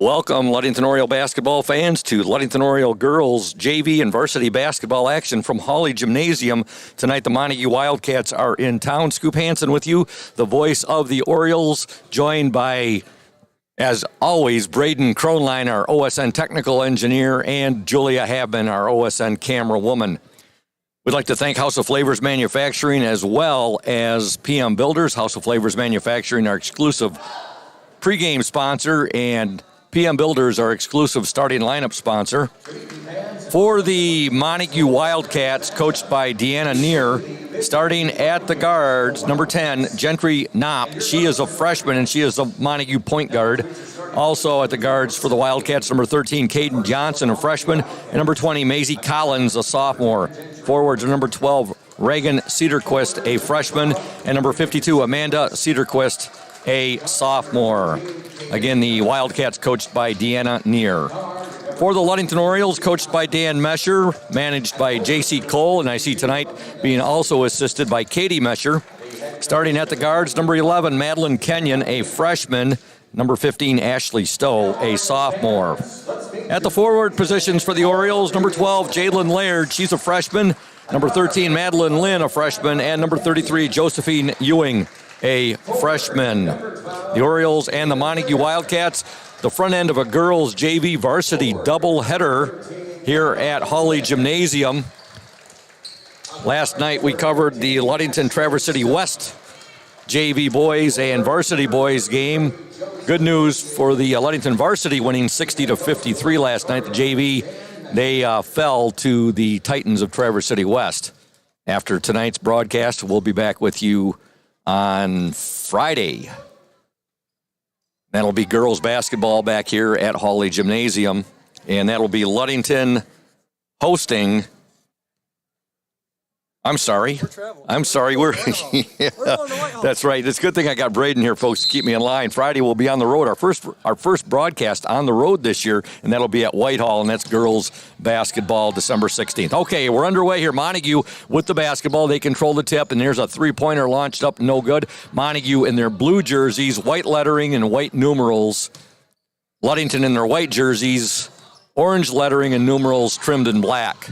Welcome, Ludington Oriole basketball fans, to Ludington Oriole girls JV and varsity basketball action from Hawley Gymnasium. Tonight, the Montague Wildcats are in town. Scoop Hansen with you, the voice of the Orioles, joined by, as always, Braden Kronline, our OSN technical engineer, and Julia Habman, our OSN camera woman. We'd like to thank House of Flavors Manufacturing as well as PM Builders. House of Flavors Manufacturing, our exclusive pregame sponsor, and PM Builders, our exclusive starting lineup sponsor. For the Montague Wildcats, coached by Deanna Neer, starting at the guards, number 10, Gentry Knopp. She is a freshman, and she is a Montague point guard. Also at the guards for the Wildcats, number 13, Caden Johnson, a freshman, and number 20, Maisie Collins, a sophomore. Forwards are number 12, Reagan Cedarquist, a freshman, and number 52, Amanda Cedarquist, a sophomore. Again, the Wildcats coached by Deanna Neer. For the Ludington Orioles, coached by Dan Mesher, managed by J.C. Cole, and I see tonight being also assisted by Katie Mesher. Starting at the guards, number 11, Madeline Kenyon, a freshman. Number 15, Ashley Stowe, a sophomore. At the forward positions for the Orioles, number 12, Jalen Laird, she's a freshman. Number 13, Madeline Lynn, a freshman. And number 33, Josephine Ewing, a freshman. The Orioles and the Montague Wildcats, the front end of a girls JV varsity doubleheader here at Hawley Gymnasium. Last night we covered the Ludington Traverse City West JV boys and varsity boys game. Good news for the Ludington varsity, winning 60-53 last night. The JV, they fell to the Titans of Traverse City West. After tonight's broadcast, we'll be back with you on Friday. That'll be girls basketball back here at Hawley Gymnasium, and that'll be Ludington hosting. I'm sorry. We're yeah, that's right. It's a good thing I got Braden here, folks, to keep me in line. Friday we'll be on the road. Our first broadcast on the road this year, and that'll be at Whitehall, and that's girls basketball, December 16th. Okay, we're underway here. Montague with the basketball. They control the tip, and there's a three-pointer launched up, no good. Montague in their blue jerseys, white lettering and white numerals. Ludington in their white jerseys, orange lettering and numerals trimmed in black.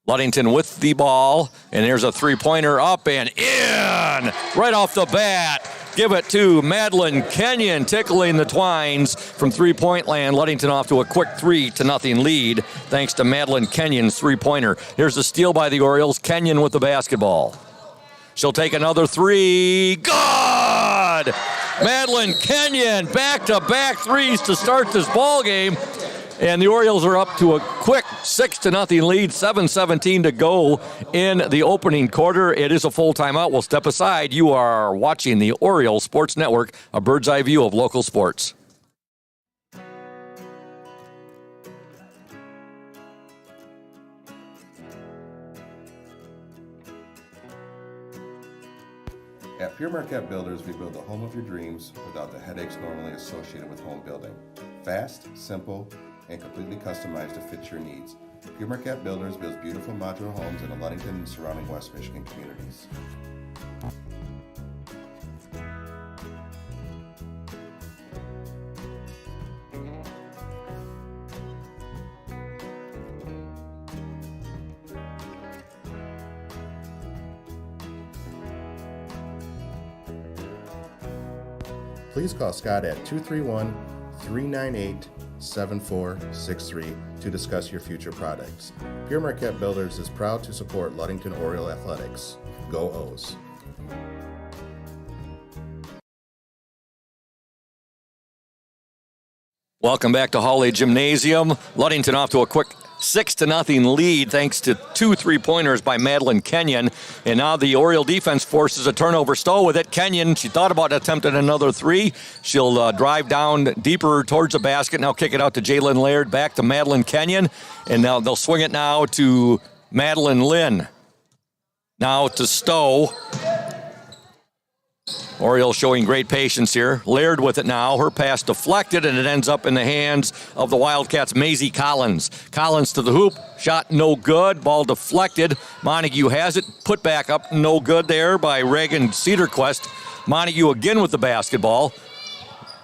Ludington with the ball, and there's a three-pointer up and in right off the bat. Give it to Madeline Kenyon, tickling the twines from three-point land. Ludington off to a quick 3-0 lead thanks to Madeline Kenyon's three-pointer. Here's the steal by the Orioles. Kenyon with the basketball. She'll take another three. Good! Madeline Kenyon, back-to-back threes to start this ball game. And the Orioles are up to a quick 6-0 lead, 7:17 to go in the opening quarter. It is a full timeout. We'll step aside. You are watching the Oriole Sports Network, a bird's eye view of local sports. At Pure Marquette Builders, we build the home of your dreams without the headaches normally associated with home building. Fast, simple, and completely customized to fit your needs. Pure Marquette Builders builds beautiful modular homes in the Ludington and surrounding West Michigan communities. Please call Scott at 231-398-7463 to discuss your future products. Pure Marquette Builders is proud to support Ludington Oriole Athletics. Go O's! Welcome back to Hawley Gymnasium. Ludington off to a quick 6-0 lead thanks to two three-pointers by Madeline Kenyon. And now the Oriole defense forces a turnover. Stowe with it. Kenyon, she thought about attempting another three. She'll drive down deeper towards the basket. Now kick it out to Jalen Laird. Back to Madeline Kenyon. And now they'll swing it now to Madeline Lynn. Now to Stowe. Orioles showing great patience here. Laird with it now. Her pass deflected, and it ends up in the hands of the Wildcats' Maisie Collins. Collins to the hoop. Shot no good. Ball deflected. Montague has it. Put back up. No good there by Reagan Cedarquist. Montague again with the basketball.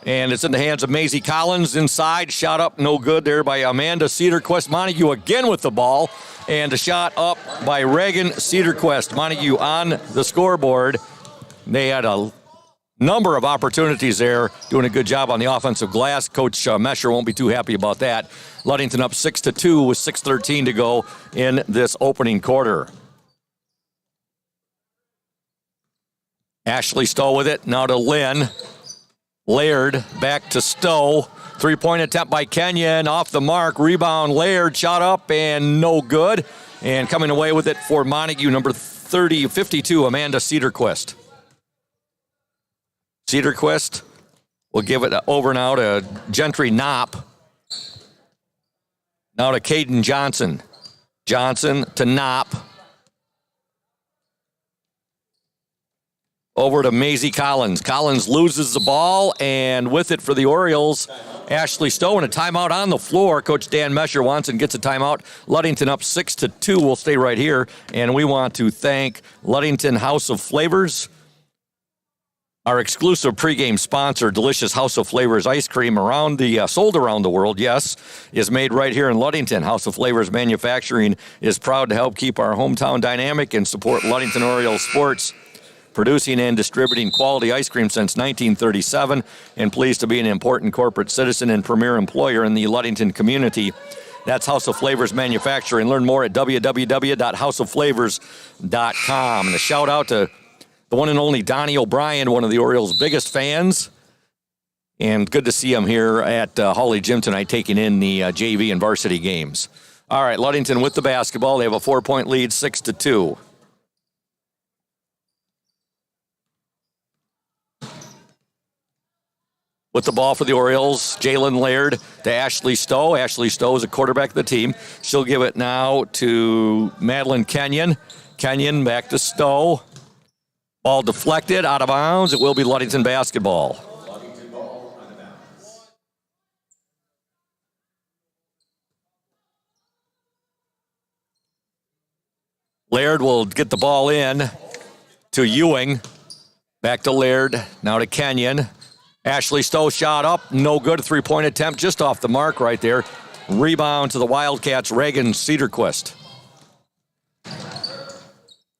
And it's in the hands of Maisie Collins inside. Shot up, no good there by Amanda Cedarquist. Montague again with the ball. And a shot up by Reagan Cedarquist. Montague on the scoreboard. They had a number of opportunities there, doing a good job on the offensive glass. Coach Mesher won't be too happy about that. Ludington up 6-2 with 6:13 to go in this opening quarter. Ashley Stowe with it. Now to Lynn. Laird back to Stowe. Three-point attempt by Kenyon. Off the mark. Rebound. Laird shot up and no good. And coming away with it for Montague, number 52, Amanda Cedarquist. Cedarquist will give it over now to Gentry Knopp. Now to Caden Johnson. Johnson to Knopp. Over to Maisie Collins. Collins loses the ball, and with it for the Orioles, Ashley Stowe, and a timeout on the floor. Coach Dan Mesher wants and gets a timeout. Ludington up 6-2. We'll stay right here, and we want to thank Ludington House of Flavors, our exclusive pregame sponsor. Delicious House of Flavors ice cream sold around the world, yes, is made right here in Ludington. House of Flavors Manufacturing is proud to help keep our hometown dynamic and support Ludington Orioles sports, producing and distributing quality ice cream since 1937, and pleased to be an important corporate citizen and premier employer in the Ludington community. That's House of Flavors Manufacturing. Learn more at www.houseofflavors.com. And a shout out to the one and only Donnie O'Brien, one of the Orioles' biggest fans. And good to see him here at Hawley Gym tonight, taking in the JV and varsity games. All right, Ludington with the basketball. They have a 4-point lead, 6-2. With the ball for the Orioles, Jalen Laird to Ashley Stowe. Ashley Stowe is a quarterback of the team. She'll give it now to Madeline Kenyon. Kenyon back to Stowe. Ball deflected, out of bounds. It will be Ludington basketball. Laird will get the ball in to Ewing. Back to Laird, now to Kenyon. Ashley Stowe shot up, no good. Three-point attempt just off the mark right there. Rebound to the Wildcats, Reagan Cedarquist.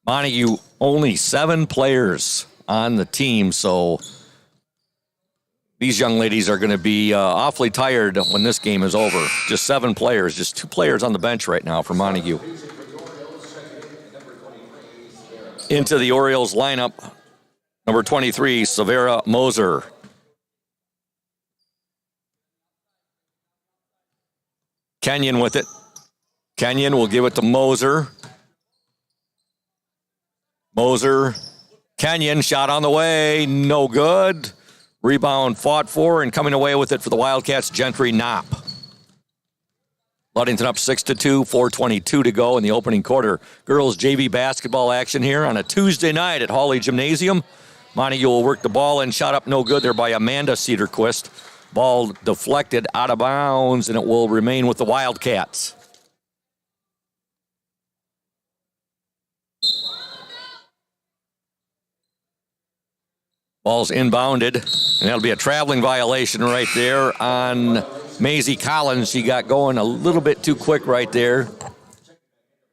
Montague, only 7 players on the team, so these young ladies are going to be awfully tired when this game is over. Just 7 players, just 2 players on the bench right now for Montague. Into the Orioles lineup, number 23, Severa Moser. Kenyon with it. Kenyon will give it to Moser. Moser. Kenyon, shot on the way, no good. Rebound fought for, and coming away with it for the Wildcats, Gentry Knopp. Ludington up 6-2, 4:22 to go in the opening quarter. Girls JV basketball action here on a Tuesday night at Hawley Gymnasium. Montague will work the ball and shot up no good there by Amanda Cedarquist. Ball deflected out of bounds, and it will remain with the Wildcats. Ball's inbounded, and that'll be a traveling violation right there on Maisie Collins. She got going a little bit too quick right there.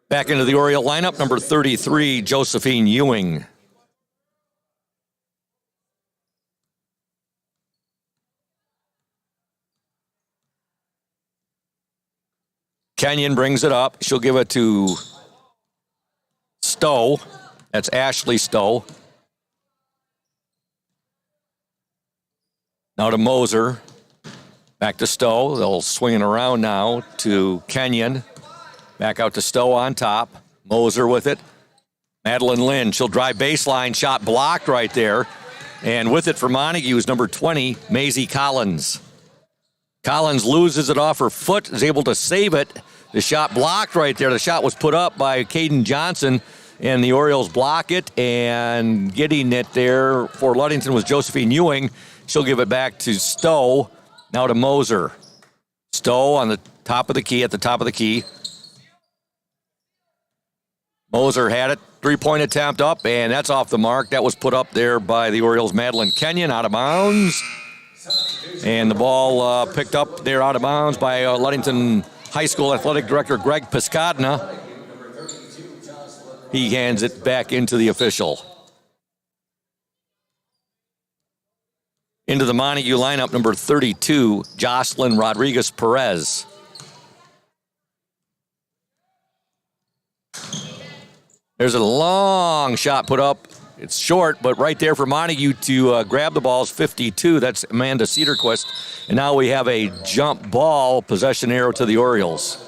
Back into the Oriole lineup, number 33, Josephine Ewing. Kenyon brings it up. She'll give it to Stowe. That's Ashley Stowe. Now to Moser. Back to Stowe. They'll swing it around now to Kenyon. Back out to Stowe on top. Moser with it. Madeline Lynn. She'll drive baseline. Shot blocked right there. And with it for Montague is number 20, Maisie Collins. Collins loses it off her foot, is able to save it. The shot blocked right there. The shot was put up by Caden Johnson, and the Orioles block it. And getting it there for Ludington was Josephine Ewing. She'll give it back to Stowe. Now to Moser. Stowe on the top of the key, at the top of the key. Moser had it. Three-point attempt up, and that's off the mark. That was put up there by the Orioles' Madeline Kenyon, out of bounds. And the ball picked up there out of bounds by Ludington High School Athletic Director Greg Piscadna. He hands it back into the official. Into the Montague lineup, number 32, Jocelyn Rodriguez Perez. There's a long shot put up. It's short, but right there for Montague to grab the ball is 52. That's Amanda Cedarquist. And now we have a jump ball, possession arrow to the Orioles.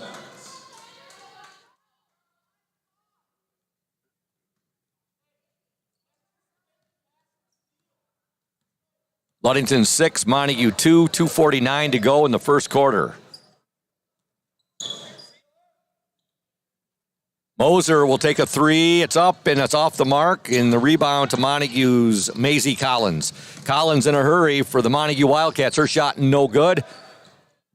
Ludington 6, Montague 2, 2:49 to go in the first quarter. Moser will take a three. It's up and it's off the mark. In the rebound to Montague's Maisie Collins. Collins in a hurry for the Montague Wildcats. Her shot no good.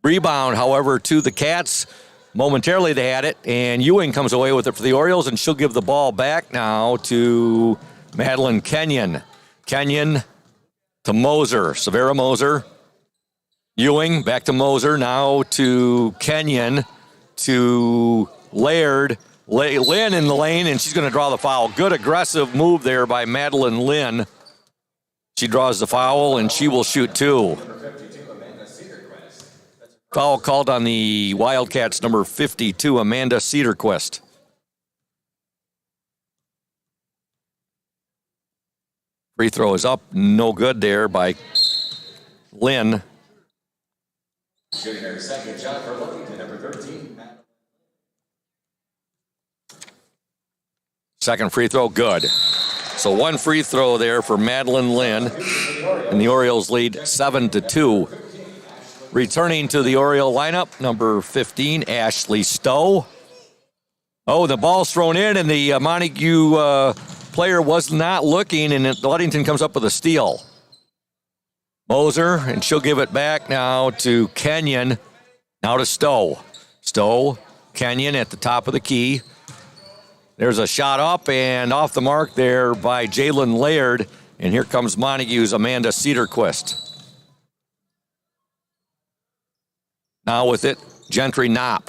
Rebound, however, to the Cats. Momentarily they had it, and Ewing comes away with it for the Orioles, and she'll give the ball back now to Madeline Kenyon. Kenyon to Moser, Severa Moser. Ewing back to Moser, now to Kenyon, to Laird. Lynn in the lane, and she's going to draw the foul. Good aggressive move there by Madeline Lynn. She draws the foul, and she will shoot two. Foul called on the Wildcats, number 52, Amanda Cedarquist. Free throw is up, no good there by Lynn. Shooting her second shot for Ludington, number 13. Second free throw, good. So one free throw there for Madeline Lynn, and the Orioles lead 7-2. Returning to the Oriole lineup, number 15, Ashley Stowe. Oh, the ball's thrown in, and the Montague player was not looking, and Ludington comes up with a steal. Moser, and she'll give it back now to Kenyon. Now to Stowe. Stowe, Kenyon at the top of the key. There's a shot up and off the mark there by Jalen Laird, and here comes Montague's Amanda Cedarquist. Now with it, Gentry Knopp.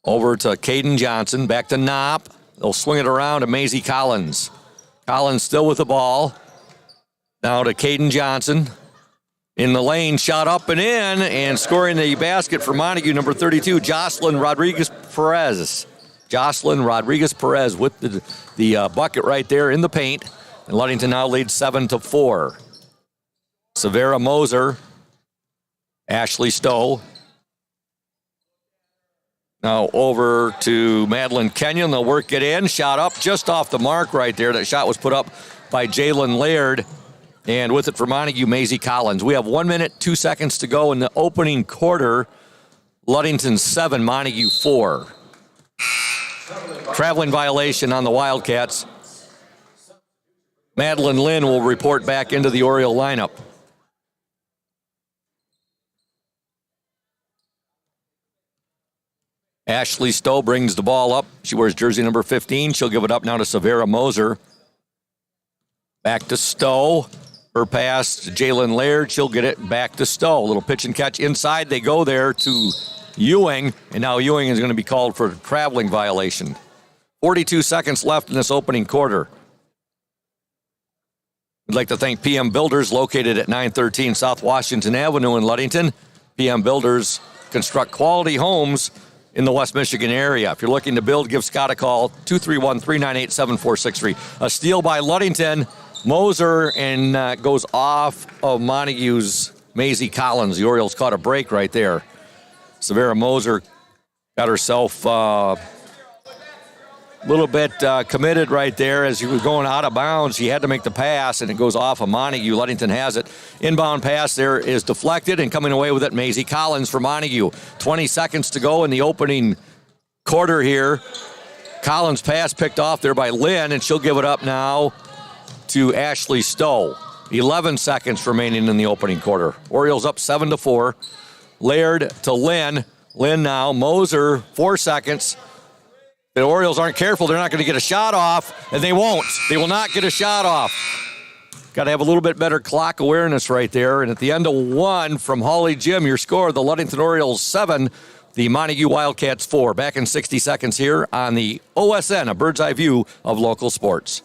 Over to Caden Johnson, back to Knopp. They'll swing it around to Maisie Collins. Collins still with the ball. Now to Caden Johnson. In the lane, shot up and in, and scoring the basket for Montague, number 32, Jocelyn Rodriguez Perez. Jocelyn Rodriguez Perez with the bucket right there in the paint. And Ludington now leads 7-4. Severa Moser. Ashley Stowe. Now over to Madeline Kenyon. They'll work it in. Shot up just off the mark right there. That shot was put up by Jalen Laird. And with it for Montague, Maisie Collins. We have 1 minute, 2 seconds to go in the opening quarter. Ludington 7, Montague 4. Traveling violation on the Wildcats. Madeline Lynn will report back into the Oriole lineup. Ashley Stowe brings the ball up. She wears jersey number 15. She'll give it up now to Severa Moser. Back to Stowe. Her pass to Jalen Laird. She'll get it back to Stowe. A little pitch and catch inside. They go there to Ewing, and now Ewing is going to be called for a traveling violation. 42 seconds left in this opening quarter. We'd like to thank PM Builders, located at 913 South Washington Avenue in Ludington. PM Builders construct quality homes in the West Michigan area. If you're looking to build, give Scott a call, 231-398-7463. A steal by Ludington. Moser, and goes off of Montague's Maisie Collins. The Orioles caught a break right there. Severa Moser got herself a little bit committed right there as he was going out of bounds. He had to make the pass, and it goes off of Montague. Ludington has it. Inbound pass there is deflected, and coming away with it, Maisie Collins for Montague. 20 seconds to go in the opening quarter here. Collins' pass picked off there by Lynn, and she'll give it up now to Ashley Stowe. 11 seconds remaining in the opening quarter. Orioles up 7-4. Laird to Lynn. Lynn now. Moser, 4 seconds. The Orioles aren't careful. They're not going to get a shot off, and they won't. They will not get a shot off. Got to have a little bit better clock awareness right there. And at the end of one from Holly Gym, your score, the Ludington Orioles 7, the Montague Wildcats 4. Back in 60 seconds here on the OSN, a bird's eye view of local sports.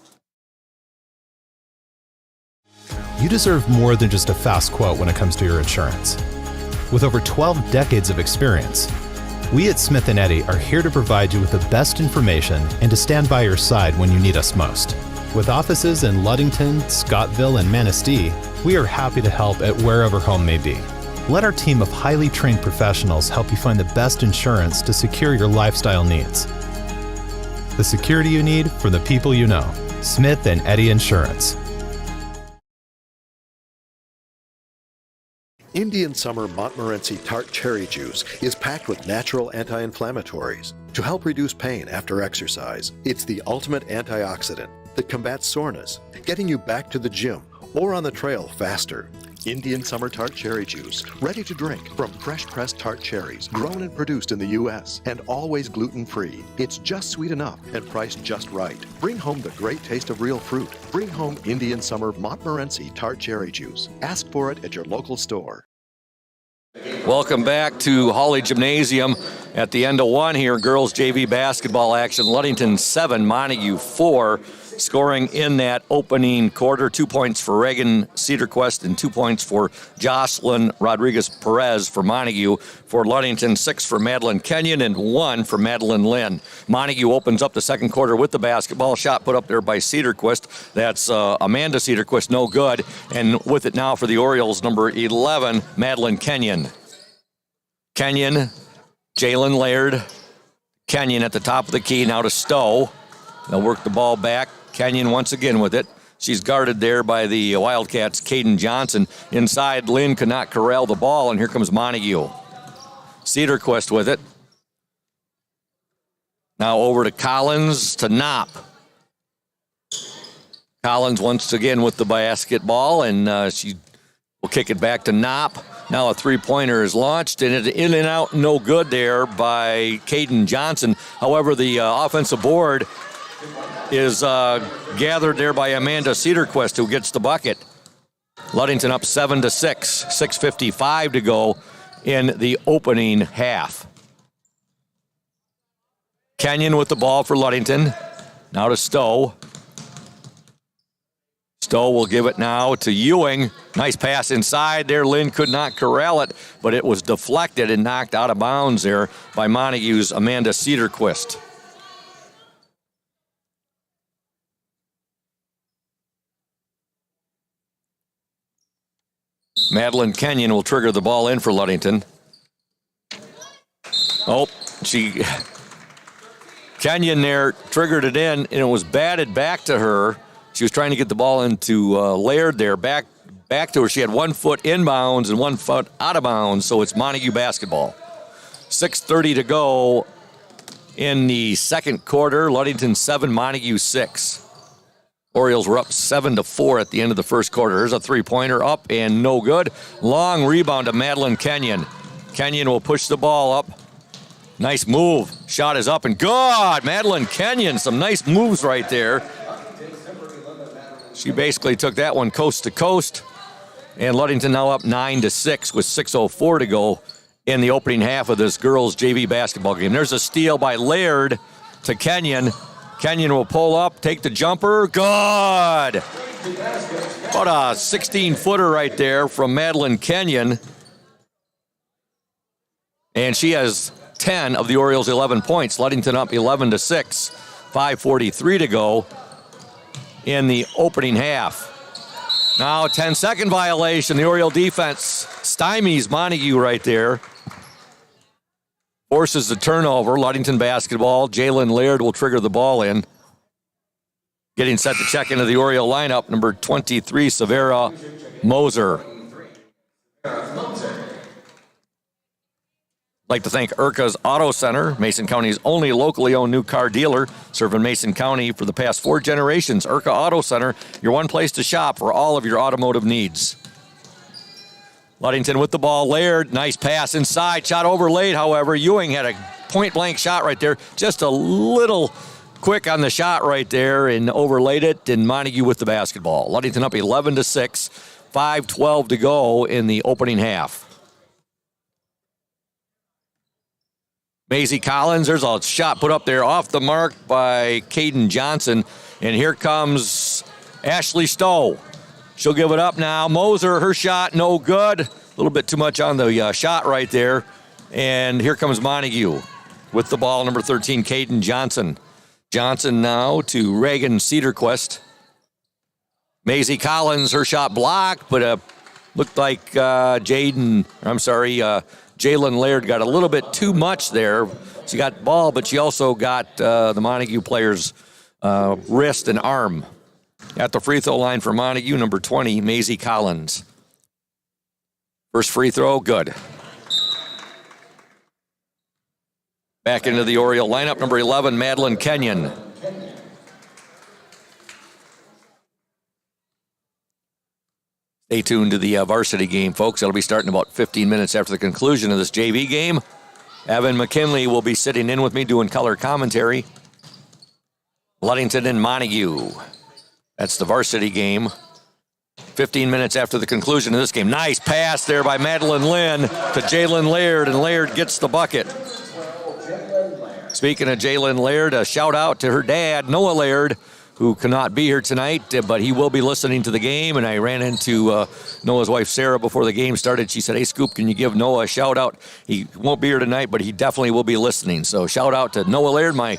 You deserve more than just a fast quote when it comes to your insurance. With over 12 decades of experience, we at Smith & Eddy are here to provide you with the best information and to stand by your side when you need us most. With offices in Ludington, Scottville, and Manistee, we are happy to help at wherever home may be. Let our team of highly trained professionals help you find the best insurance to secure your lifestyle needs. The security you need from the people you know. Smith & Eddy Insurance. Indian Summer Montmorency Tart Cherry Juice is packed with natural anti-inflammatories to help reduce pain after exercise. It's the ultimate antioxidant that combats soreness, getting you back to the gym or on the trail faster. Indian Summer Tart Cherry Juice, ready to drink from fresh-pressed tart cherries, grown and produced in the U.S. and always gluten-free. It's just sweet enough and priced just right. Bring home the great taste of real fruit. Bring home Indian Summer Montmorency Tart Cherry Juice. Ask for it at your local store. Welcome back to Holly Gymnasium. At the end of one here, girls JV basketball action. Ludington 7, Montague 4. Scoring in that opening quarter, 2 points for Reagan Cedarquist and 2 points for Jocelyn Rodriguez-Perez for Montague. For Ludington, 6 for Madeline Kenyon and 1 for Madeline Lynn. Montague opens up the second quarter with the basketball. Shot put up there by Cedarquist. That's Amanda Cedarquist, no good. And with it now for the Orioles, number 11, Madeline Kenyon. Kenyon, Jalen Laird. Kenyon at the top of the key, now to Stowe. They'll work the ball back. Kenyon once again with it. She's guarded there by the Wildcats' Caden Johnson. Inside, Lynn could not corral the ball, and here comes Montague. Cedarquist with it. Now over to Collins, to Knopp. Collins once again with the basketball, and she will kick it back to Knopp. Now a three-pointer is launched, and it in and out, no good there by Caden Johnson. However, the offensive board is gathered there by Amanda Cedarquist, who gets the bucket. Ludington up 7-6, 6:55 to go in the opening half. Kenyon with the ball for Ludington. Now to Stowe. Stowe will give it now to Ewing. Nice pass inside there. Lynn could not corral it, but it was deflected and knocked out of bounds there by Montague's Amanda Cedarquist. Madeline Kenyon will trigger the ball in for Ludington. Kenyon there triggered it in, and it was batted back to her. She was trying to get the ball into Laird there, back to her. She had 1 foot inbounds and 1 foot out of bounds, so it's Montague basketball. 6:30 to go in the second quarter. Ludington 7, Montague 6. Orioles were up 7-4 at the end of the first quarter. There's a three-pointer up and no good. Long rebound to Madeline Kenyon. Kenyon will push the ball up. Nice move. Shot is up and good. Madeline Kenyon, some nice moves right there. She basically took that one coast to coast. And Ludington now up 9-6 with 6:04 to go in the opening half of this girls' JV basketball game. There's a steal by Laird to Kenyon. Kenyon will pull up, take the jumper. Good. About a 16-footer right there from Madeline Kenyon. And she has 10 of the Orioles' 11 points. Ludington up 11-6. 5:43 to go in the opening half. Now a 10-second violation. The Oriole defense stymies Montague right there. Forces the turnover. Ludington basketball. Jalen Laird will trigger the ball in. Getting set to check into the Oriole lineup, number 23, Severa Moser. I'd like to thank Urca's Auto Center, Mason County's only locally owned new car dealer, serving Mason County for the past 4 generations. Urca Auto Center, your one place to shop for all of your automotive needs. Ludington with the ball. Laird, nice pass inside. Shot overlaid, however. Ewing had a point-blank shot right there. Just a little quick on the shot right there and overlaid it, and Montague with the basketball. Ludington up 11-6, 5:12 to go in the opening half. Maisie Collins, there's a shot put up there off the mark by Caden Johnson, and here comes Ashley Stowe. She'll give it up now. Moser, her shot, no good. A little bit too much on the shot right there, and here comes Montague with the ball, number 13, Caden Johnson. Johnson now to Reagan Cedarquist. Maisie Collins, her shot blocked, but looked like Jalen Laird got a little bit too much there. She got ball, but she also got the Montague player's wrist and arm. At the free throw line for Montague, number 20, Maisie Collins. First free throw, good. Back into the Oriole lineup, number 11, Madeline Kenyon. Stay tuned to the varsity game, folks. It'll be starting about 15 minutes after the conclusion of this JV game. Evan McKinley will be sitting in with me doing color commentary. Ludington and Montague. That's the varsity game. 15 minutes after the conclusion of this game. Nice pass there by Madeline Lynn to Jalen Laird, and Laird gets the bucket. Speaking of Jalen Laird, a shout out to her dad, Noah Laird, who cannot be here tonight, but he will be listening to the game. And I ran into Noah's wife, Sarah, before the game started. She said, "Hey, Scoop, can you give Noah a shout out? He won't be here tonight, but he definitely will be listening." So shout out to Noah Laird, my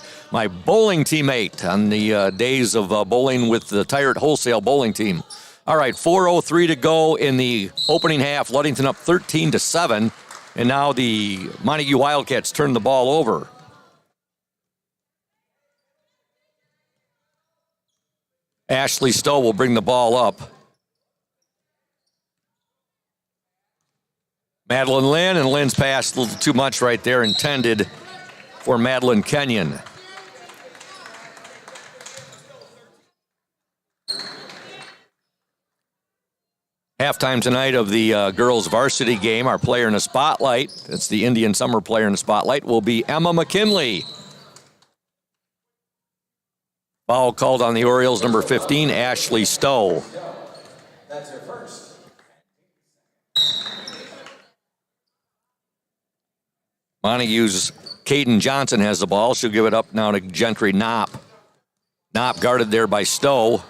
bowling teammate on the days of bowling with the Tyrant Wholesale bowling team. All right, 4:03 to go in the opening half. Ludington up 13-7. And now the Montague Wildcats turn the ball over. Ashley Stowe will bring the ball up. Madeline Lynn, and Lynn's pass a little too much right there, intended for Madeline Kenyon. Halftime tonight of the girls varsity game, our player in the spotlight, that's the Indian Summer player in the spotlight, will be Emma McKinley. Foul called on the Orioles, number 15, Ashley Stowe. That's her first. Montague's Caden Johnson has the ball. She'll give it up now to Gentry Knopp. Knopp guarded there by Stowe.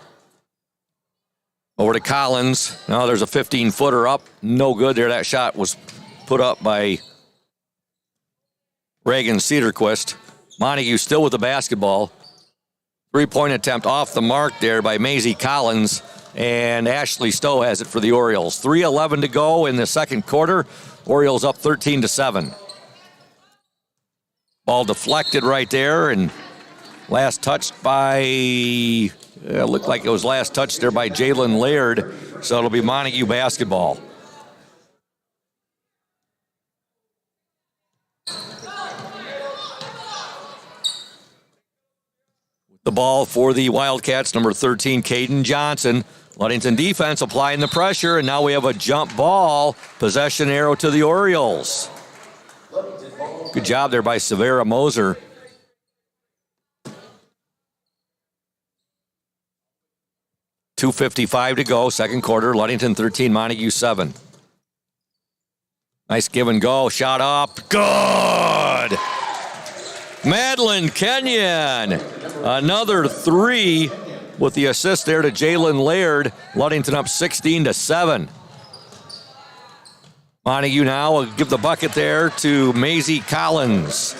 Over to Collins. Now there's a 15-footer up. No good there. That shot was put up by Reagan Cedarquist. Montague still with the basketball. Three-point attempt off the mark there by Maisie Collins, and Ashley Stowe has it for the Orioles. 3:11 to go in the second quarter. Orioles up 13-7. Ball deflected right there, and last touched by, looked like it was last touched there by Jalen Laird, so it'll be Montague basketball. The ball for the Wildcats, number 13, Caden Johnson. Ludington defense applying the pressure, and now we have a jump ball. Possession arrow to the Orioles. Good job there by Severa Moser. .255 to go, second quarter. Ludington 13, Montague 7. Nice give and go, shot up, good! Madeline Kenyon, another three with the assist there to Jalen Laird. Ludington up 16-7. Montague now will give the bucket there to Maisie Collins.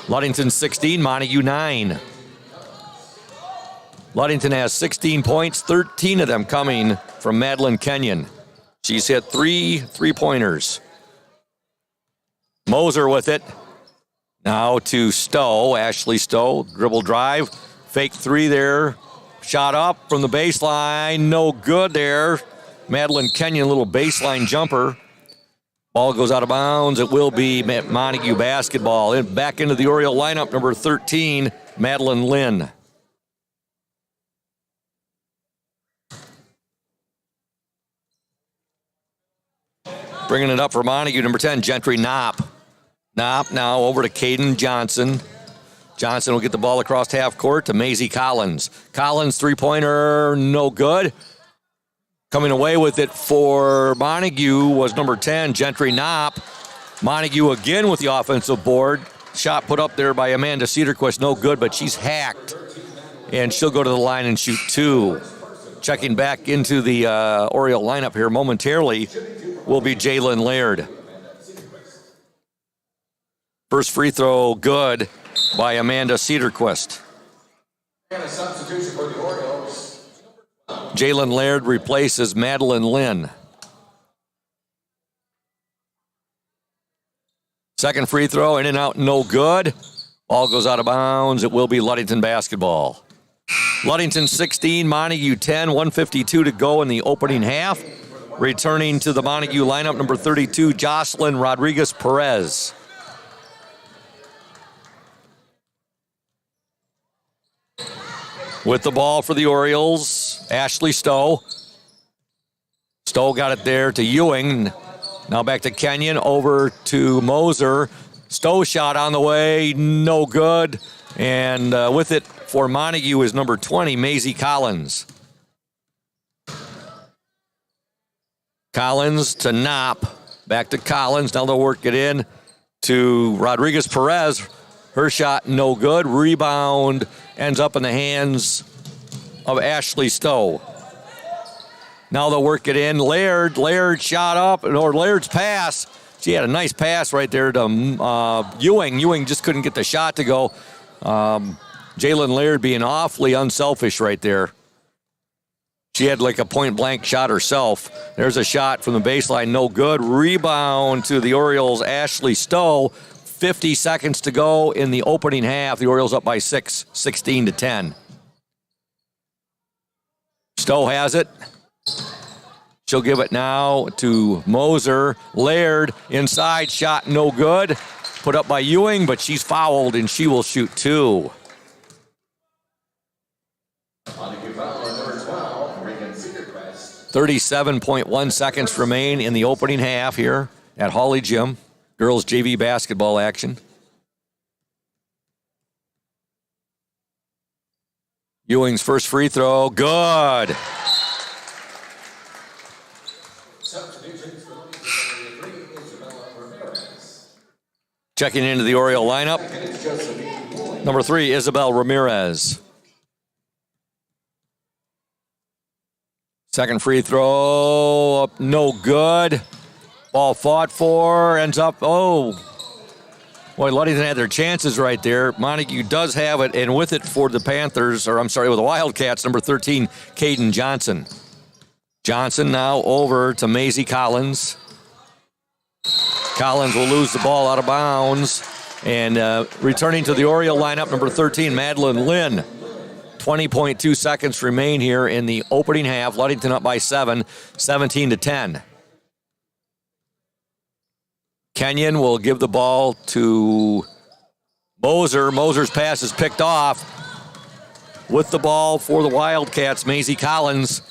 Ludington 16, Montague 9. Ludington has 16 points, 13 of them coming from Madeline Kenyon. She's hit three-pointers. Moser with it. Now to Stowe, Ashley Stowe, dribble drive, fake three there, shot up from the baseline, no good there. Madeline Kenyon, little baseline jumper. Ball goes out of bounds. It will be Montague basketball. Back into the Oriole lineup, number 13, Madeline Lynn. Bringing it up for Montague, number 10, Gentry Knopp. Knopp now over to Caden Johnson. Johnson will get the ball across half court to Maisie Collins. Collins, three-pointer, no good. Coming away with it for Montague was number 10, Gentry Knopp. Montague again with the offensive board. Shot put up there by Amanda Cedarquist, no good, but she's hacked. And she'll go to the line and shoot 2. Checking back into the Oriole lineup here momentarily will be Jalen Laird. First free throw good by Amanda Cedarquist. And a substitution for the Orioles. Jalen Laird replaces Madeline Lynn. Second free throw, in and out, no good. Ball goes out of bounds. It will be Ludington basketball. Ludington 16, Montague 10, 1:52 to go in the opening half. Returning to the Montague lineup, number 32, Jocelyn Rodriguez-Perez. With the ball for the Orioles, Ashley Stowe. Stowe got it there to Ewing. Now back to Kenyon, over to Moser. Stowe shot on the way, no good. And with it for Montague is number 20, Maisie Collins. Collins to Knopp. Back to Collins. Now they'll work it in to Rodriguez-Perez. Her shot no good. Rebound ends up in the hands of Ashley Stowe. Now they'll work it in. Laird shot up, or Laird's pass. She had a nice pass right there to Ewing. Ewing just couldn't get the shot to go. Jalen Laird being awfully unselfish right there. She had like a point-blank shot herself. There's a shot from the baseline, no good. Rebound to the Orioles, Ashley Stowe. 50 seconds to go in the opening half. The Orioles up by 6, 16-10. Stowe has it. She'll give it now to Moser. Laird inside, shot no good. Put up by Ewing, but she's fouled and she will shoot 2. Montague foul on number 12, Reagan Cedarquist. 37.1 seconds remain in the opening half here at Hawley Gym. Girls JV basketball action. Ewing's first free throw, good. Substitutions for number 3, Isabella Ramirez. Checking into the Oriole lineup. It's Josephine Boyd. Number 3, Isabel Ramirez. Second free throw, no good. Ball fought for, ends up, boy, Ludington had their chances right there. Montague does have it, and with it for the Panthers, with the Wildcats, number 13, Caden Johnson. Johnson now over to Maisie Collins. Collins will lose the ball out of bounds, and returning to the Oriole lineup, number 13, Madeline Lynn. 20.2 seconds remain here in the opening half. Ludington up by 7, 17-10. Kenyon will give the ball to Moser. Moser's pass is picked off. With the ball for the Wildcats, Maisie Collins.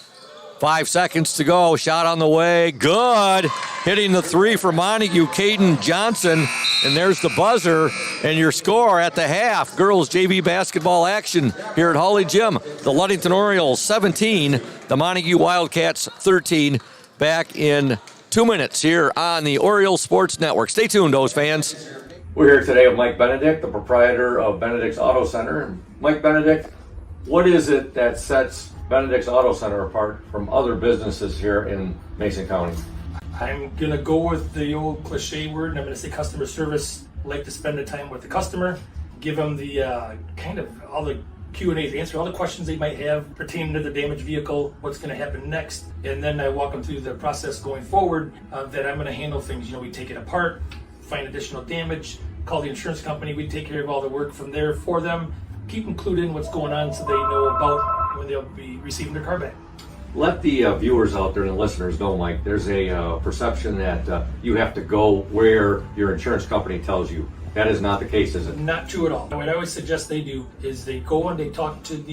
5 seconds to go. Shot on the way. Good. Hitting the 3 for Montague, Caden Johnson. And there's the buzzer and your score at the half. Girls JV basketball action here at Hawley Gym. The Ludington Orioles 17, the Montague Wildcats 13. Back in 2 minutes here on the Oriole Sports Network. Stay tuned, those fans. We're here today with Mike Benedict, the proprietor of Benedict's Auto Center. Mike Benedict, what is it that sets Benedict's Auto Center apart from other businesses here in Mason County? I'm going to go with the old cliche word, and I'm going to say customer service. Like to spend the time with the customer, give them the kind of all the Q&As, answer all the questions they might have pertaining to the damaged vehicle, what's going to happen next, and then I walk them through the process going forward that I'm going to handle things. We take it apart, find additional damage, call the insurance company, we take care of all the work from there for them, keep them clued in what's going on so they know about when they'll be receiving their car back. Let the viewers out there and the listeners know, Mike, there's a perception that you have to go where your insurance company tells you. That is not the case, is it? Not true at all. What I always suggest they do is they go and they talk to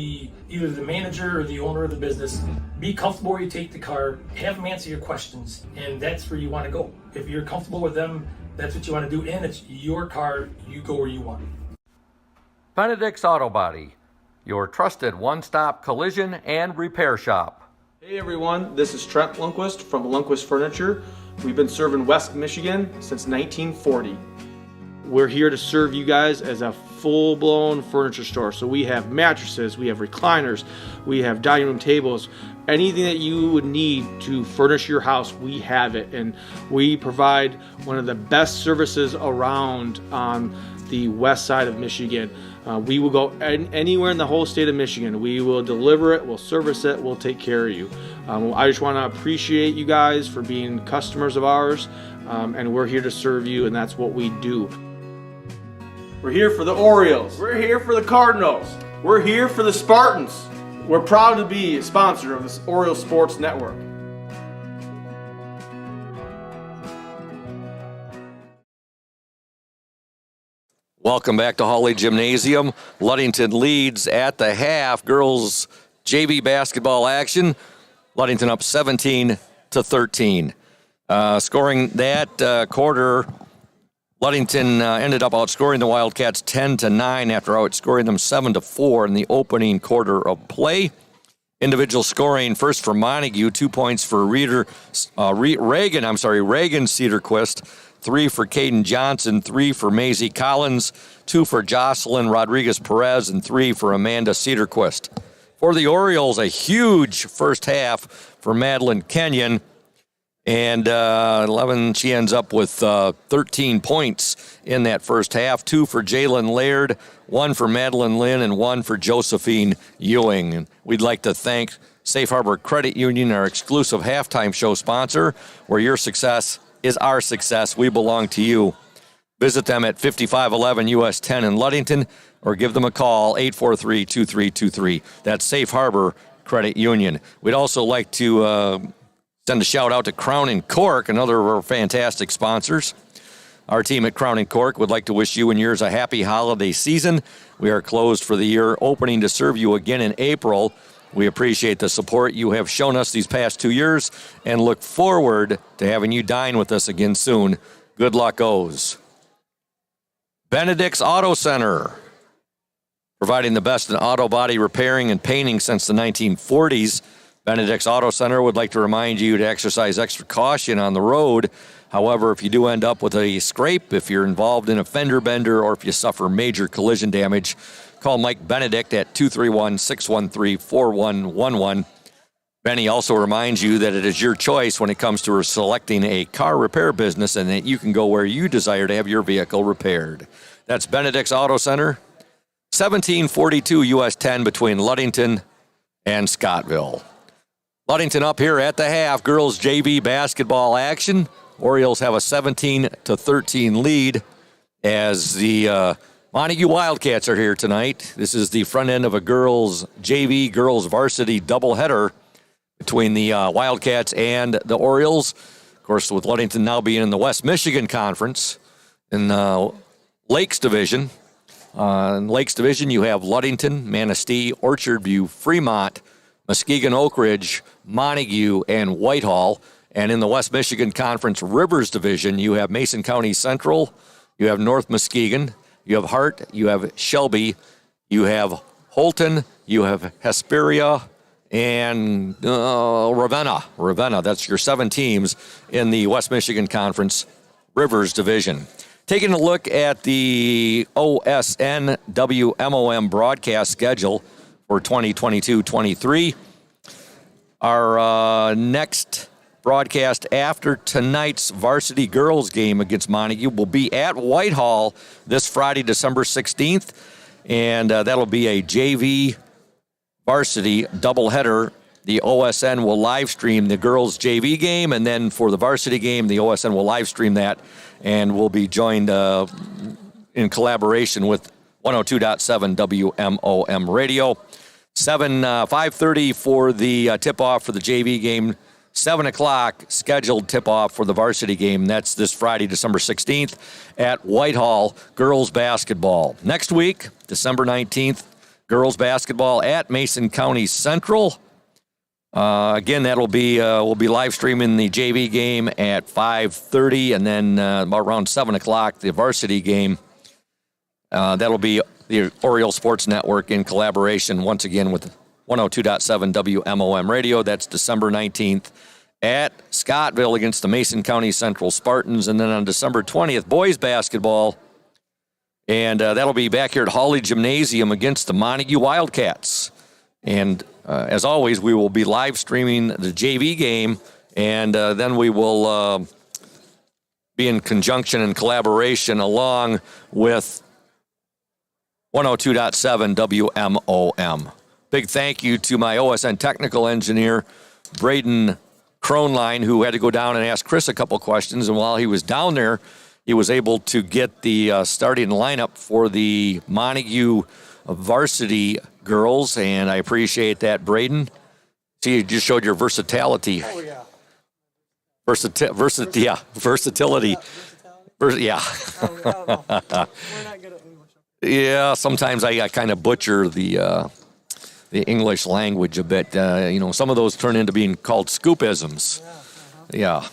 either the manager or the owner of the business. Be comfortable where you take the car, have them answer your questions, and that's where you want to go. If you're comfortable with them, that's what you want to do, and it's your car, you go where you want. Benedict's Auto Body, your trusted one-stop collision and repair shop. Hey everyone, this is Trent Lundquist from Lundquist Furniture. We've been serving West Michigan since 1940. We're here to serve you guys as a full-blown furniture store. So we have mattresses, we have recliners, we have dining room tables, anything that you would need to furnish your house, we have it. And we provide one of the best services around on the west side of Michigan. We will go anywhere in the whole state of Michigan. We will deliver it, we'll service it, we'll take care of you. I just want to appreciate you guys for being customers of ours, and we're here to serve you, and that's what we do. We're here for the Orioles. We're here for the Cardinals. We're here for the Spartans. We're proud to be a sponsor of this Orioles Sports Network. Welcome back to Hawley Gymnasium. Ludington leads at the half. Girls JV basketball action. Ludington up 17-13. Scoring that quarter, Ludington ended up outscoring the Wildcats 10-9 after outscoring them 7-4 in the opening quarter of play. Individual scoring first for Montague, 2 points for Regan Cedarquist, 3 for Caden Johnson, 3 for Maisie Collins, 2 for Jocelyn Rodriguez-Perez, and 3 for Amanda Cedarquist. For the Orioles, a huge first half for Madeline Kenyon. And 11, she ends up with 13 points in that first half. 2 for Jalen Laird, 1 for Madeline Lynn, and 1 for Josephine Ewing. And we'd like to thank Safe Harbor Credit Union, our exclusive halftime show sponsor, where your success is our success. We belong to you. Visit them at 5511 US 10 in Ludington, or give them a call, 843-2323. That's Safe Harbor Credit Union. We'd also like to send a shout out to Crown and Cork, another of our fantastic sponsors. Our team at Crown and Cork would like to wish you and yours a happy holiday season. We are closed for the year, opening to serve you again in April. We appreciate the support you have shown us these past 2 years and look forward to having you dine with us again soon. Good luck, O's. Benedict's Auto Center, providing the best in auto body repairing and painting since the 1940s. Benedict's Auto Center would like to remind you to exercise extra caution on the road. However, if you do end up with a scrape, if you're involved in a fender bender, or if you suffer major collision damage, call Mike Benedict at 231-613-4111. Benny also reminds you that it is your choice when it comes to selecting a car repair business, and that you can go where you desire to have your vehicle repaired. That's Benedict's Auto Center, 1742 US 10 between Ludington and Scottville. Ludington up here at the half. Girls JV basketball action. Orioles have a 17-13 lead as the Montague Wildcats are here tonight. This is the front end of a girls JV, girls varsity doubleheader between the Wildcats and the Orioles. Of course, with Ludington now being in the West Michigan Conference in the Lakes Division. In Lakes Division, you have Ludington, Manistee, Orchard View, Fremont, Muskegon Oak Ridge, Montague, and Whitehall. And in the West Michigan Conference Rivers Division, you have Mason County Central, you have North Muskegon, you have Hart, you have Shelby, you have Holton, you have Hesperia, and Ravenna. Ravenna, that's your 7 teams in the West Michigan Conference Rivers Division. Taking a look at the OSN WMOM broadcast schedule for 2022-23. Our next broadcast after tonight's varsity girls game against Montague will be at Whitehall this Friday, December 16th, and that'll be a JV varsity doubleheader. The OSN will live stream the girls JV game, and then for the varsity game, the OSN will live stream that, and we'll be joined in collaboration with 102.7 WMOM Radio. 5:30 for the tip-off for the JV game. 7 o'clock scheduled tip-off for the varsity game. That's this Friday, December 16th at Whitehall, girls basketball. Next week, December 19th, girls basketball at Mason County Central. Again, that'll be we'll be live streaming the JV game at 5:30, and then about around 7 o'clock, the varsity game. That'll be the Oriole Sports Network in collaboration once again with 102.7 WMOM Radio. That's December 19th at Scottville against the Mason County Central Spartans. And then on December 20th, boys basketball. And that'll be back here at Hawley Gymnasium against the Montague Wildcats. And as always, we will be live streaming the JV game. And then we will be in conjunction and collaboration along with 102.7 WMOM. Big thank you to my OSN technical engineer, Braden Kronline, who had to go down and ask Chris a couple questions. And while he was down there, he was able to get the starting lineup for the Montague varsity girls. And I appreciate that, Braden. See, you just showed your versatility. Oh, yeah. Versatility. Yeah. Yeah. I don't know. We're not good at English. Yeah, sometimes I kind of butcher the English language a bit. Some of those turn into being called scoopisms. Yeah.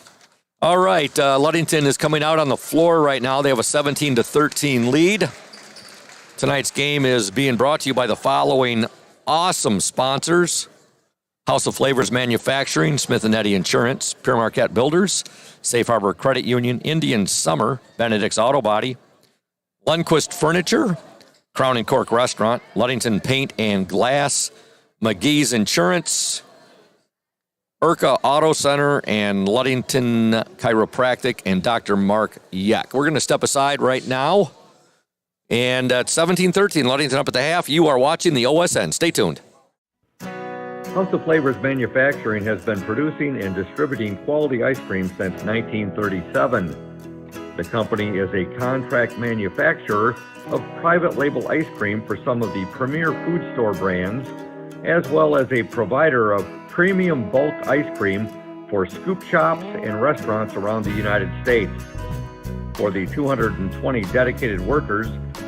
All right, Ludington is coming out on the floor right now. They have a 17-13 lead. Tonight's game is being brought to you by the following awesome sponsors: House of Flavors Manufacturing, Smith & Eddy Insurance, Pure Marquette Builders, Safe Harbor Credit Union, Indian Summer, Benedict's Auto Body, Lundquist Furniture, Crown and Cork Restaurant, Ludington Paint and Glass, McGee's Insurance, Urca Auto Center, and Ludington Chiropractic, and Dr. Mark Yeck. We're going to step aside right now. And at 17-13, Ludington up at the half. You are watching the OSN. Stay tuned. House of Flavors Manufacturing has been producing and distributing quality ice cream since 1937. The company is a contract manufacturer of private label ice cream for some of the premier food store brands, as well as a provider of premium bulk ice cream for scoop shops and restaurants around the United States. For the 220 dedicated workers,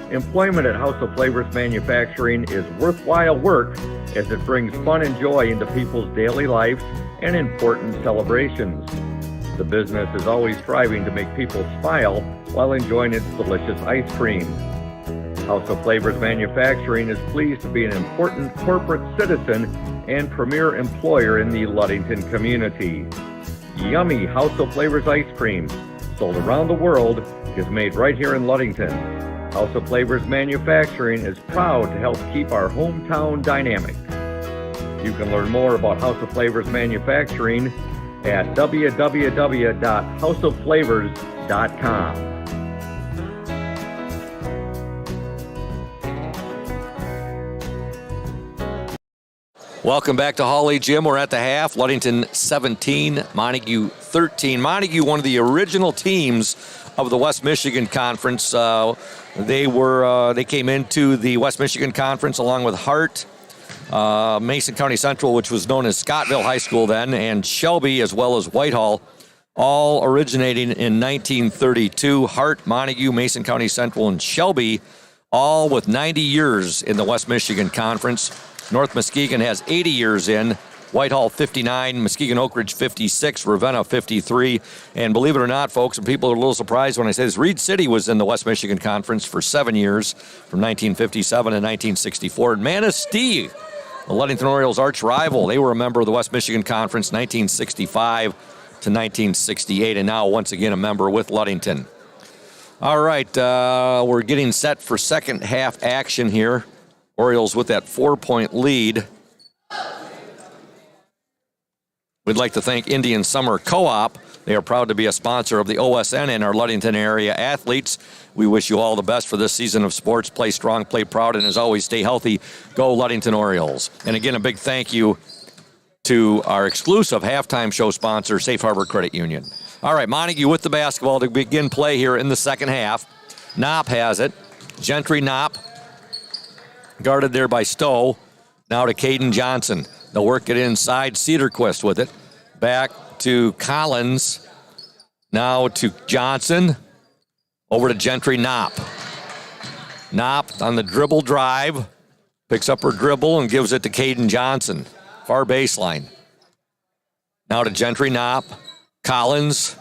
employment at House of Flavors Manufacturing is worthwhile work as it brings fun and joy into people's daily lives and important celebrations. The business is always striving to make people smile while enjoying its delicious ice cream. House of Flavors Manufacturing is pleased to be an important corporate citizen and premier employer in the Ludington community. Yummy House of Flavors ice cream, sold around the world, is made right here in Ludington. House of Flavors Manufacturing is proud to help keep our hometown dynamic. You can learn more about House of Flavors Manufacturing at www.houseofflavors.com. Welcome back to Hawley Gym. We're at the half. Ludington 17, Montague 13. Montague, one of the original teams of the West Michigan Conference. They came into the West Michigan Conference along with Hart, Mason County Central, which was known as Scottville High School then, and Shelby, as well as Whitehall, all originating in 1932. Hart, Montague, Mason County Central, and Shelby, all with 90 years in the West Michigan Conference. North Muskegon has 80 years in, Whitehall 59, Muskegon Oak Ridge 56, Ravenna 53. And believe it or not, folks, and people are a little surprised when I say this, Reed City was in the West Michigan Conference for 7 years, from 1957 to 1964. And Manistee, the Ludington Orioles' arch rival, they were a member of the West Michigan Conference 1965 to 1968, and now once again a member with Ludington. All right, we're getting set for second half action here. Orioles with that 4-point lead. We'd like to thank Indian Summer Co-op. They are proud to be a sponsor of the OSN and our Ludington area athletes. We wish you all the best for this season of sports. Play strong, play proud, and as always, stay healthy. Go Ludington Orioles. And again, a big thank you to our exclusive halftime show sponsor, Safe Harbor Credit Union. All right, Montague with the basketball to begin play here in the second half. Knopp has it. Gentry Knopp, guarded there by Stowe. Now to Caden Johnson. They'll work it inside. Cedarquist with it. Back to Collins. Now to Johnson. Over to Gentry Knopp. Knopp on the dribble drive. Picks up her dribble and gives it to Caden Johnson. Far baseline. Now to Gentry Knopp. Collins.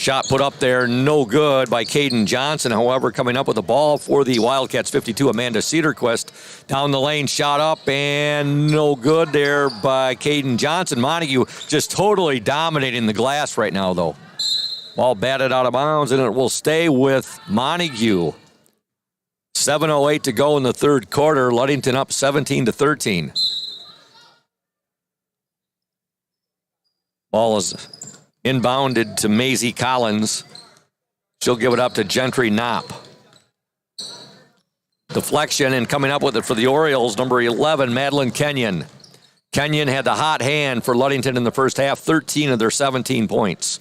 Shot put up there, no good by Caden Johnson. However, coming up with the ball for the Wildcats 52, Amanda Cedarquist. Down the lane, shot up, and no good there by Caden Johnson. Montague just totally dominating the glass right now, though. Ball batted out of bounds, and it will stay with Montague. 7:08 to go in the third quarter. Ludington up 17-13. Ball is inbounded to Maisie Collins. She'll give it up to Gentry Knopp. Deflection, and coming up with it for the Orioles, number 11, Madeline Kenyon. Kenyon had the hot hand for Ludington in the first half, 13 of their 17 points.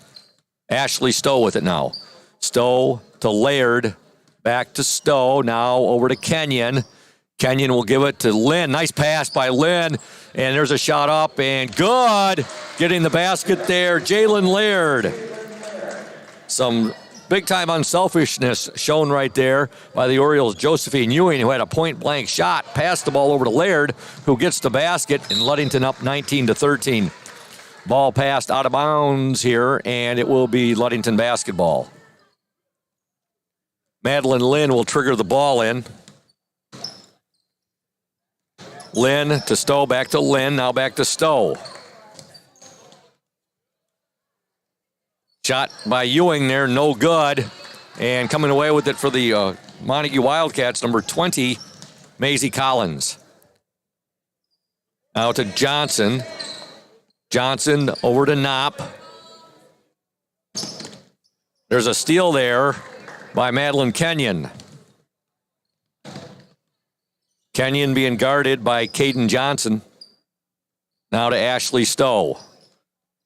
Ashley Stowe with it now. Stowe to Laird, back to Stowe, now over to Kenyon. Kenyon will give it to Lynn. Nice pass by Lynn. And there's a shot up and good. Getting the basket there, Jalen Laird. Some big-time unselfishness shown right there by the Orioles' Josephine Ewing, who had a point-blank shot. Passed the ball over to Laird, who gets the basket, and Ludington up 19-13. Ball passed out of bounds here, and it will be Ludington basketball. Madeline Lynn will trigger the ball in. Lynn to Stowe, back to Lynn, now back to Stowe. Shot by Ewing there, no good. And coming away with it for the Montague Wildcats, number 20, Maisie Collins. Now to Johnson. Johnson over to Knopp. There's a steal there by Madeline Kenyon. Kenyon being guarded by Caden Johnson. Now to Ashley Stowe.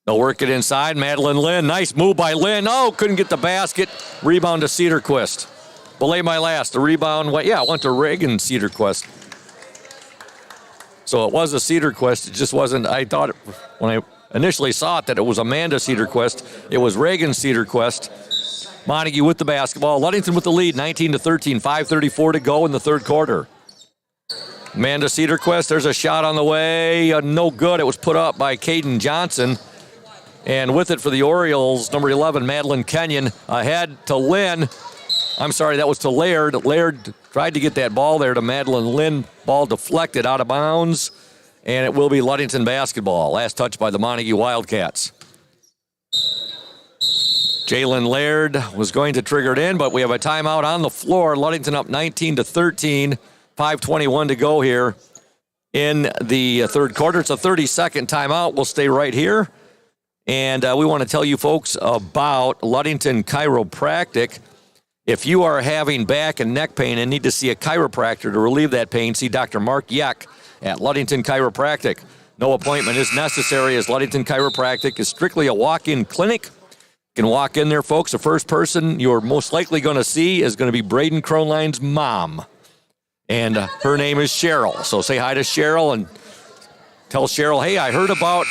They'll work it inside. Madeline Lynn. Nice move by Lynn. Oh, couldn't get the basket. Rebound to Cedarquist. Belay my last. The rebound went to Reagan Cedarquist. So it was a Cedarquist. It just wasn't, I thought when I initially saw it that it was Amanda Cedarquist. It was Reagan Cedarquist. Montague with the basketball. Ludington with the lead, 19-13. 5:34 to go in the third quarter. Amanda Cedarquist, there's a shot on the way. No good. It was put up by Caden Johnson. And with it for the Orioles, number 11, Madeline Kenyon, ahead to Lynn. I'm sorry, that was to Laird. Laird tried to get that ball there to Madeline Lynn. Ball deflected out of bounds. And it will be Ludington basketball. Last touch by the Montague Wildcats. Jalen Laird was going to trigger it in, but we have a timeout on the floor. Ludington up 19-13. 5:21 to go here in the third quarter. It's a 30-second timeout. We'll stay right here. And we want to tell you folks about Ludington Chiropractic. If you are having back and neck pain and need to see a chiropractor to relieve that pain, see Dr. Mark Yeck at Ludington Chiropractic. No appointment is necessary, as Ludington Chiropractic is strictly a walk-in clinic. You can walk in there, folks. The first person you're most likely going to see is going to be Braden Kronline's mom. And her name is Cheryl. So say hi to Cheryl and tell Cheryl, hey, I heard about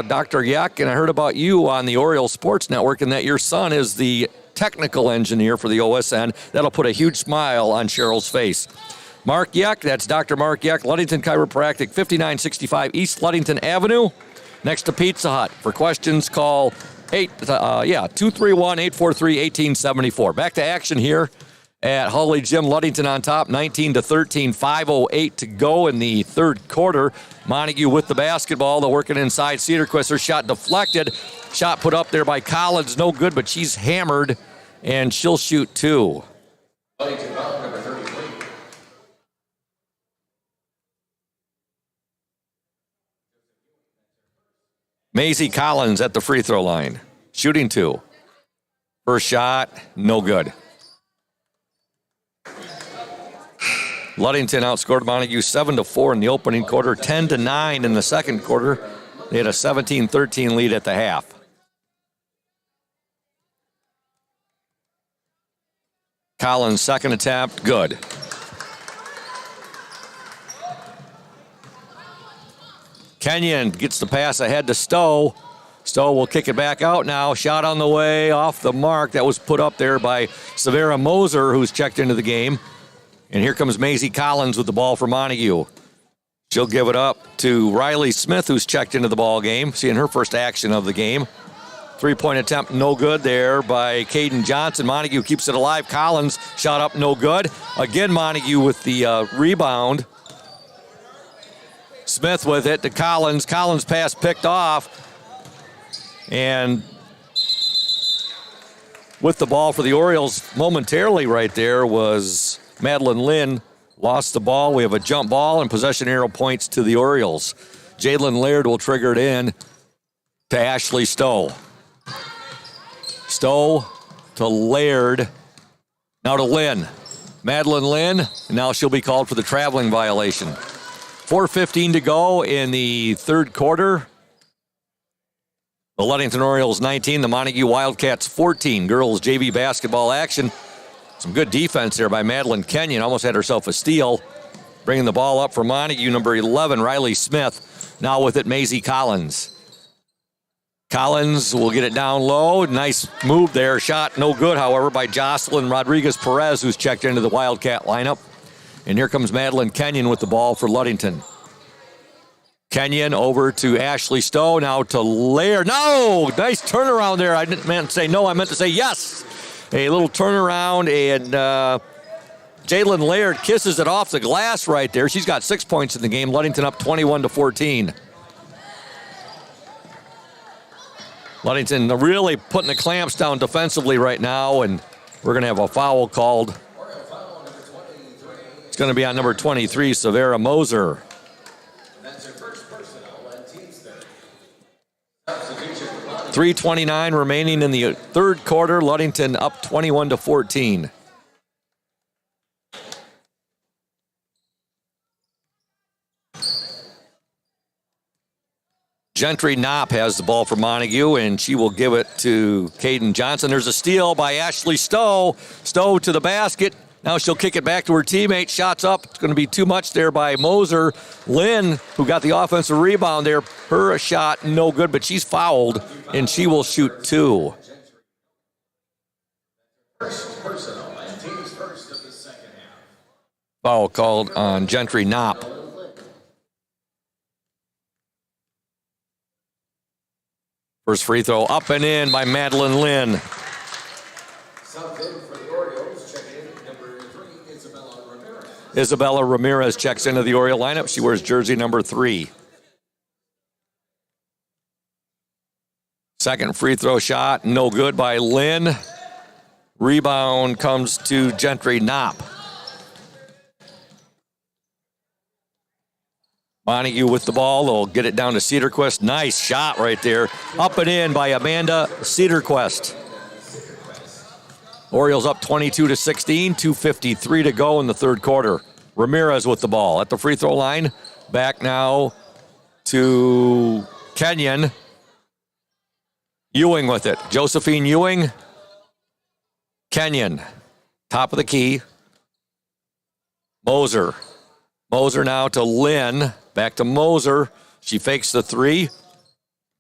Dr. Yeck and I heard about you on the Orioles Sports Network and that your son is the technical engineer for the OSN. That'll put a huge smile on Cheryl's face. Mark Yeck, that's Dr. Mark Yeck, Ludington Chiropractic, 5965 East Ludington Avenue, next to Pizza Hut. For questions, call 231-843-1874. Back to action here at Holly Gym. Ludington on top, 19-13, 5:08 to go in the third quarter. Montague with the basketball. They're working inside. Cedarquist, her shot deflected. Shot put up there by Collins, no good, but she's hammered, and she'll shoot two. Ludington foul number 33. Maisie Collins at the free throw line, shooting two. First shot, no good. Ludington outscored Montague 7-4 in the opening quarter, 10-9 in the second quarter. They had a 17-13 lead at the half. Collins' second attempt, good. Kenyon gets the pass ahead to Stowe. Stowe will kick it back out now. Shot on the way, off the mark. That was put up there by Severa Moser, who's checked into the game. And here comes Maisie Collins with the ball for Montague. She'll give it up to Riley Smith, who's checked into the ball game, seeing her first action of the game. Three-point attempt, no good there by Caden Johnson. Montague keeps it alive. Collins, shot up, no good. Again, Montague with the rebound. Smith with it to Collins. Collins pass picked off. And with the ball for the Orioles momentarily right there was Madeline Lynn. Lost the ball. We have a jump ball and possession arrow points to the Orioles. Jalen Laird will trigger it in to Ashley Stowe. Stowe to Laird. Now to Lynn. Madeline Lynn. And now she'll be called for the traveling violation. 4:15 to go in the third quarter. The Ludington Orioles 19, the Montague Wildcats 14. Girls JV basketball action. Some good defense there by Madeline Kenyon. Almost had herself a steal. Bringing the ball up for Montague, number 11, Riley Smith. Now with it, Maisie Collins. Collins will get it down low. Nice move there. Shot no good, however, by Jocelyn Rodriguez-Perez, who's checked into the Wildcat lineup. And here comes Madeline Kenyon with the ball for Ludington. Kenyon over to Ashley Stowe. Now to Laird. No! Nice turnaround there. I didn't meant to say no. I meant to say yes. A little turnaround, and Jalen Laird kisses it off the glass right there. She's got 6 points in the game. Ludington up 21-14. Ludington really putting the clamps down defensively right now, and we're going to have a foul called. It's going to be on number 23, Severa Moser. 3:29 remaining in the third quarter. Ludington up 21-14. Gentry Knopp has the ball for Montague, and she will give it to Caden Johnson. There's a steal by Ashley Stowe. Stowe to the basket. Now she'll kick it back to her teammate. Shots up. It's going to be too much there by Moser. Lynn, who got the offensive rebound there, her shot no good, but she's fouled, and she will shoot two. Foul called on Gentry Knopp. First free throw up and in by Madeline Lynn. Isabella Ramirez checks into the Oriole lineup. She wears jersey number 3. Second free throw shot, no good by Lynn. Rebound comes to Gentry Knopp. Montague with the ball. They'll get it down to Cedarquist. Nice shot right there. Up and in by Amanda Cedarquist. Orioles up 22-16. 2:53 to go in the third quarter. Ramirez with the ball at the free throw line. Back now to Kenyon. Ewing with it. Josephine Ewing. Kenyon. Top of the key. Moser. Moser now to Lynn. Back to Moser. She fakes the three.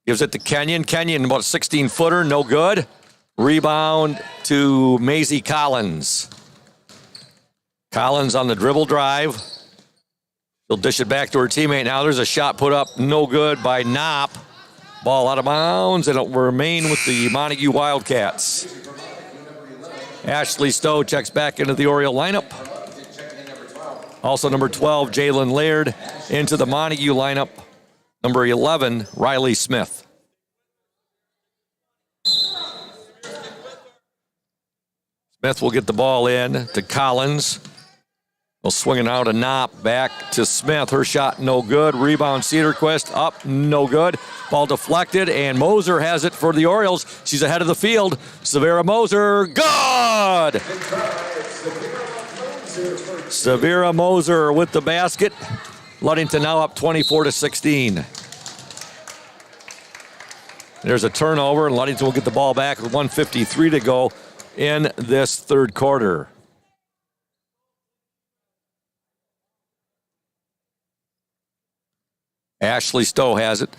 Gives it to Kenyon. Kenyon, about a 16-footer. No good. Rebound to Maisie Collins. Collins on the dribble drive. She'll dish it back to her teammate. Now there's a shot put up. No good by Knopp. Ball out of bounds, and it will remain with the Montague Wildcats. Ashley Stowe checks back into the Oriole lineup. Also number 12, Jalen Laird, into the Montague lineup. Number 11, Riley Smith. Smith will get the ball in to Collins. They'll swing it out to Knopp. Back to Smith. Her shot no good. Rebound Cedarquist. Up, no good. Ball deflected, and Moser has it for the Orioles. She's ahead of the field. Severa Moser. Good! Severa Moser with the basket. Ludington now up 24-16. There's a turnover, and Ludington will get the ball back with 1:53 to go in this third quarter. Ashley Stowe has it.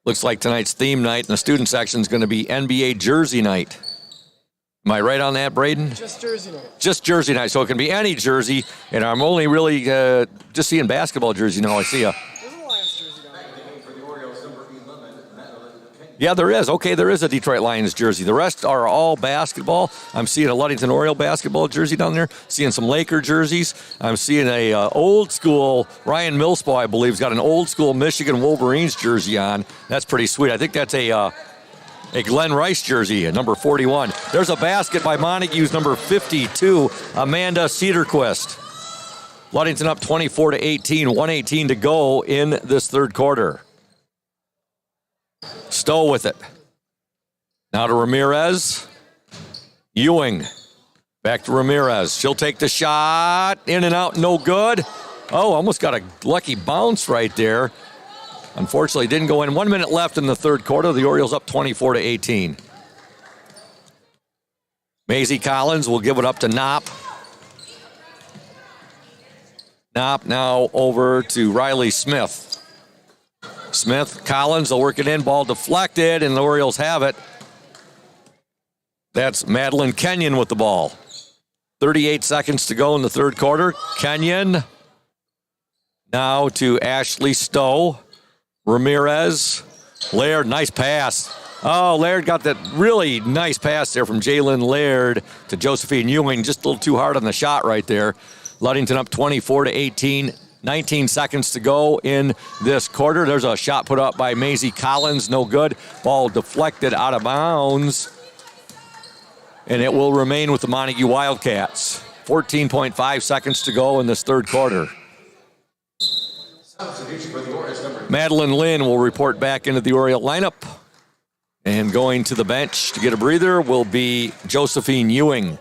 Looks like tonight's theme night in the student section is going to be NBA jersey night. Am I right on that, Braden? Just jersey night. Just jersey night, so it can be any jersey, and I'm only really just seeing basketball jersey now. I see a... There's a Lions jersey down there. Yeah, there is. Okay, there is a Detroit Lions jersey. The rest are all basketball. I'm seeing a Ludington Oriole basketball jersey down there. Seeing some Laker jerseys. I'm seeing a old school, Ryan Millspaw, I believe, has got an old school Michigan Wolverines jersey on. That's pretty sweet. I think that's a Glenn Rice jersey, a number 41. There's a basket by Montague's number 52, Amanda Cedarquist. Ludington up 24-18, 1:18 to go in this third quarter. Stowe with it. Now to Ramirez. Ewing. Back to Ramirez. She'll take the shot. In and out, no good. Oh, almost got a lucky bounce right there. Unfortunately, didn't go in. 1 minute left in the third quarter. The Orioles up 24-18. Maisie Collins will give it up to Knopp. Knopp now over to Riley Smith. Smith, Collins, they'll work it in. Ball deflected, and the Orioles have it. That's Madeline Kenyon with the ball. 38 seconds to go in the third quarter. Kenyon now to Ashley Stowe. Ramirez. Laird, nice pass. Oh, Laird got that really nice pass there from Jalen Laird to Josephine Ewing. Just a little too hard on the shot right there. Ludington up 24-18. 19 seconds to go in this quarter. There's a shot put up by Maisie Collins. No good. Ball deflected out of bounds. And it will remain with the Montague Wildcats. 14.5 seconds to go in this third quarter. Madeline Lynn will report back into the Oriole lineup. And going to the bench to get a breather will be Josephine Ewing.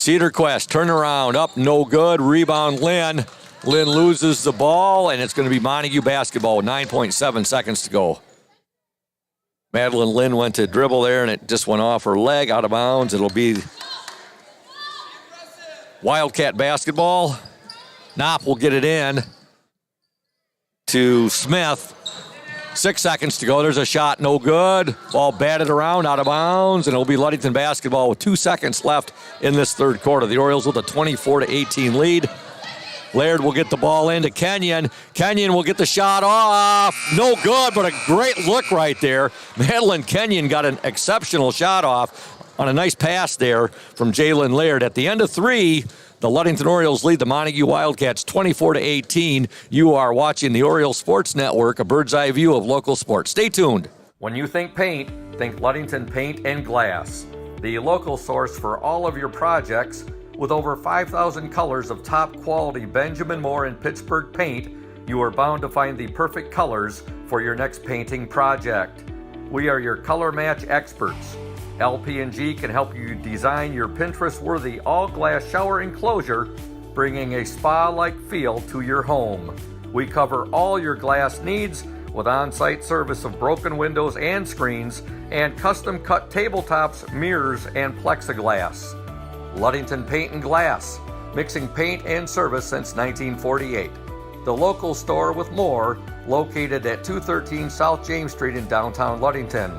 Cedarquist, turnaround, up, no good. Rebound, Lynn. Lynn loses the ball, and it's going to be Montague basketball with 9.7 seconds to go. Madeline Lynn went to dribble there, and it just went off her leg, out of bounds. It'll be Wildcat basketball. Knopp will get it in to Smith. 6 seconds to go. There's a shot, no good. Ball batted around, out of bounds, and it'll be Ludington basketball with 2 seconds left in this third quarter. The Orioles with a 24-18 lead. Laird will get the ball into Kenyon. Kenyon will get the shot off. No good, but a great look right there. Madeline Kenyon got an exceptional shot off on a nice pass there from Jalen Laird. At the end of 3, the Ludington Orioles lead the Montague Wildcats 24-18. You are watching the Oriole Sports Network, a bird's eye view of local sports. Stay tuned. When you think paint, think Ludington Paint and Glass, the local source for all of your projects. With over 5,000 colors of top quality Benjamin Moore and Pittsburgh paint, you are bound to find the perfect colors for your next painting project. We are your color match experts. LP&G can help you design your Pinterest-worthy all-glass shower enclosure, bringing a spa-like feel to your home. We cover all your glass needs with on-site service of broken windows and screens and custom-cut tabletops, mirrors, and plexiglass. Ludington Paint and Glass, mixing paint and service since 1948. The local store with more, located at 213 South James Street in downtown Ludington.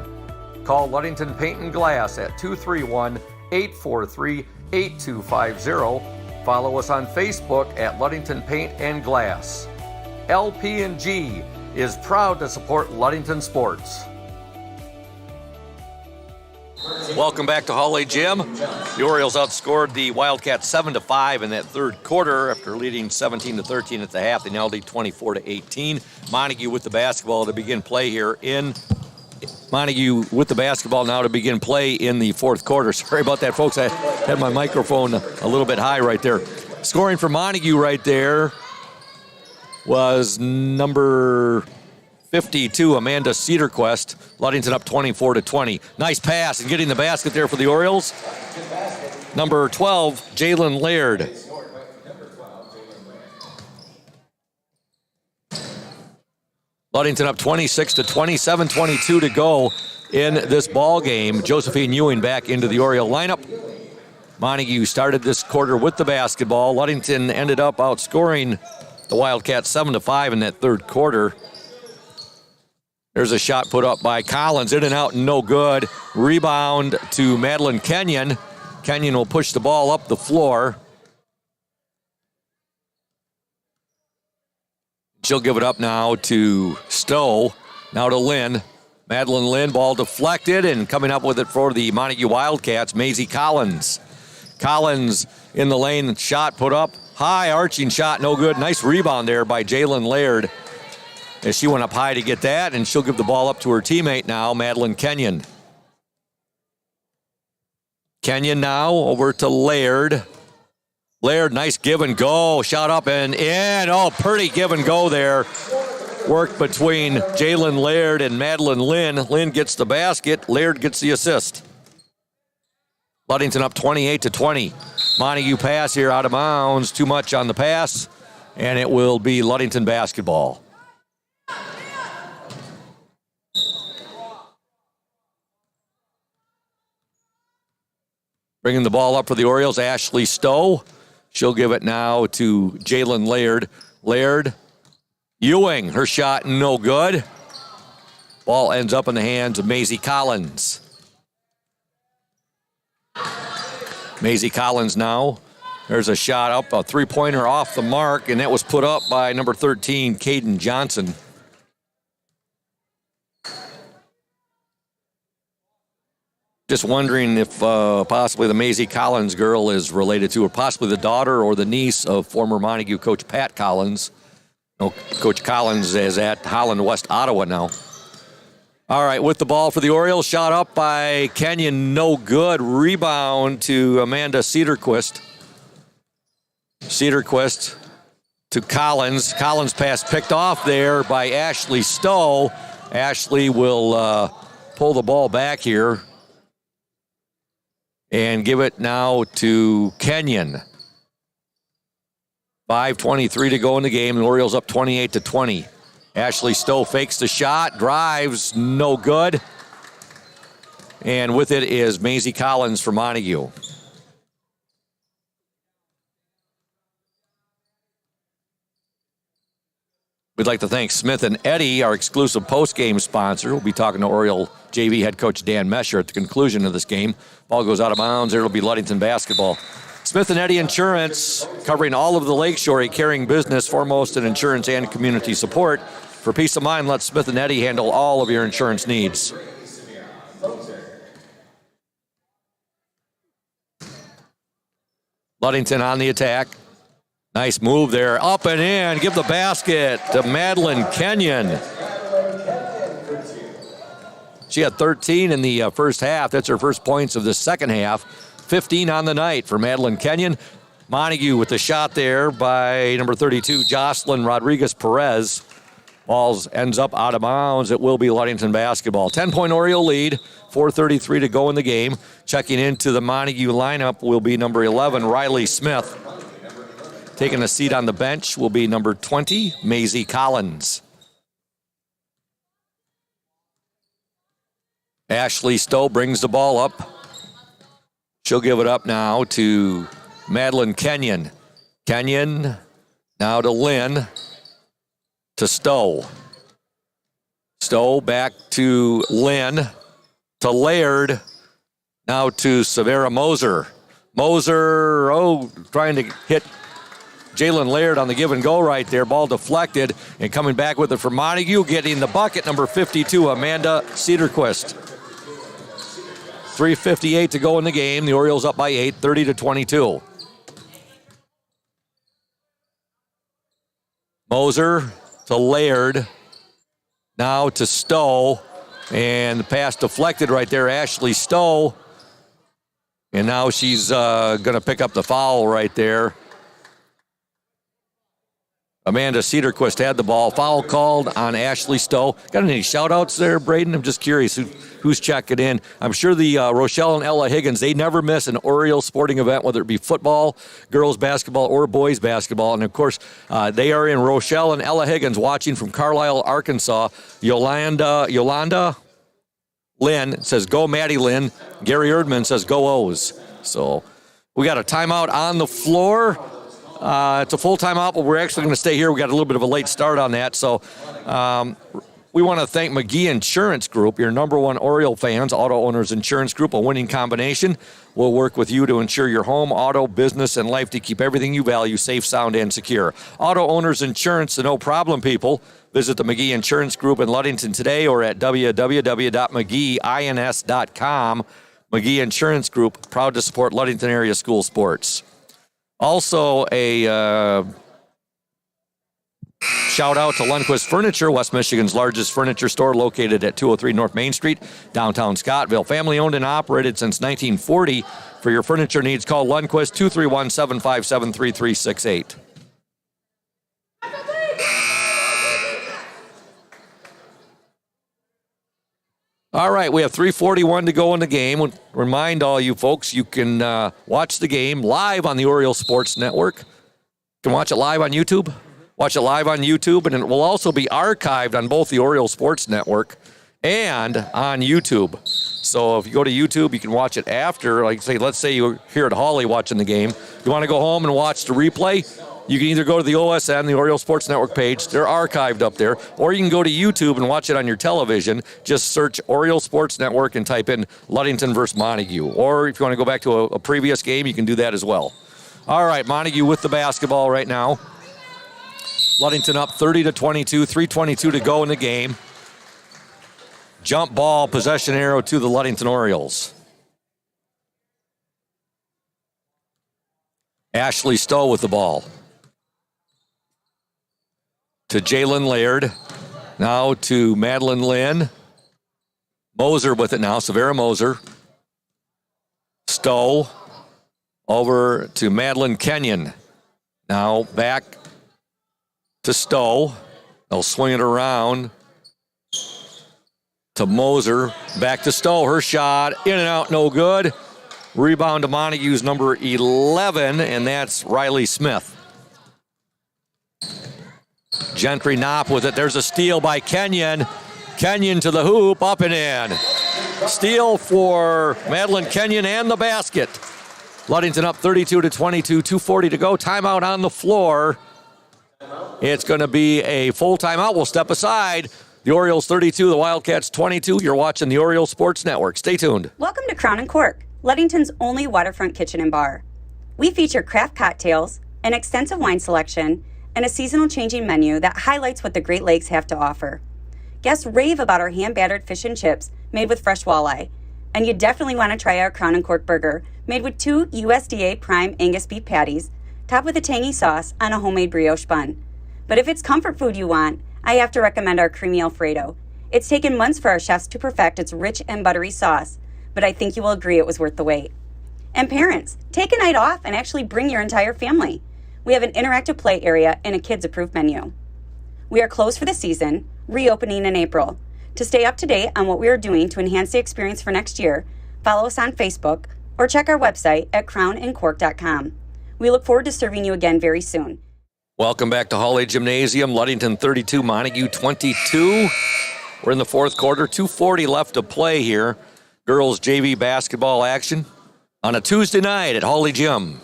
Call Ludington Paint and Glass at 231-843-8250. Follow us on Facebook at Ludington Paint and Glass. LP&G is proud to support Ludington sports. Welcome back to Hawley Gym. The Orioles outscored the Wildcats 7-5 in that third quarter after leading 17-13 at the half. They now lead 24-18. Montague with the basketball to begin play here in Montague with the basketball now to begin play in the fourth quarter. Sorry about that, folks. I had my microphone a little bit high right there. Scoring for Montague right there was number 52, Amanda Cedarquist. Ludington up 24-20. Nice pass and getting the basket there for the Orioles. Number 12, Jalen Laird. Ludington up 26-20, 7:22 to go in this ball game. Josephine Ewing back into the Oriole lineup. Montague started this quarter with the basketball. Ludington ended up outscoring the Wildcats 7-5 in that third quarter. There's a shot put up by Collins, in and out, no good. Rebound to Madeline Kenyon. Kenyon will push the ball up the floor. She'll give it up now to Stowe. Now to Lynn. Madeline Lynn, ball deflected, and coming up with it for the Montague Wildcats, Maisie Collins. Collins in the lane, shot put up, high arching shot, no good. Nice rebound there by Jalen Laird as she went up high to get that, and she'll give the ball up to her teammate now, Madeline Kenyon. Kenyon now over to Laird. Laird, nice give and go, shot up and in. Oh, pretty give and go there. Work between Jalen Laird and Madeline Lynn. Lynn gets the basket. Laird gets the assist. Ludington up 28-20. Montague pass here out of bounds. Too much on the pass, and it will be Ludington basketball. Bringing the ball up for the Orioles, Ashley Stowe. She'll give it now to Jalen Laird. Laird. Ewing, her shot no good. Ball ends up in the hands of Maisie Collins. Maisie Collins now. There's a shot up, a three-pointer off the mark, and that was put up by number 13, Caden Johnson. Just wondering if possibly the Maisie Collins girl is related to, or possibly the daughter or the niece of former Montague coach Pat Collins. No, Coach Collins is at Holland West Ottawa now. All right, with the ball for the Orioles, shot up by Kenyon, no good. Rebound to Amanda Cedarquist. Cedarquist to Collins. Collins pass picked off there by Ashley Stowe. Ashley will pull the ball back here and give it now to Kenyon. 5:23 to go in the game. The Orioles up 28-20. Ashley Stowe fakes the shot, drives, no good. And with it is Maisie Collins for Montague. We'd like to thank Smith and Eddy, our exclusive post-game sponsor. We'll be talking to Oriole JV head coach Dan Mesher at the conclusion of this game. Ball goes out of bounds. It'll be Ludington basketball. Smith and Eddy Insurance, covering all of the Lakeshore, carrying business, foremost in insurance and community support. For peace of mind, let Smith and Eddy handle all of your insurance needs. Ludington on the attack. Nice move there. Up and in. Give the basket to Madeline Kenyon. She had 13 in the first half. That's her first points of the second half. 15 on the night for Madeline Kenyon. Montague with the shot there by number 32, Jocelyn Rodriguez-Perez. Balls ends up out of bounds. It will be Ludington basketball. 10-point Oriole lead. 4:33 to go in the game. Checking into the Montague lineup will be number 11, Riley Smith. Taking a seat on the bench will be number 20, Maisie Collins. Ashley Stowe brings the ball up. She'll give it up now to Madeline Kenyon. Kenyon now to Lynn, to Stowe. Stowe back to Lynn, to Laird, now to Severa Moser. Moser, trying to hit Jalen Laird on the give and go right there. Ball deflected, and coming back with it for Montague, getting the bucket, number 52, Amanda Cedarquist. 3:58 to go in the game. The Orioles up by 8, 30-22. Moser to Laird, now to Stowe, and the pass deflected right there, Ashley Stowe. And now she's going to pick up the foul right there. Amanda Cedarquist had the ball. Foul called on Ashley Stowe. Got any shout-outs there, Braden? I'm just curious who's checking in. I'm sure the Rochelle and Ella Higgins, they never miss an Oriole sporting event, whether it be football, girls basketball, or boys basketball. And, of course, they are in Rochelle and Ella Higgins watching from Carlisle, Arkansas. Yolanda Lynn says, go Maddie Lynn. Gary Erdman says, go O's. So we got a timeout on the floor. It's a full timeout, but we're actually going to stay here. We got a little bit of a late start on that. So we want to thank McGee Insurance Group, your number one Oriole fans, auto owners insurance group, a winning combination. We'll work with you to insure your home, auto, business, and life to keep everything you value safe, sound, and secure. Auto owners insurance, the no problem people. Visit the McGee Insurance Group in Ludington today or at www.mcgeeins.com. McGee Insurance Group, proud to support Ludington area school sports. Also, a shout out to Lundquist Furniture, West Michigan's largest furniture store located at 203 North Main Street, downtown Scottville. Family owned and operated since 1940. For your furniture needs, call Lundquist 231-757-3368. All right, we have 3:41 to go in the game. Remind all you folks, you can watch the game live on the Oriole Sports Network. You can watch it live on YouTube. Watch it live on YouTube, and it will also be archived on both the Oriole Sports Network and on YouTube. So if you go to YouTube, you can watch it after. Like, let's say you're here at Hawley watching the game. You want to go home and watch the replay? You can either go to the OSN, the Oriole Sports Network page. They're archived up there. Or you can go to YouTube and watch it on your television. Just search Oriole Sports Network and type in Ludington versus Montague. Or if you want to go back to a previous game, you can do that as well. All right, Montague with the basketball right now. Ludington up 30-22, 3:22 to go in the game. Jump ball, possession arrow to the Ludington Orioles. Ashley Stowe with the ball. To Jalen Laird. Now to Madeline Lynn. Moser with it now, Severa Moser. Stowe over to Madeline Kenyon. Now back to Stowe. They'll swing it around to Moser. Back to Stowe. Her shot in and out, no good. Rebound to Montague's number 11, and that's Riley Smith. Gentry Knopp with it. There's a steal by Kenyon. Kenyon to the hoop, up and in. Steal for Madeline Kenyon and the basket. Ludington up 32-22, 2:40 to go. Timeout on the floor. It's going to be a full timeout. We'll step aside. The Orioles 32, the Wildcats 22. You're watching the Oriole Sports Network. Stay tuned. Welcome to Crown and Cork, Ludington's only waterfront kitchen and bar. We feature craft cocktails, an extensive wine selection, and a seasonal changing menu that highlights what the Great Lakes have to offer. Guests rave about our hand-battered fish and chips made with fresh walleye. And you definitely want to try our Crown and Cork burger, made with 2 USDA prime Angus beef patties, topped with a tangy sauce on a homemade brioche bun. But if it's comfort food you want, I have to recommend our creamy Alfredo. It's taken months for our chefs to perfect its rich and buttery sauce, but I think you will agree it was worth the wait. And parents, take a night off and actually bring your entire family. We have an interactive play area and a kids-approved menu. We are closed for the season, reopening in April. To stay up to date on what we are doing to enhance the experience for next year, follow us on Facebook or check our website at crownandcork.com. We look forward to serving you again very soon. Welcome back to Hawley Gymnasium. Ludington 32, Montague 22. We're in the fourth quarter. 2:40 left to play here. Girls JV basketball action on a Tuesday night at Hawley Gym.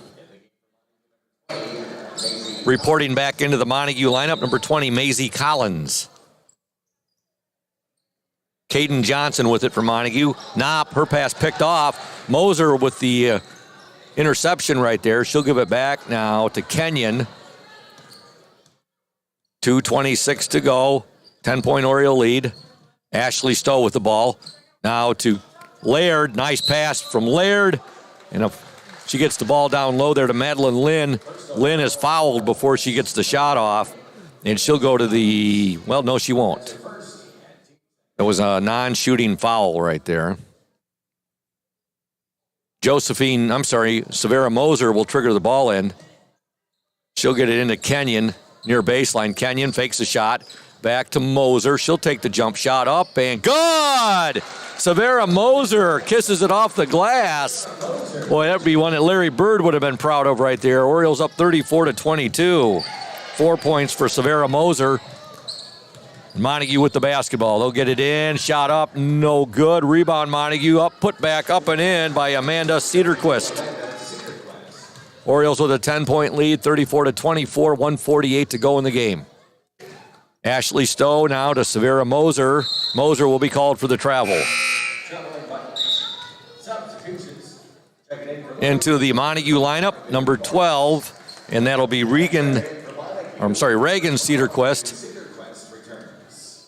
Reporting back into the Montague lineup, number 20, Maisie Collins. Caden Johnson with it for Montague. Knopp, her pass picked off. Moser with the interception right there. She'll give it back now to Kenyon. 2:26 to go. 10-point Oriole lead. Ashley Stowe with the ball. Now to Laird. Nice pass from Laird. And she gets the ball down low there to Madeline Lynn. Lynn is fouled before she gets the shot off. And she'll go to the, well, no, she won't. It was a non-shooting foul right there. Severa Moser will trigger the ball in. She'll get it into Kenyon near baseline. Kenyon fakes a shot. Back to Moser. She'll take the jump shot up and good! Severa Moser kisses it off the glass. Boy, that'd be one that Larry Bird would have been proud of right there. Orioles up 34-22. 4 points for Severa Moser. Montague with the basketball. They'll get it in. Shot up. No good. Rebound Montague. Up, put back up and in by Amanda Cedarquist. Orioles with a 10-point lead, 34-24, 1:48 to go in the game. Ashley Stowe now to Severa Moser. Moser will be called for the travel. Into the Montague lineup, number 12, and that'll be Reagan Cedarquist.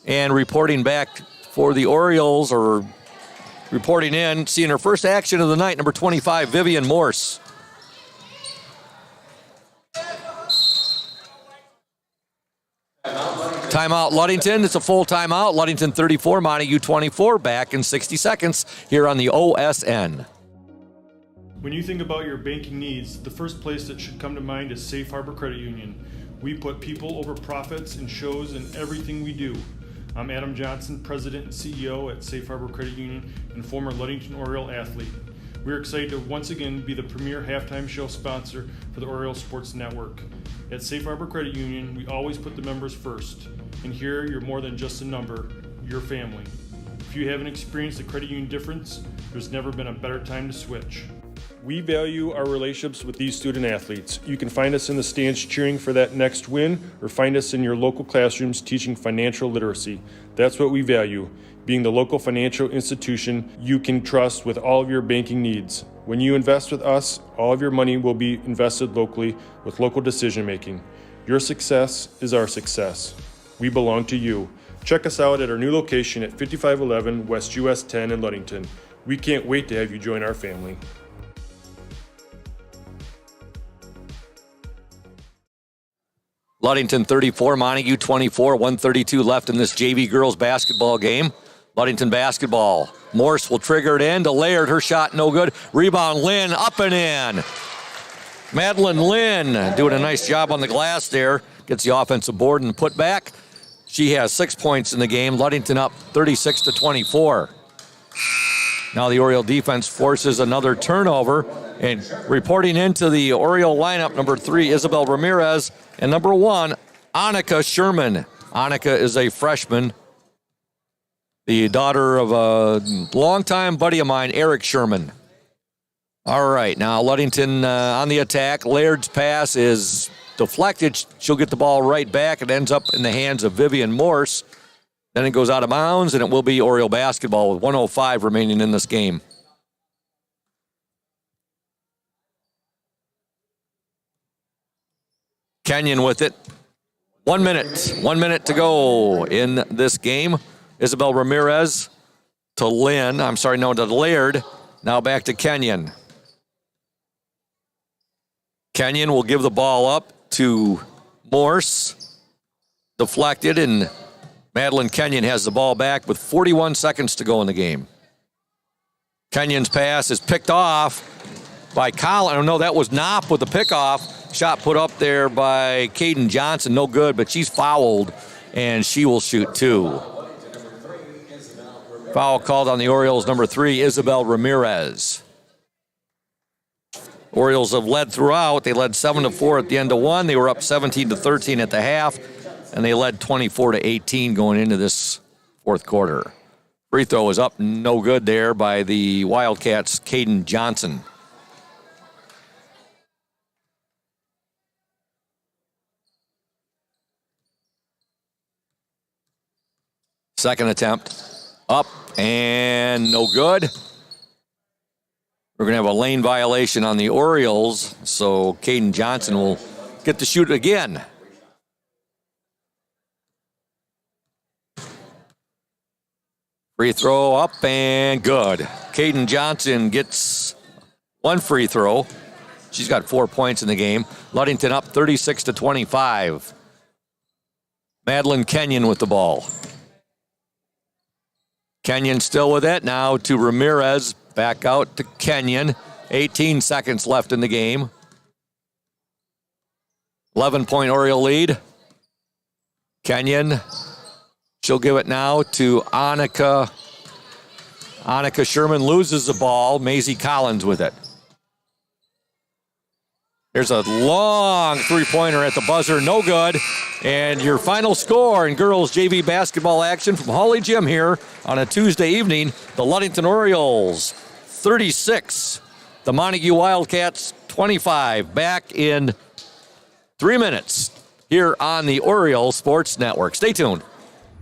And reporting back for the Orioles, or reporting in, seeing her first action of the night, number 25, Vivian Morse. Timeout Ludington. It's a full timeout. Ludington 34, Montague 24. Back in 60 seconds here on the OSN. When you think about your banking needs, the first place that should come to mind is Safe Harbor Credit Union. We put people over profits and shows in everything we do. I'm Adam Johnson, President and CEO at Safe Harbor Credit Union and former Ludington Oriole athlete. We're excited to once again be the premier halftime show sponsor for the Oriole Sports Network. At Safe Harbor Credit Union, we always put the members first. And here, you're more than just a number, you're family. If you haven't experienced the credit union difference, there's never been a better time to switch. We value our relationships with these student athletes. You can find us in the stands cheering for that next win, or find us in your local classrooms teaching financial literacy. That's what we value, being the local financial institution you can trust with all of your banking needs. When you invest with us, all of your money will be invested locally with local decision making. Your success is our success. We belong to you. Check us out at our new location at 5511 West US 10 in Ludington. We can't wait to have you join our family. Ludington 34, Montague 24, 132 left in this JV girls basketball game. Ludington basketball. Morse will trigger it in to Laird. Her shot no good. Rebound Lynn up and in. Madeline Lynn doing a nice job on the glass there. Gets the offensive board and put back. She has 6 points in the game. Ludington up 36-24. Now the Oriole defense forces another turnover. And reporting into the Oriole lineup, number 3, Isabel Ramirez, and number 1, Annika Sherman. Annika is a freshman, the daughter of a longtime buddy of mine, Eric Sherman. All right, now Ludington on the attack. Laird's pass is deflected. She'll get the ball right back. It ends up in the hands of Vivian Morse. Then it goes out of bounds, and it will be Oriole basketball with 1:05 remaining in this game. Kenyon with it. 1 minute. 1 minute to go in this game. Isabel Ramirez to Laird. Now back to Kenyon. Kenyon will give the ball up to Morse. Deflected, and Madeline Kenyon has the ball back with 41 seconds to go in the game. Kenyon's pass is picked off by Collin. Oh, no, that was Knopp with the pickoff. Shot put up there by Caden Johnson. No good, but she's fouled, and she will shoot 2. Foul called on the Orioles, number 3, Isabel Ramirez. Orioles have led throughout. They led 7-4 at the end of 1. They were up 17-13 at the half, and they led 24-18 going into this fourth quarter. Free throw is up, no good there by the Wildcats' Caden Johnson. Second attempt, up and no good. We're going to have a lane violation on the Orioles, so Caden Johnson will get to shoot again. Free throw up and good. Caden Johnson gets 1 free throw. She's got 4 points in the game. Ludington up 36-25. Madeline Kenyon with the ball. Kenyon still with it. Now to Ramirez. Back out to Kenyon. 18 seconds left in the game. 11-point Oriole lead. Kenyon. She'll give it now to Annika. Annika Sherman loses the ball. Maisie Collins with it. There's a long three-pointer at the buzzer. No good. And your final score in girls JV basketball action from Hawley Gym here on a Tuesday evening. The Ludington Orioles 36. The Montague Wildcats 25. Back in 3 minutes. here on the Oriole Sports Network. Stay tuned.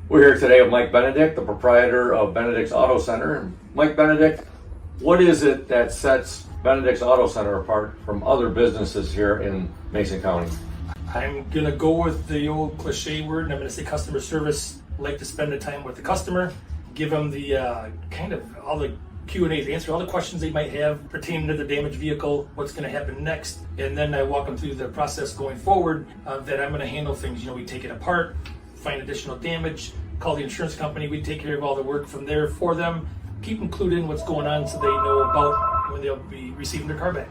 We're here today with Mike Benedict, the proprietor of Benedict's Auto Center. And Mike Benedict, what is it that sets Benedict's Auto Center apart from other businesses here in Mason County? I'm going to go with the old cliche word, and I'm going to say customer service. Like to spend the time with the customer, give them the kind of all the Q&As, answer all the questions they might have pertaining to the damaged vehicle, what's going to happen next, and then I walk them through the process going forward that I'm going to handle things. You know, we take it apart, find additional damage, call the insurance company, we take care of all the work from there for them, keep them clued in what's going on so they know about when they'll be receiving their car back.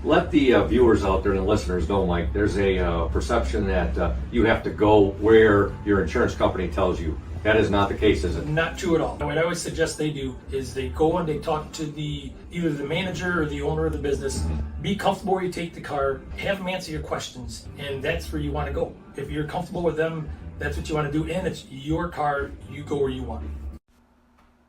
Let the viewers out there and the listeners know, Mike, there's a perception that you have to go where your insurance company tells you. That is not the case, is it? Not true at all. What I always suggest they do is they go and they talk to either the manager or the owner of the business. Be comfortable where you take the car, have them answer your questions, and that's where you want to go. If you're comfortable with them, that's what you want to do, and it's your car, you go where you want.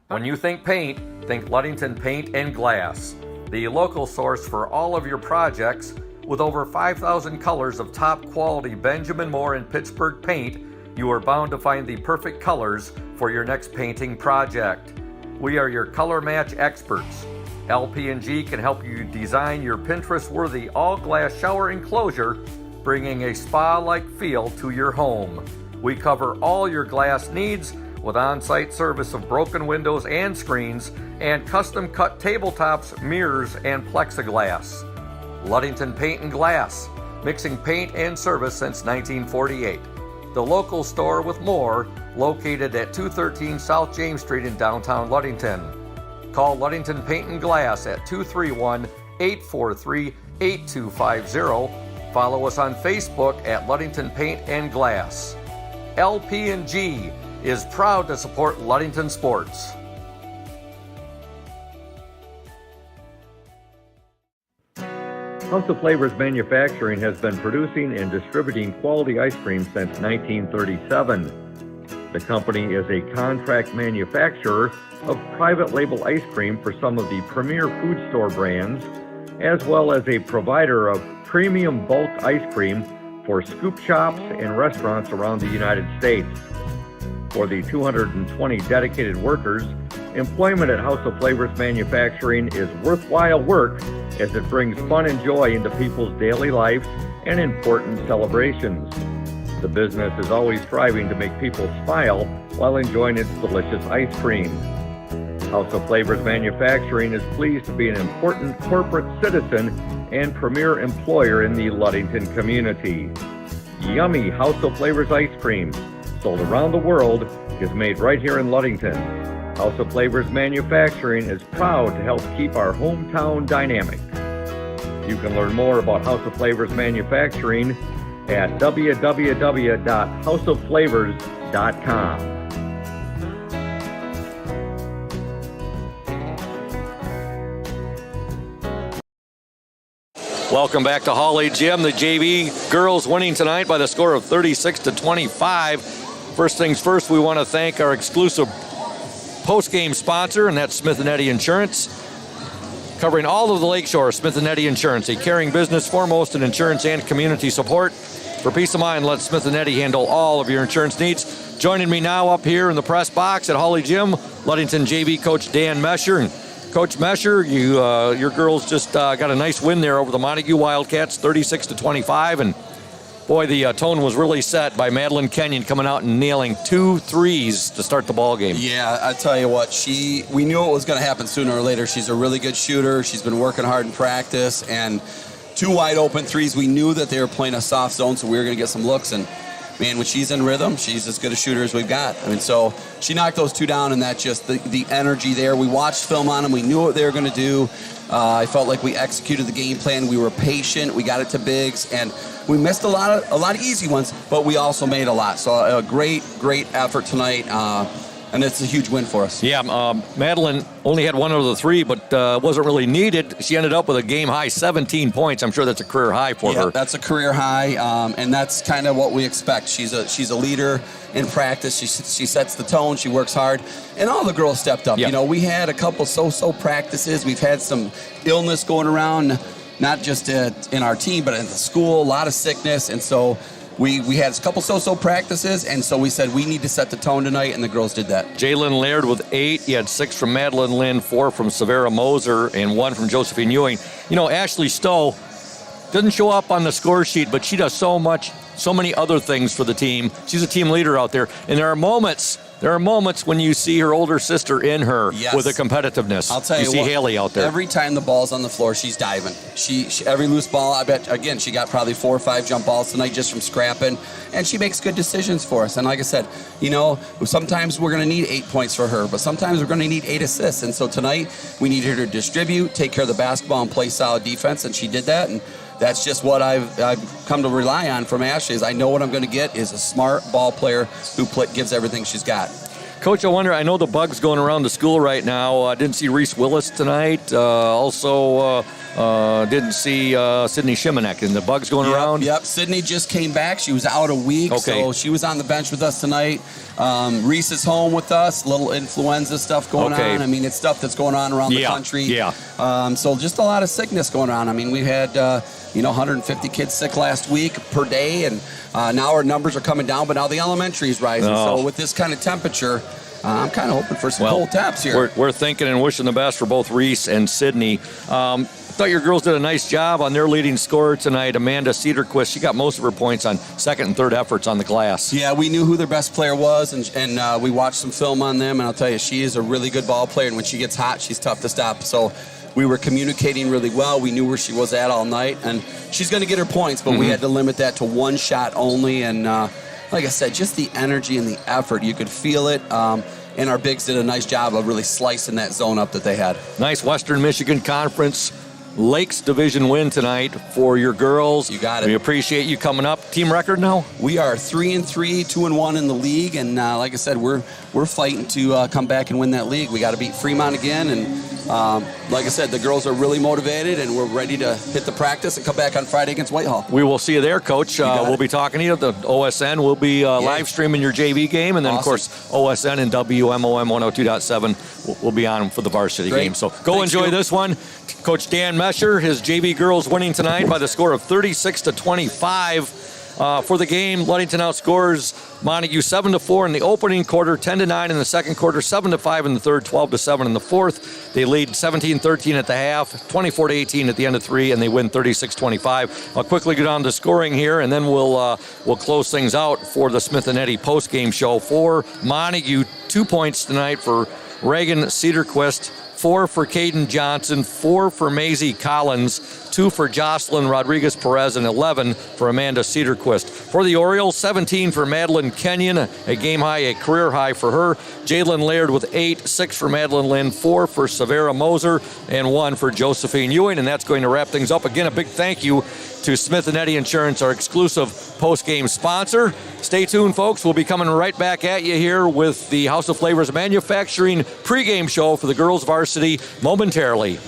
When you think paint, think Ludington Paint and Glass, the local source for all of your projects. With over 5,000 colors of top quality Benjamin Moore and Pittsburgh paint, you are bound to find the perfect colors for your next painting project. We are your color match experts. LP&G can help you design your Pinterest-worthy all-glass shower enclosure, bringing a spa-like feel to your home. We cover all your glass needs with on-site service of broken windows and screens and custom-cut tabletops, mirrors, and plexiglass. Ludington Paint and Glass, mixing paint and service since 1948. The local store with more, located at 213 South James Street in downtown Ludington. Call Ludington Paint and Glass at 231-843-8250. Follow us on Facebook at Ludington Paint and Glass. LP&G is proud to support Ludington sports. House of Flavors Manufacturing has been producing and distributing quality ice cream since 1937. The company is a contract manufacturer of private label ice cream for some of the premier food store brands, as well as a provider of premium bulk ice cream for scoop shops and restaurants around the United States. For the 220 dedicated workers, employment at House of Flavors Manufacturing is worthwhile work as it brings fun and joy into people's daily lives and important celebrations. The business is always striving to make people smile while enjoying its delicious ice cream. House of Flavors Manufacturing is pleased to be an important corporate citizen and premier employer in the Ludington community. Yummy House of Flavors ice cream, sold around the world, is made right here in Ludington. House of Flavors Manufacturing is proud to help keep our hometown dynamic. You can learn more about House of Flavors Manufacturing at www.houseofflavors.com. Welcome back to Hawley Gym. The JV girls winning tonight by the score of 36-25. First things first, we want to thank our exclusive post-game sponsor, and that's Smith & Eddy Insurance. Covering all of the Lakeshore, Smith & Eddy Insurance, a caring business foremost in insurance and community support. For peace of mind, let Smith & Eddy handle all of your insurance needs. Joining me now up here in the press box at Hawley Gym, Ludington JV coach Dan Mesher. And Coach Mesher, your girls just got a nice win there over the Montague Wildcats, 36-25, and boy, the tone was really set by Madeline Kenyon coming out and nailing 2 threes to start the ball game. Yeah, I tell you what, we knew it was going to happen sooner or later. She's a really good shooter. She's been working hard in practice, and 2 wide open threes. We knew that they were playing a soft zone, so we were going to get some looks, and man, when she's in rhythm, she's as good a shooter as we've got. I mean, so she knocked those 2 down, and that just the energy there. We watched film on them. We knew what they were going to do. I felt like we executed the game plan. We were patient. We got it to bigs, and we missed a lot of easy ones, but we also made a lot. So a great effort tonight, and it's a huge win for us. Yeah, Madeline only had 1 out of the 3, but wasn't really needed. She ended up with a game-high 17 points. I'm sure that's a career high for her. That's a career high, and that's kind of what we expect. She's a leader in practice. She sets the tone. She works hard, and all the girls stepped up. Yep. You know, we had a couple so-so practices. We've had some illness going around, not just in our team, but in the school, a lot of sickness, and so we had a couple so-so practices, and so we said we need to set the tone tonight, and the girls did that. Jalen Laird with 8. You had 6 from Madeline Lynn, 4 from Severa Moser, and 1 from Josephine Ewing. You know, Ashley Stowe doesn't show up on the score sheet, but she does so many other things for the team. She's a team leader out there, and there are moments when you see her older sister in her with a competitiveness. I'll tell you see what, Haley out there. Every time the ball's on the floor, she's diving. She every loose ball, I bet, again, she got probably 4 or 5 jump balls tonight just from scrapping, and she makes good decisions for us. And like I said, you know, sometimes we're going to need 8 points for her, but sometimes we're going to need 8 assists. And so tonight, we need her to distribute, take care of the basketball, and play solid defense, and she did that. And that's just what I've come to rely on from Ashley. Is I know what I'm going to get is a smart ball player who gives everything she's got. Coach, I wonder, I know the bug's going around the school right now. I didn't see Reese Willis tonight. Also didn't see Sydney Shimanek. And the bug's going around? Yep, Sydney just came back. She was out a week, so she was on the bench with us tonight. Reese is home with us. Little influenza stuff going on. I mean, it's stuff that's going on around the country. So just a lot of sickness going on. I mean, we had 150 kids sick last week per day, and now our numbers are coming down, but now the elementary is rising. So with this kind of temperature, I'm kind of hoping for some cold taps here. We're thinking and wishing the best for both Reese and Sydney. I thought your girls did a nice job on their leading scorer tonight, Amanda Cedarquist. She got most of her points on second and third efforts on the glass. Yeah, we knew who their best player was, and we watched some film on them, and I'll tell you, she is a really good ball player, and when she gets hot, she's tough to stop. So we were communicating really well. We knew where she was at all night, and she's going to get her points, but we had to limit that to 1 shot only, and like I said, just the energy and the effort, you could feel it. And our bigs did a nice job of really slicing that zone up that they had. Nice Western Michigan Conference Lakes Division win tonight for your girls. You got it. We appreciate you coming up. Team record now? We are 3-3, 2-1 in the league, and like I said, we're fighting to come back and win that league. We got to beat Fremont again, and like I said, the girls are really motivated, and we're ready to hit the practice and come back on Friday against Whitehall. We will see you there, Coach. We'll be talking to you. The OSN will be live streaming your JV game, and then, of course, OSN and WMOM 102.7 will be on for the varsity game. So go enjoy this one. Coach Dan Mesher, his JV girls winning tonight by the score of 36-25. For the game, Ludington outscores Montague 7-4 in the opening quarter, 10-9 in the second quarter, 7-5 in the third, 12-7 in the fourth. They lead 17-13 at the half, 24-18 at the end of 3, and they win 36-25. I'll quickly go down to scoring here, and then we'll close things out for the Smith and Eddy post-game show. For Montague, 2 points tonight for Reagan Cedarquist, 4 for Caden Johnson, 4 for Maisie Collins, 2 for Jocelyn Rodriguez-Perez, and 11 for Amanda Cedarquist. For the Orioles, 17 for Madeline Kenyon, a game high, a career high for her. Jalen Laird with 8, 6 for Madeline Lynn, 4 for Severa Moser, and 1 for Josephine Ewing. And that's going to wrap things up. Again, a big thank you to Smith and Eddy Insurance, our exclusive post-game sponsor. Stay tuned, folks. We'll be coming right back at you here with the House of Flavors Manufacturing pregame show for the girls varsity momentarily.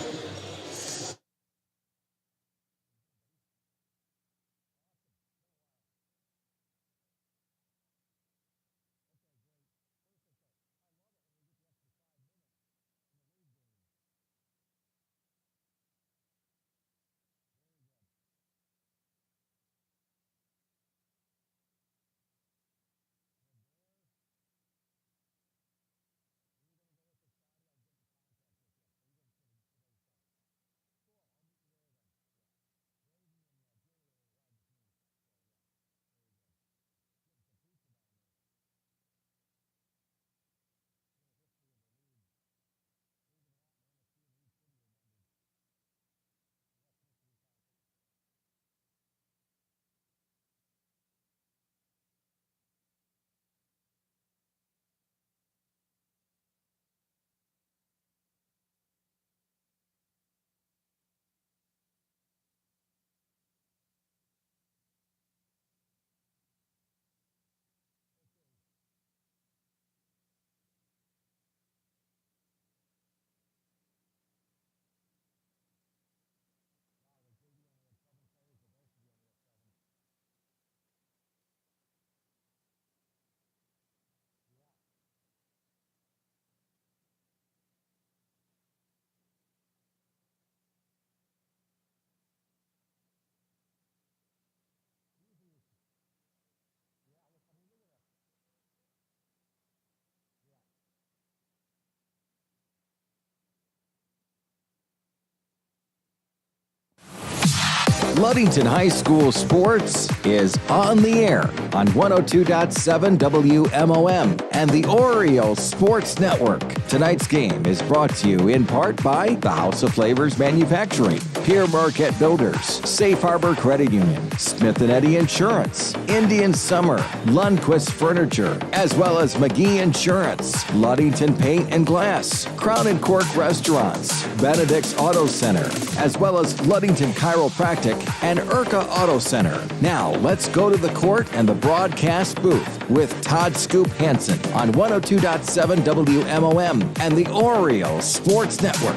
Ludington High School Sports is on the air on 102.7 WMOM and the Orioles Sports Network. Tonight's game is brought to you in part by the House of Flavors Manufacturing, Pierre Marquette Builders, Safe Harbor Credit Union, Smith & Eddy Insurance, Indian Summer, Lundquist Furniture, as well as McGee Insurance, Ludington Paint and Glass, Crown and Cork Restaurants, Benedict's Auto Center, as well as Ludington Chiropractic and Urca Auto Center. Now, let's go to the court and the broadcast booth with Todd Scoop Hansen on 102.7 WMOM and the Orioles Sports Network.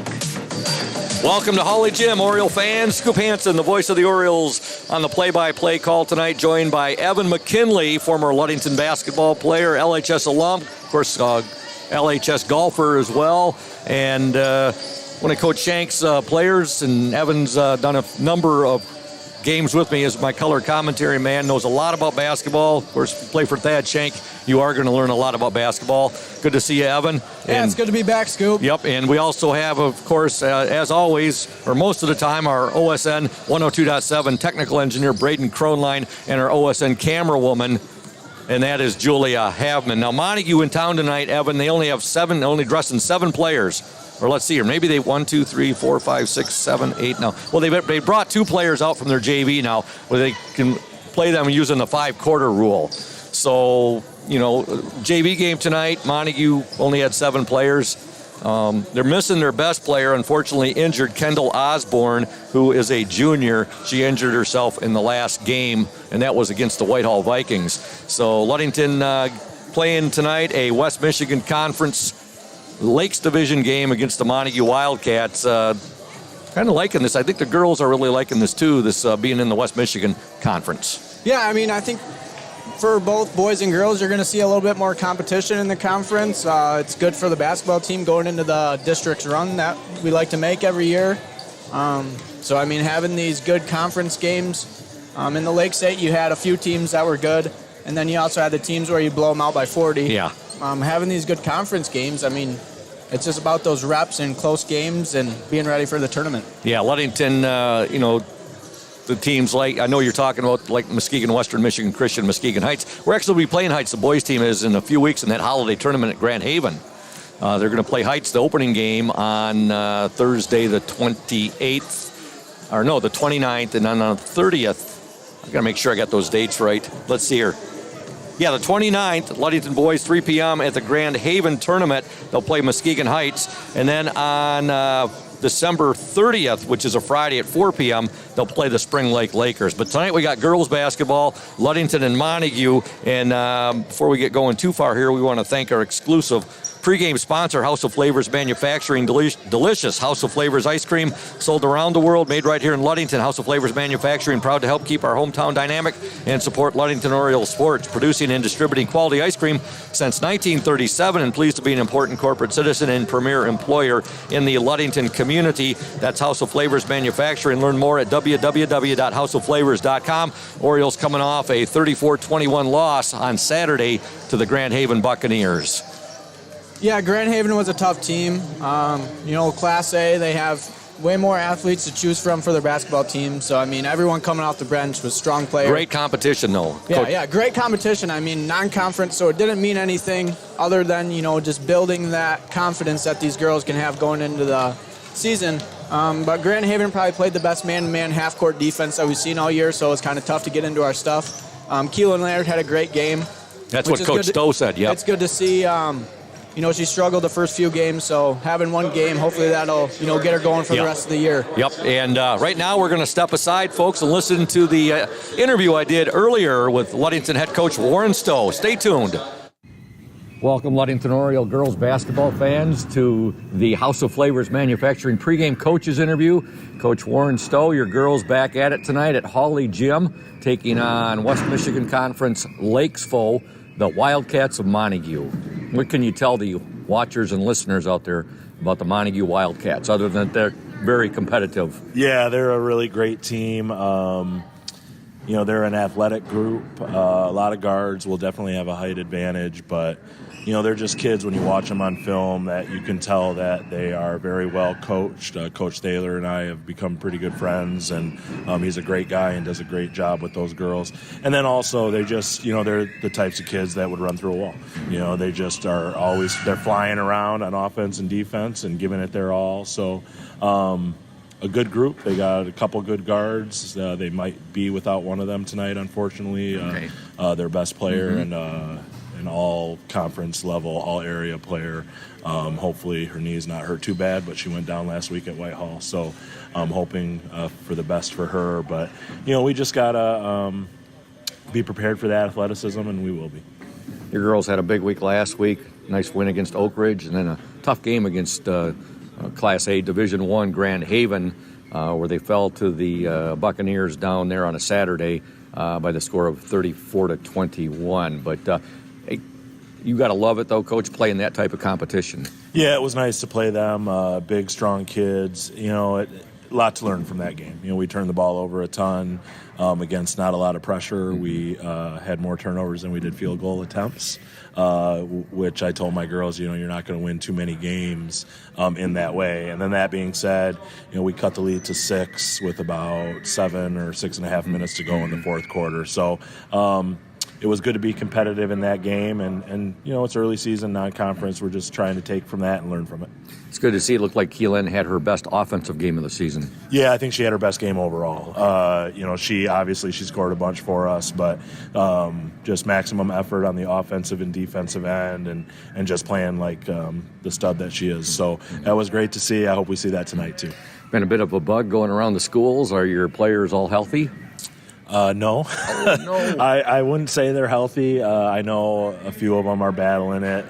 Welcome to Holly Gym, Oriole fans. Scoop Hansen, the voice of the Orioles, on the play-by-play call tonight, joined by Evan McKinley, former Ludington basketball player, LHS alum, of course, LHS golfer as well, and one of Coach Shank's players, and Evan's done a number of games with me as my color commentary man, knows a lot about basketball. Of course, if you play for Thad Shank, you are going to learn a lot about basketball. Good to see you, Evan. Yeah, it's good to be back, Scoop. Yep, and we also have, of course, as always, or most of the time, our OSN 102.7 technical engineer, Braden Kronline, and our OSN camera woman, and that is Julia Havman. Now, Montague in town tonight, Evan, they only dressing 7 players. Or let's see here, maybe they 1, 2, 3, 4, 5, 6, 7, 8 now. Well, they brought 2 players out from their JV now where they can play them using the 5-quarter rule. So, JV game tonight, Montague only had 7 players. They're missing their best player, unfortunately injured, Kendall Osborne, who is a junior. She injured herself in the last game, and that was against the Whitehall Vikings. So Ludington playing tonight a West Michigan Conference Lakes Division game against the Montague Wildcats. Kind of liking this. I think the girls are really liking this too, this being in the West Michigan Conference. Yeah, I think for both boys and girls, you're going to see a little bit more competition in the conference. It's good for the basketball team going into the district's run that we like to make every year. Having these good conference games in the Lake State, you had a few teams that were good, and then you also had the teams where you blow them out by 40. Yeah. Having these good conference games, it's just about those reps and close games and being ready for the tournament. Yeah, Ludington, the teams like, I know you're talking about like Muskegon, Western Michigan Christian, Muskegon Heights. We're actually going to be playing Heights. The boys team is in a few weeks in that holiday tournament at Grand Haven. They're going to play Heights, the opening game, on Thursday the 29th, and then on the 30th. I've got to make sure I got those dates right. Let's see here. Yeah, the 29th, Ludington boys, 3 p.m. at the Grand Haven tournament. They'll play Muskegon Heights. And then on December 30th, which is a Friday at 4 p.m., they'll play the Spring Lake Lakers. But tonight we got girls basketball, Ludington and Montague. And before we get going too far here, we want to thank our exclusive pregame sponsor, House of Flavors Manufacturing. Delicious House of Flavors ice cream sold around the world, made right here in Ludington. House of Flavors Manufacturing, proud to help keep our hometown dynamic and support Ludington Orioles sports, producing and distributing quality ice cream since 1937, and pleased to be an important corporate citizen and premier employer in the Ludington community. That's House of Flavors Manufacturing. Learn more at www.houseofflavors.com. Orioles coming off a 34-21 loss on Saturday to the Grand Haven Buccaneers. Yeah, Grand Haven was a tough team. Class A, they have way more athletes to choose from for their basketball team. So, everyone coming off the bench was strong players. Great competition, though. Yeah, great competition. Non-conference, so it didn't mean anything other than, just building that confidence that these girls can have going into the season. But Grand Haven probably played the best man-to-man half-court defense that we've seen all year, so it's kind of tough to get into our stuff. Keelan Laird had a great game. That's what Coach Stowe said, yeah. It's good to see. She struggled the first few games, so having one game, hopefully that'll, get her going for the rest of the year. Yep, and right now we're going to step aside, folks, and listen to the interview I did earlier with Ludington head coach Warren Stowe. Stay tuned. Welcome, Ludington Oriole girls basketball fans, to the House of Flavors Manufacturing pregame coaches interview. Coach Warren Stowe, your girls back at it tonight at Hawley Gym, taking on West Michigan Conference Lakes foe, the Wildcats of Montague. What can you tell the watchers and listeners out there about the Montague Wildcats, other than they're very competitive? Yeah, they're a really great team. they're an athletic group. A lot of guards will definitely have a height advantage, but they're just kids when you watch them on film that you can tell that they are very well coached. Coach Thaler and I have become pretty good friends, and he's a great guy and does a great job with those girls. And then also they just, they're the types of kids that would run through a wall. They just are always, they're flying around on offense and defense and giving it their all. So a good group. They got a couple good guards. They might be without one of them tonight, unfortunately. Their best player and an all-conference level, all-area player. Hopefully her knee's not hurt too bad, but she went down last week at Whitehall. So I'm hoping for the best for her. But, we just got to be prepared for that athleticism, and we will be. Your girls had a big week last week. Nice win against Oak Ridge, and then a tough game against Class A Division I Grand Haven, where they fell to the Buccaneers down there on a Saturday by the score of 34-21. But hey, you got to love it, though, Coach, playing that type of competition. Yeah, it was nice to play them. Big, strong kids. A lot to learn from that game. We turned the ball over a ton against not a lot of pressure. We had more turnovers than we did field goal attempts, which I told my girls, you're not going to win too many games in that way. And then that being said, we cut the lead to 6 with about 7 or 6.5 minutes to go in the fourth quarter. So it was good to be competitive in that game, and it's early season, non-conference. We're just trying to take from that and learn from it. It's good to see. It looked like Keelan had her best offensive game of the season. Yeah, I think she had her best game overall. She scored a bunch for us, but just maximum effort on the offensive and defensive end, and just playing like the stud that she is. So that was great to see. I hope we see that tonight too. Been a bit of a bug going around the schools. Are your players all healthy? No. Oh, no. I wouldn't say they're healthy. I know a few of them are battling it.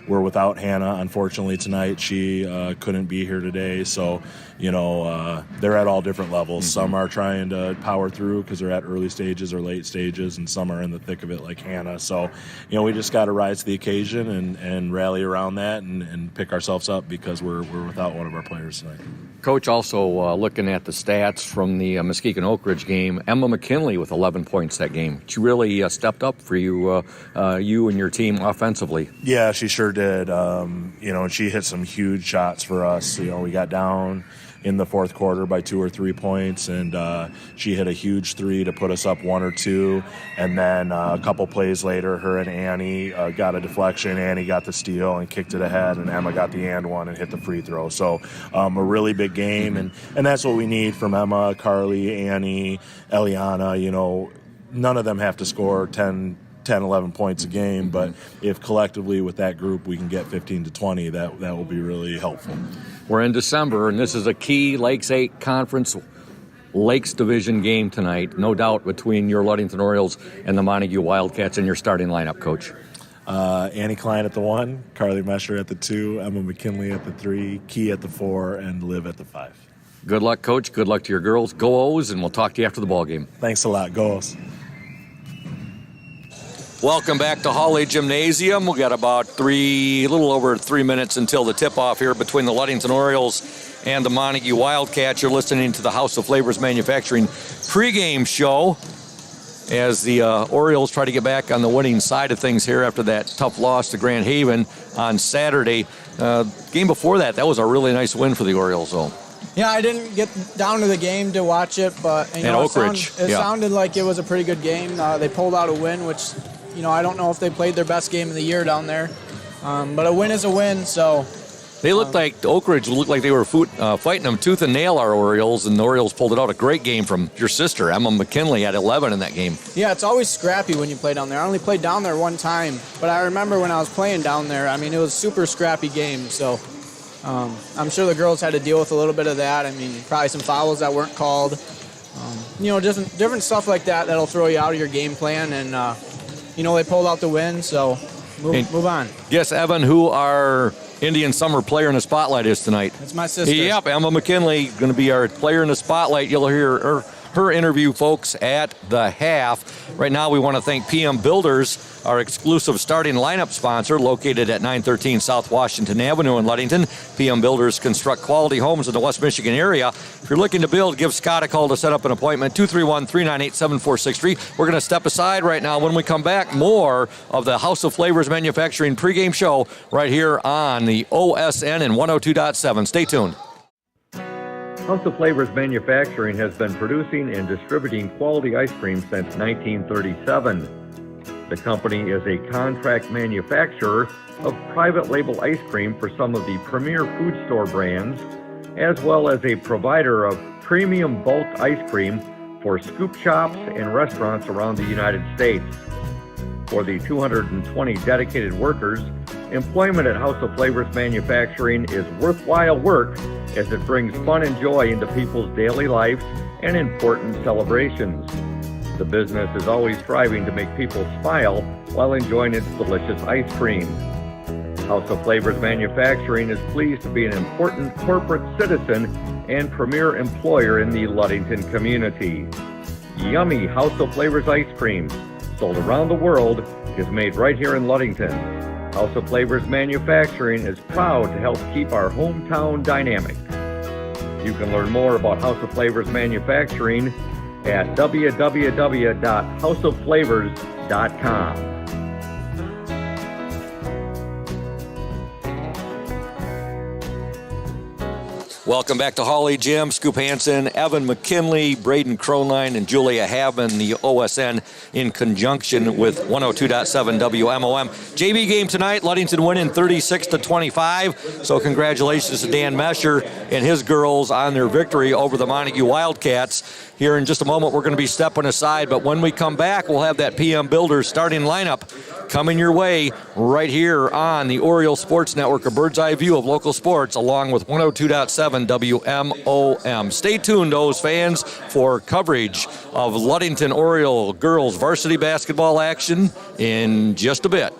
We're without Hannah, unfortunately, tonight. She couldn't be here today. So, they're at all different levels. Some are trying to power through because they're at early stages or late stages, and some are in the thick of it like Hannah. So, we just got to rise to the occasion and rally around that and pick ourselves up because we're without one of our players tonight. Coach, also looking at the stats from the Muskegon Oak Ridge game, Emma McKinley with 11 points that game. She really stepped up for you and your team offensively. Yeah, she sure did. And she hit some huge shots for us. We got down in the fourth quarter by 2 or 3 points, and she hit a huge 3 to put us up 1 or 2. And then a couple plays later, her and Annie got a deflection. Annie got the steal and kicked it ahead, and Emma got the and one and hit the free throw. So a really big game, and that's what we need from Emma, Carly, Annie, Eliana. None of them have to score 10, 11 points a game, but if collectively with that group we can get 15 to 20, that will be really helpful. We're in December, and this is a key Lakes 8 Conference Lakes Division game tonight, no doubt, between your Ludington Orioles and the Montague Wildcats in your starting lineup, Coach. Annie Klein at the 1, Carly Mesher at the 2, Emma McKinley at the 3, Key at the 4, and Liv at the 5. Good luck, Coach. Good luck to your girls. Go O's, and we'll talk to you after the ball game. Thanks a lot. Go O's. Welcome back to Hawley Gymnasium. We've got about a little over 3 minutes until the tip-off here between the Ludington Orioles and the Montague Wildcats. You're listening to the House of Flavors Manufacturing pregame show as the Orioles try to get back on the winning side of things here after that tough loss to Grand Haven on Saturday. Game before that was a really nice win for the Orioles, though. Yeah, I didn't get down to the game to watch it, but it sounded like it was a pretty good game. They pulled out a win, which I don't know if they played their best game of the year down there, but a win is a win. So they looked like Oak Ridge looked like they were fighting them tooth and nail, our Orioles, and the Orioles pulled it out. A great game from your sister, Emma McKinley, at 11 in that game. Yeah, it's always scrappy when you play down there. I only played down there one time, but I remember when I was playing down there, it was a super scrappy game. So I'm sure the girls had to deal with a little bit of that. Probably some fouls that weren't called. Different stuff like that that'll throw you out of your game plan, and they pulled out the win, so move on. Guess, Evan, who our Indian Summer Player in the Spotlight is tonight? It's my sister. Yep, Emma McKinley going to be our player in the spotlight. You'll hear her her interview, folks, at the half. Right now, we want to thank PM Builders, our exclusive starting lineup sponsor, located at 913 South Washington Avenue in Ludington. PM Builders construct quality homes in the West Michigan area. If you're looking to build, give Scott a call to set up an appointment, 231-398-7463. We're going to step aside right now. When we come back, more of the House of Flavors Manufacturing pregame show right here on the OSN and 102.7. Stay tuned. House of Flavors Manufacturing has been producing and distributing quality ice cream since 1937. The company is a contract manufacturer of private label ice cream for some of the premier food store brands, as well as a provider of premium bulk ice cream for scoop shops and restaurants around the United States. For the 220 dedicated workers, employment at House of Flavors Manufacturing is worthwhile work as it brings fun and joy into people's daily lives and important celebrations. The business is always striving to make people smile while enjoying its delicious ice cream. House of Flavors Manufacturing is pleased to be an important corporate citizen and premier employer in the Ludington community. Yummy House of Flavors ice cream, sold around the world, is made right here in Ludington. House of Flavors Manufacturing is proud to help keep our hometown dynamic. You can learn more about House of Flavors Manufacturing at www.houseofflavors.com. Welcome back to Holly, Jim, Scoop Hansen, Evan McKinley, Braden Cronline, and Julia Havman, the OSN, in conjunction with 102.7 WMOM. JV game tonight, Ludington winning 36-25. So congratulations to Dan Mesher and his girls on their victory over the Montague Wildcats. Here in just a moment, we're going to be stepping aside, but when we come back, we'll have that PM Builders starting lineup coming your way right here on the Oriole Sports Network, a bird's eye view of local sports, along with 102.7 WMOM. Stay tuned, those fans, for coverage of Ludington Oriole girls varsity basketball action in just a bit.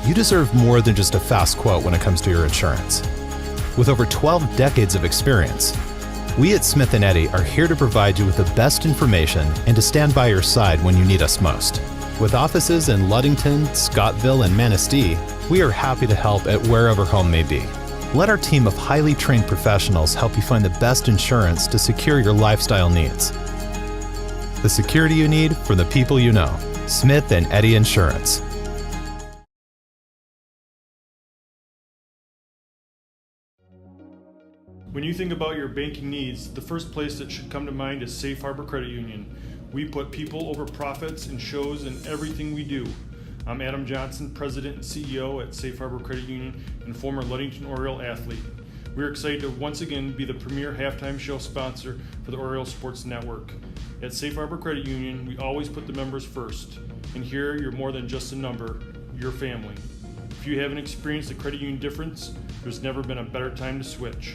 You deserve more than just a fast quote when it comes to your insurance. With over 12 decades of experience, we at Smith & Eddy are here to provide you with the best information and to stand by your side when you need us most. With offices in Ludington, Scottville, and Manistee, we are happy to help at wherever home may be. Let our team of highly trained professionals help you find the best insurance to secure your lifestyle needs. The security you need from the people you know. Smith & Eddy Insurance. When you think about your banking needs, the first place that should come to mind is Safe Harbor Credit Union. We put people over profits and shows in everything we do. I'm Adam Johnson, President and CEO at Safe Harbor Credit Union and former Ludington Oriole athlete. We're excited to once again be the premier halftime show sponsor for the Oriole Sports Network. At Safe Harbor Credit Union, we always put the members first. And here, you're more than just a number, you're family. If you haven't experienced the credit union difference, there's never been a better time to switch.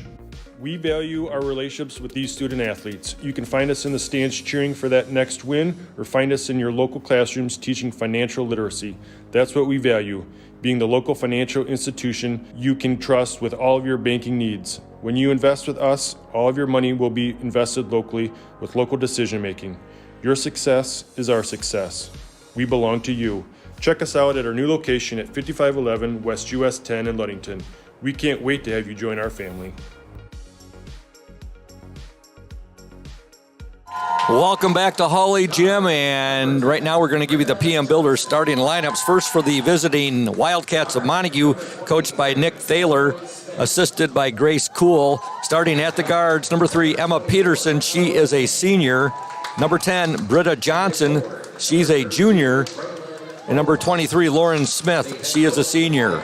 We value our relationships with these student athletes. You can find us in the stands cheering for that next win, or find us in your local classrooms teaching financial literacy. That's what we value, being the local financial institution you can trust with all of your banking needs. When you invest with us, all of your money will be invested locally with local decision making. Your success is our success. We belong to you. Check us out at our new location at 5511 West US 10 in Ludington. We can't wait to have you join our family. Welcome back to Holly, Jim, and right now we're going to give you the PM Builders starting lineups. First for the visiting Wildcats of Montague, coached by Nick Thaler, assisted by Grace Kuhl. Starting at the guards, number 3, Emma Peterson. She is a senior. Number 10, Britta Johnson. She's a junior. And number 23, Lauren Smith. She is a senior.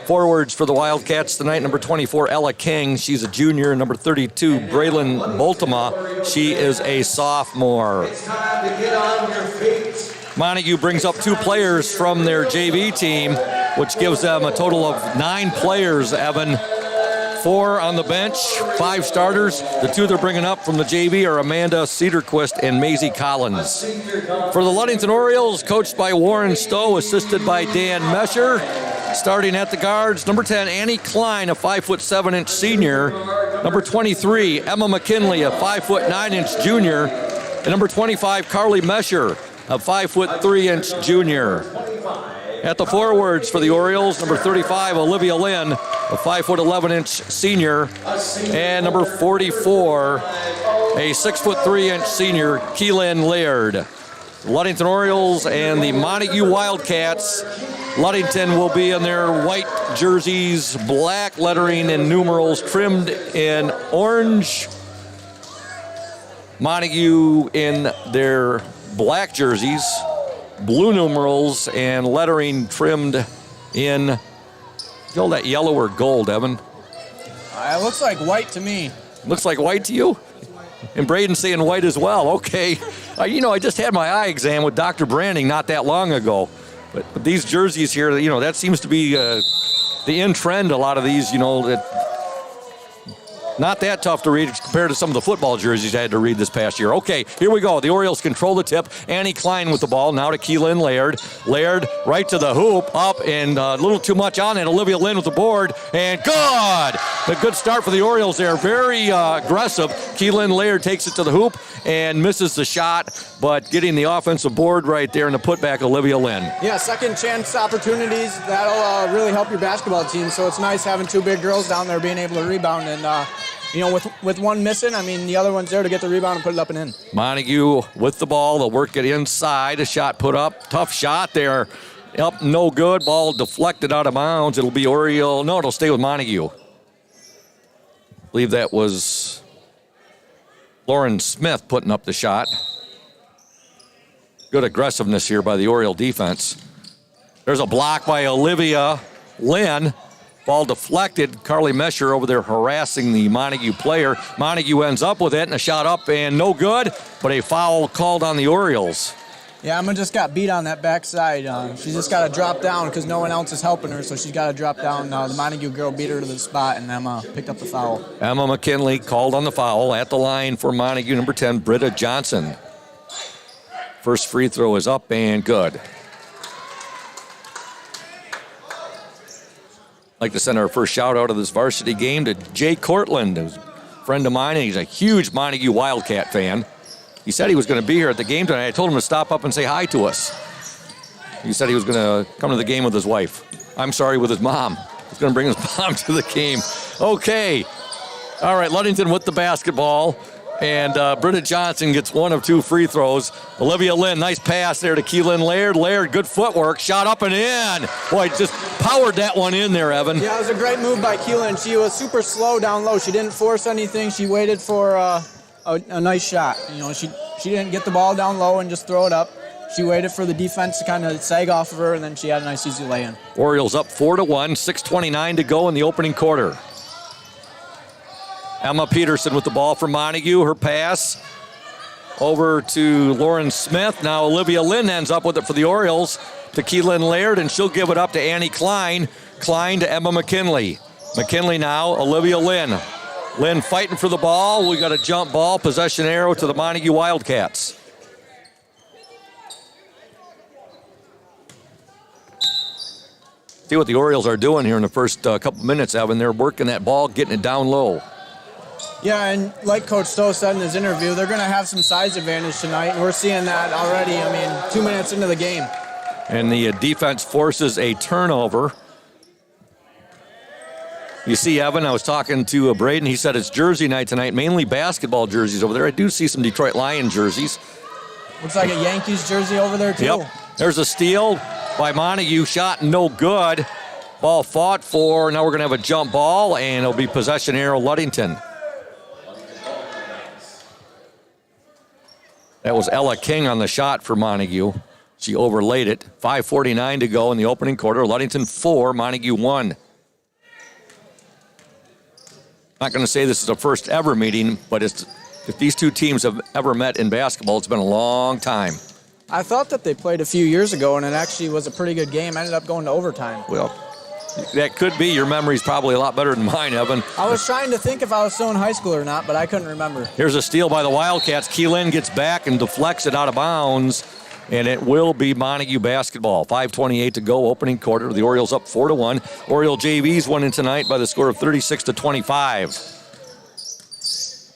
Forwards for the Wildcats tonight, number 24, Ella King. She's a junior. Number 32, Braylon Boltema. She is a sophomore. It's time to get on your feet. Montague brings up 2 players from their JV team, which gives them a total of 9 players, Evan. 4 on the bench, 5 starters. The 2 they're bringing up from the JV are Amanda Cedarquist and Maisie Collins. For the Ludington Orioles, coached by Warren Stowe, assisted by Dan Mesher. Starting at the guards, number 10, Annie Klein, a 5'7" senior. Number 23, Emma McKinley, a 5'9" junior. And number 25, Carly Mesher, a 5'3" junior. At the forwards for the Orioles, number 35, Olivia Lynn, a 5'11" senior. And number 44, a 6'3" senior, Keelan Laird. Ludington Orioles and the Montague Wildcats. Ludington will be in their white jerseys, black lettering and numerals trimmed in orange. Montague in their black jerseys, blue numerals and lettering trimmed in, all that yellow or gold, Evan? It looks like white to me. Looks like white to you? And Braden's saying white as well. Okay. I just had my eye exam with Dr. Branding not that long ago. But these jerseys here, that seems to be the in trend. A lot of these, that not that tough to read compared to some of the football jerseys I had to read this past year. Okay, here we go. The Orioles control the tip. Annie Klein with the ball. Now to Keelan Laird. Laird right to the hoop. Up and a little too much on it. Olivia Lynn with the board. And good! A good start for the Orioles there. Very aggressive. Keelan Laird takes it to the hoop and misses the shot, but getting the offensive board right there and the putback, Olivia Lynn. Yeah, second chance opportunities. That'll really help your basketball team. So it's nice having two big girls down there being able to rebound. And, with one missing, the other one's there to get the rebound and put it up and in. Montague with the ball. They'll work it inside. A shot put up. Tough shot there. Up, no good. Ball deflected out of bounds. It'll be Oriole. No, it'll stay with Montague. I believe that was Lauren Smith putting up the shot. Good aggressiveness here by the Oriole defense. There's a block by Olivia Lynn. Ball deflected. Carly Mesher over there harassing the Montague player. Montague ends up with it, and a shot up and no good, but a foul called on the Orioles. Yeah, Emma just got beat on that backside. She just got to drop down because no one else is helping her, so she's got to drop down. The Montague girl beat her to the spot, and Emma picked up the foul. Emma McKinley called on the foul. At the line for Montague, number 10, Britta Johnson. First free throw is up and good. I'd like to send our first shout out of this varsity game to Jay Cortland, who's a friend of mine, and he's a huge Montague Wildcat fan. He said he was going to be here at the game tonight. I told him to stop up and say hi to us. He said he was going to come to the game with his wife. I'm sorry, with his mom. He's going to bring his mom to the game. Okay. All right, Ludington with the basketball. And Britta Johnson gets one of two free throws. Olivia Lynn, nice pass there to Keelan Laird. Laird, good footwork, shot up and in. Boy, just powered that one in there, Evan. Yeah, it was a great move by Keelan. She was super slow down low. She didn't force anything. She waited for a nice shot. She didn't get the ball down low and just throw it up. She waited for the defense to kind of sag off of her, and then she had a nice easy lay-in. Orioles up 4-1, 6:29 to go in the opening quarter. Emma Peterson with the ball for Montague. Her pass over to Lauren Smith. Now Olivia Lynn ends up with it for the Orioles to Keelan Laird, and she'll give it up to Annie Klein. Klein to Emma McKinley. McKinley now, Olivia Lynn. Lynn fighting for the ball. We got a jump ball, possession arrow to the Montague Wildcats. See what the Orioles are doing here in the first couple minutes, Evan. They're working that ball, getting it down low. Yeah, and like Coach Stowe said in his interview, they're going to have some size advantage tonight, and we're seeing that already, 2 minutes into the game. And the defense forces a turnover. You see, Evan, I was talking to Braden. He said it's jersey night tonight, mainly basketball jerseys over there. I do see some Detroit Lion jerseys. Looks like a Yankees jersey over there, too. Yep. There's a steal by Montague. Shot no good. Ball fought for. Now we're going to have a jump ball, and it'll be possession arrow Ludington. That was Ella King on the shot for Montague. She overlaid it. 5:49 to go in the opening quarter. Ludington 4, Montague 1. Not going to say this is a first ever meeting, but if these two teams have ever met in basketball, it's been a long time. I thought that they played a few years ago, and it actually was a pretty good game. Ended up going to overtime. Well, that could be. Your memory's probably a lot better than mine, Evan. I was trying to think if I was still in high school or not, but I couldn't remember. Here's a steal by the Wildcats. Keelan gets back and deflects it out of bounds. and it will be Montague basketball. 5:28 to go, opening quarter. The Orioles up 4-1. Oriole JVs won in tonight by the score of 36-25.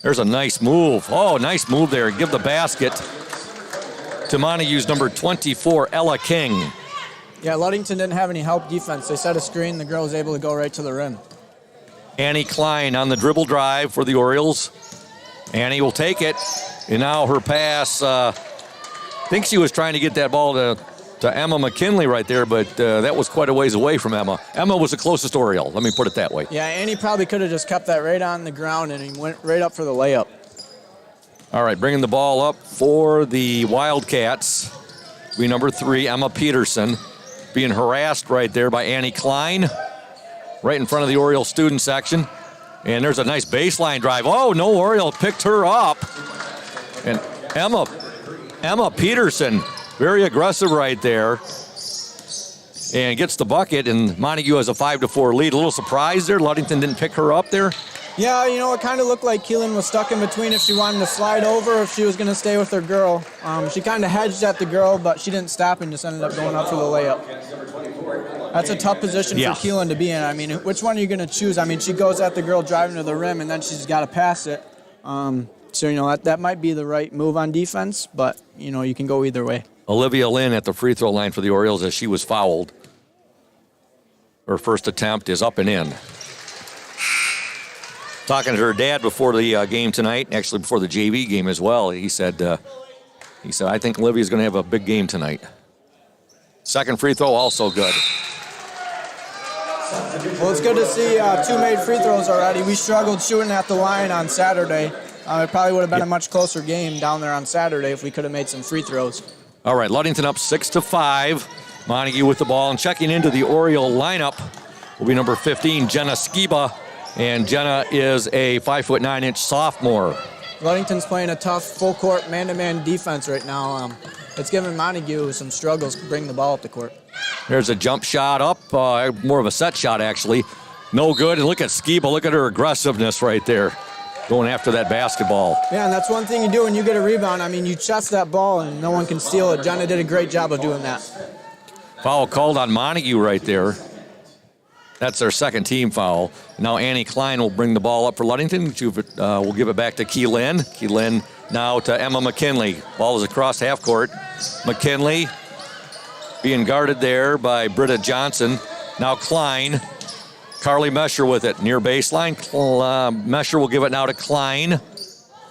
There's a nice move. Oh, nice move there. Give the basket to Montague's number 24, Ella King. Yeah, Ludington didn't have any help defense. They set a screen. The girl was able to go right to the rim. Annie Klein on the dribble drive for the Orioles. Annie will take it. And now her pass, I think she was trying to get that ball to Emma McKinley right there, but that was quite a ways away from Emma. Emma was the closest Oriole, let me put it that way. Yeah, Annie probably could have just kept that right on the ground, and he went right up for the layup. All right, bringing the ball up for the Wildcats. Be number 3, Emma Peterson, being harassed right there by Annie Klein, right in front of the Oriole student section. And there's a nice baseline drive. Oh, no, Oriole picked her up. And Emma Peterson, very aggressive right there, and gets the bucket, and Montague has a 5-4 lead. A little surprised there. Ludington didn't pick her up there. Yeah, you know, it kind of looked like Keelan was stuck in between if she wanted to slide over or if she was going to stay with her girl. She kind of hedged at the girl, but she didn't stop and just ended up going up for the layup. That's a tough position for Keelan to be in. I mean, which one are you going to choose? I mean, she goes at the girl driving to the rim, and then she's got to pass it. So, you know, that might be the right move on defense, but, you know, you can go either way. Olivia Lynn at the free throw line for the Orioles as she was fouled. Her first attempt is up and in. Talking to her dad before the game tonight, actually before the JV game as well, he said, I think Olivia's going to have a big game tonight. Second free throw, also good. Well, it's good to see 2 made free throws already. We struggled shooting at the line on Saturday. It probably would have been a much closer game down there on Saturday if we could have made some free throws. All right, Ludington up 6-5. Montague with the ball, and checking into the Oriole lineup will be number 15, Jenna Skiba. And Jenna is a 5'9" sophomore. Ludington's playing a tough full-court man-to-man defense right now. It's giving Montague some struggles to bring the ball up the court. There's a jump shot up, more of a set shot actually. No good, and look at Skiba, look at her aggressiveness right there, going after that basketball. Yeah, and that's one thing you do when you get a rebound. I mean, you chest that ball and no one can steal it. Jenna did a great job of doing that. Foul called on Montague right there. That's their second team foul. Now Annie Klein will bring the ball up for Ludington. We'll give it back to Keelan. Keelan now to Emma McKinley. Ball is across half court. McKinley being guarded there by Britta Johnson. Now Klein. Carly Mesher with it. Near baseline. Mesher will give it now to Klein.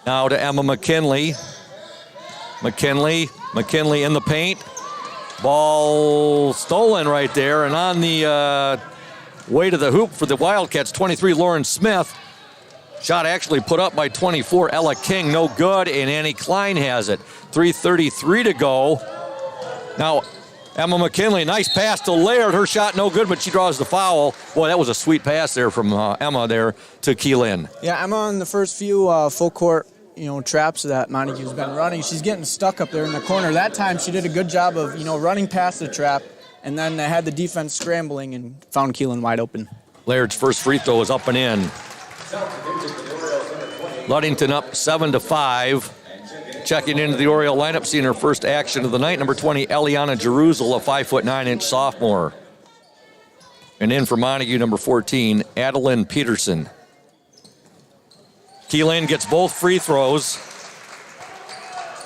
Now to Emma McKinley. McKinley in the paint. Ball stolen right there. And on the way to the hoop for the Wildcats, 23, Lauren Smith. Shot actually put up by 24, Ella King. No good, and Annie Klein has it. 3:33 to go. Now, Emma McKinley, nice pass to Laird. Her shot no good, but she draws the foul. Boy, that was a sweet pass there from Emma there to Keelan. Yeah, Emma in the first few full court, traps that Montague's been running, she's getting stuck up there in the corner. That time she did a good job of, running past the trap, and then they had the defense scrambling and found Keelan wide open. Laird's first free throw is up and in. Ludington up 7-5. Checking into the Oriole lineup, seeing her first action of the night, number 20, Eliana Jeruzel, a 5'9" sophomore. And in for Montague, number 14, Adeline Peterson. Keelan gets both free throws.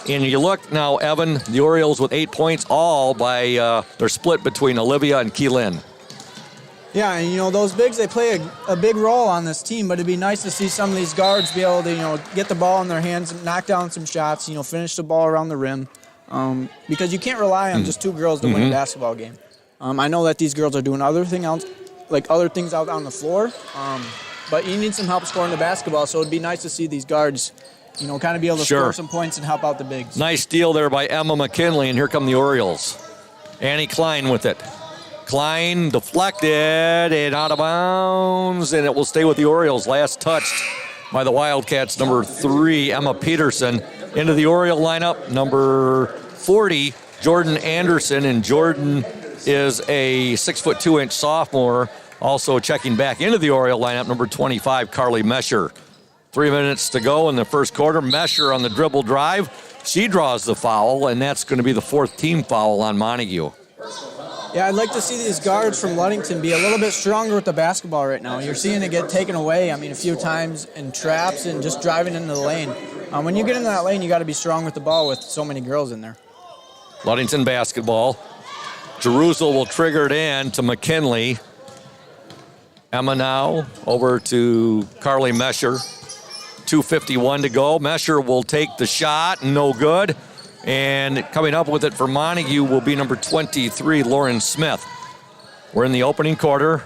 And you look now, Evan, the Orioles with 8 points, all by they're split between Olivia and Keelan. Yeah, and those bigs, they play a big role on this team, but it'd be nice to see some of these guards be able to, get the ball in their hands, knock down some shots, finish the ball around the rim. Because you can't rely on just two girls to win a basketball game. I know that these girls are doing other things out on the floor, but you need some help scoring the basketball, so it'd be nice to see these guards kind of be able to score some points and help out the bigs. Nice steal there by Emma McKinley, and here come the Orioles. Annie Klein with it. Klein deflected and out of bounds, and it will stay with the Orioles. Last touched by the Wildcats, number 3, Emma Peterson. Into the Oriole lineup, number 40, Jordan Anderson, and Jordan is a 6'2" sophomore. Also checking back into the Oriole lineup, number 25, Carly Mesher. 3 minutes to go in the first quarter. Mesher on the dribble drive. She draws the foul, and that's going to be the 4th team foul on Montague. Yeah, I'd like to see these guards from Ludington be a little bit stronger with the basketball right now. You're seeing it get taken away, a few times in traps and just driving into the lane. When you get into that lane, you got to be strong with the ball with so many girls in there. Ludington basketball. Jerusalem will trigger it in to McKinley. Emma now over to Carly Mesher. 2:51 to go. Mesher will take the shot, no good. And coming up with it for Montague will be number 23, Lauren Smith. We're in the opening quarter.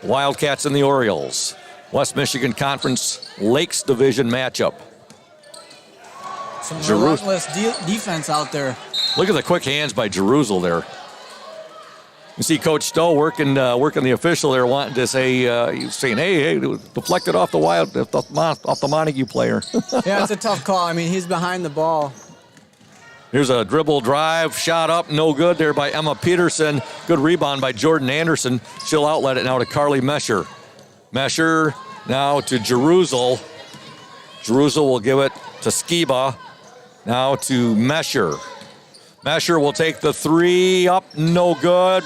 Wildcats and the Orioles. West Michigan Conference Lakes Division matchup. Some relentless defense out there. Look at the quick hands by Jerusalem there. You see Coach Stowe working the official there, wanting to say, he's saying, hey, deflected off the Montague player. Yeah, it's a tough call. He's behind the ball. Here's a dribble drive, shot up, no good there by Emma Peterson. Good rebound by Jordan Anderson. She'll outlet it now to Carly Mesher. Mesher now to Jerusalem. Jerusalem will give it to Skiba. Now to Mesher. Mesher will take the 3 up, no good.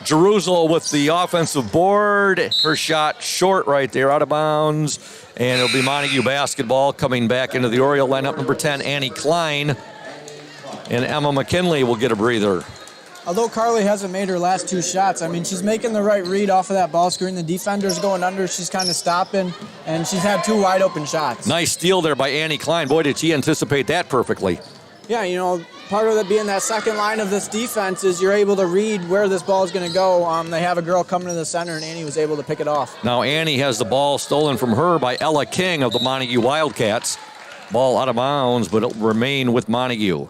Jerusalem with the offensive board. Her shot short right there, out of bounds. And it'll be Montague basketball coming back into the Oriole lineup. Number 10, Annie Klein. And Emma McKinley will get a breather. Although Carly hasn't made her last 2 shots, she's making the right read off of that ball screen. The defender's going under. She's kind of stopping, and she's had 2 wide open shots. Nice steal there by Annie Klein. Boy, did she anticipate that perfectly. Yeah, part of it being that second line of this defense is you're able to read where this ball is going to go. They have a girl coming to the center, and Annie was able to pick it off. Now Annie has the ball stolen from her by Ella King of the Montague Wildcats. Ball out of bounds, but it'll remain with Montague.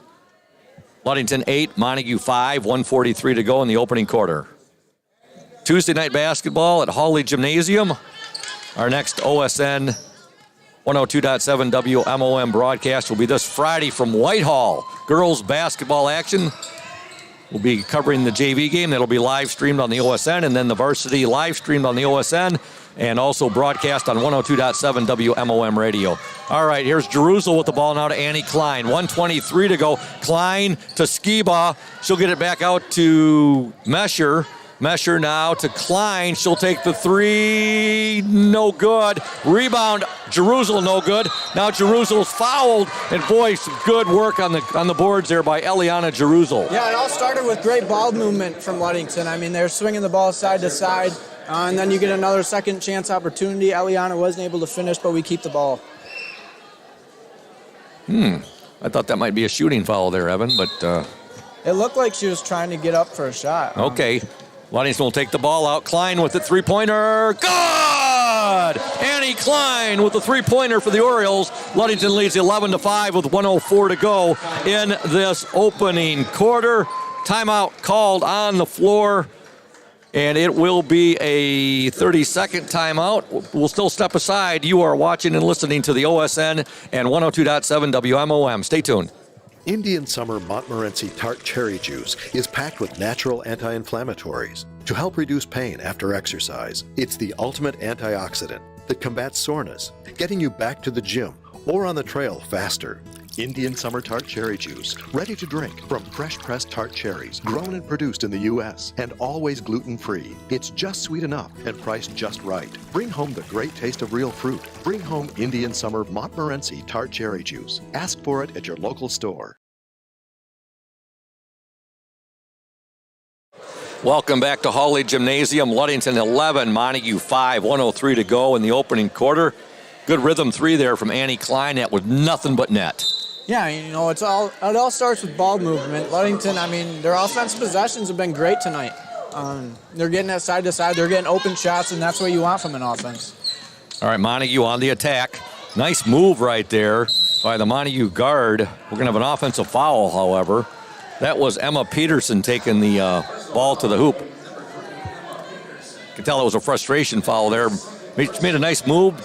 Ludington 8, Montague 5, 1:43 to go in the opening quarter. Tuesday night basketball at Hawley Gymnasium. Our next OSN 102.7 WMOM broadcast will be this Friday from Whitehall. Girls basketball action. We'll be covering the JV game. That'll be live streamed on the OSN, and then the varsity live streamed on the OSN, and also broadcast on 102.7 WMOM radio. All right, here's Jerusalem with the ball now to Annie Klein. 1:23 to go. Klein to Skiba. She'll get it back out to Mesher. Mesher now to Klein. She'll take the 3. No good. Rebound. Jerusalem no good. Now Jerusalem's fouled. And boy, some good work on the boards there by Eliana Jerusalem. Yeah, it all started with great ball movement from Ludington. They're swinging the ball side to side. And then you get another second chance opportunity. Eliana wasn't able to finish, but we keep the ball. I thought that might be a shooting foul there, Evan, but... It looked like she was trying to get up for a shot. Okay. Ludington will take the ball out. Klein with the 3-pointer. Good! Annie Klein with the 3-pointer for the Orioles. Ludington leads 11-5 with 1:04 to go in this opening quarter. Timeout called on the floor, and it will be a 30-second timeout. We'll still step aside. You are watching and listening to the OSN and 102.7 WMOM. Stay tuned. Indian Summer Montmorency Tart Cherry Juice is packed with natural anti-inflammatories to help reduce pain after exercise. It's the ultimate antioxidant that combats soreness, getting you back to the gym or on the trail faster. Indian Summer Tart Cherry Juice, ready to drink from fresh-pressed tart cherries, grown and produced in the U.S. and always gluten-free. It's just sweet enough and priced just right. Bring home the great taste of real fruit. Bring home Indian Summer Montmorency Tart Cherry Juice. Ask for it at your local store. Welcome back to Hawley Gymnasium. Ludington 11, Montague 5, 1:03 to go in the opening quarter. Good rhythm 3 there from Annie Klein. That was nothing but net. Yeah, it all starts with ball movement. Ludington, their offensive possessions have been great tonight. They're getting that side to side. They're getting open shots, and that's what you want from an offense. All right, Montague on the attack. Nice move right there by the Montague guard. We're going to have an offensive foul, however. That was Emma Peterson taking the ball to the hoop. You can tell it was a frustration foul there. She made a nice move.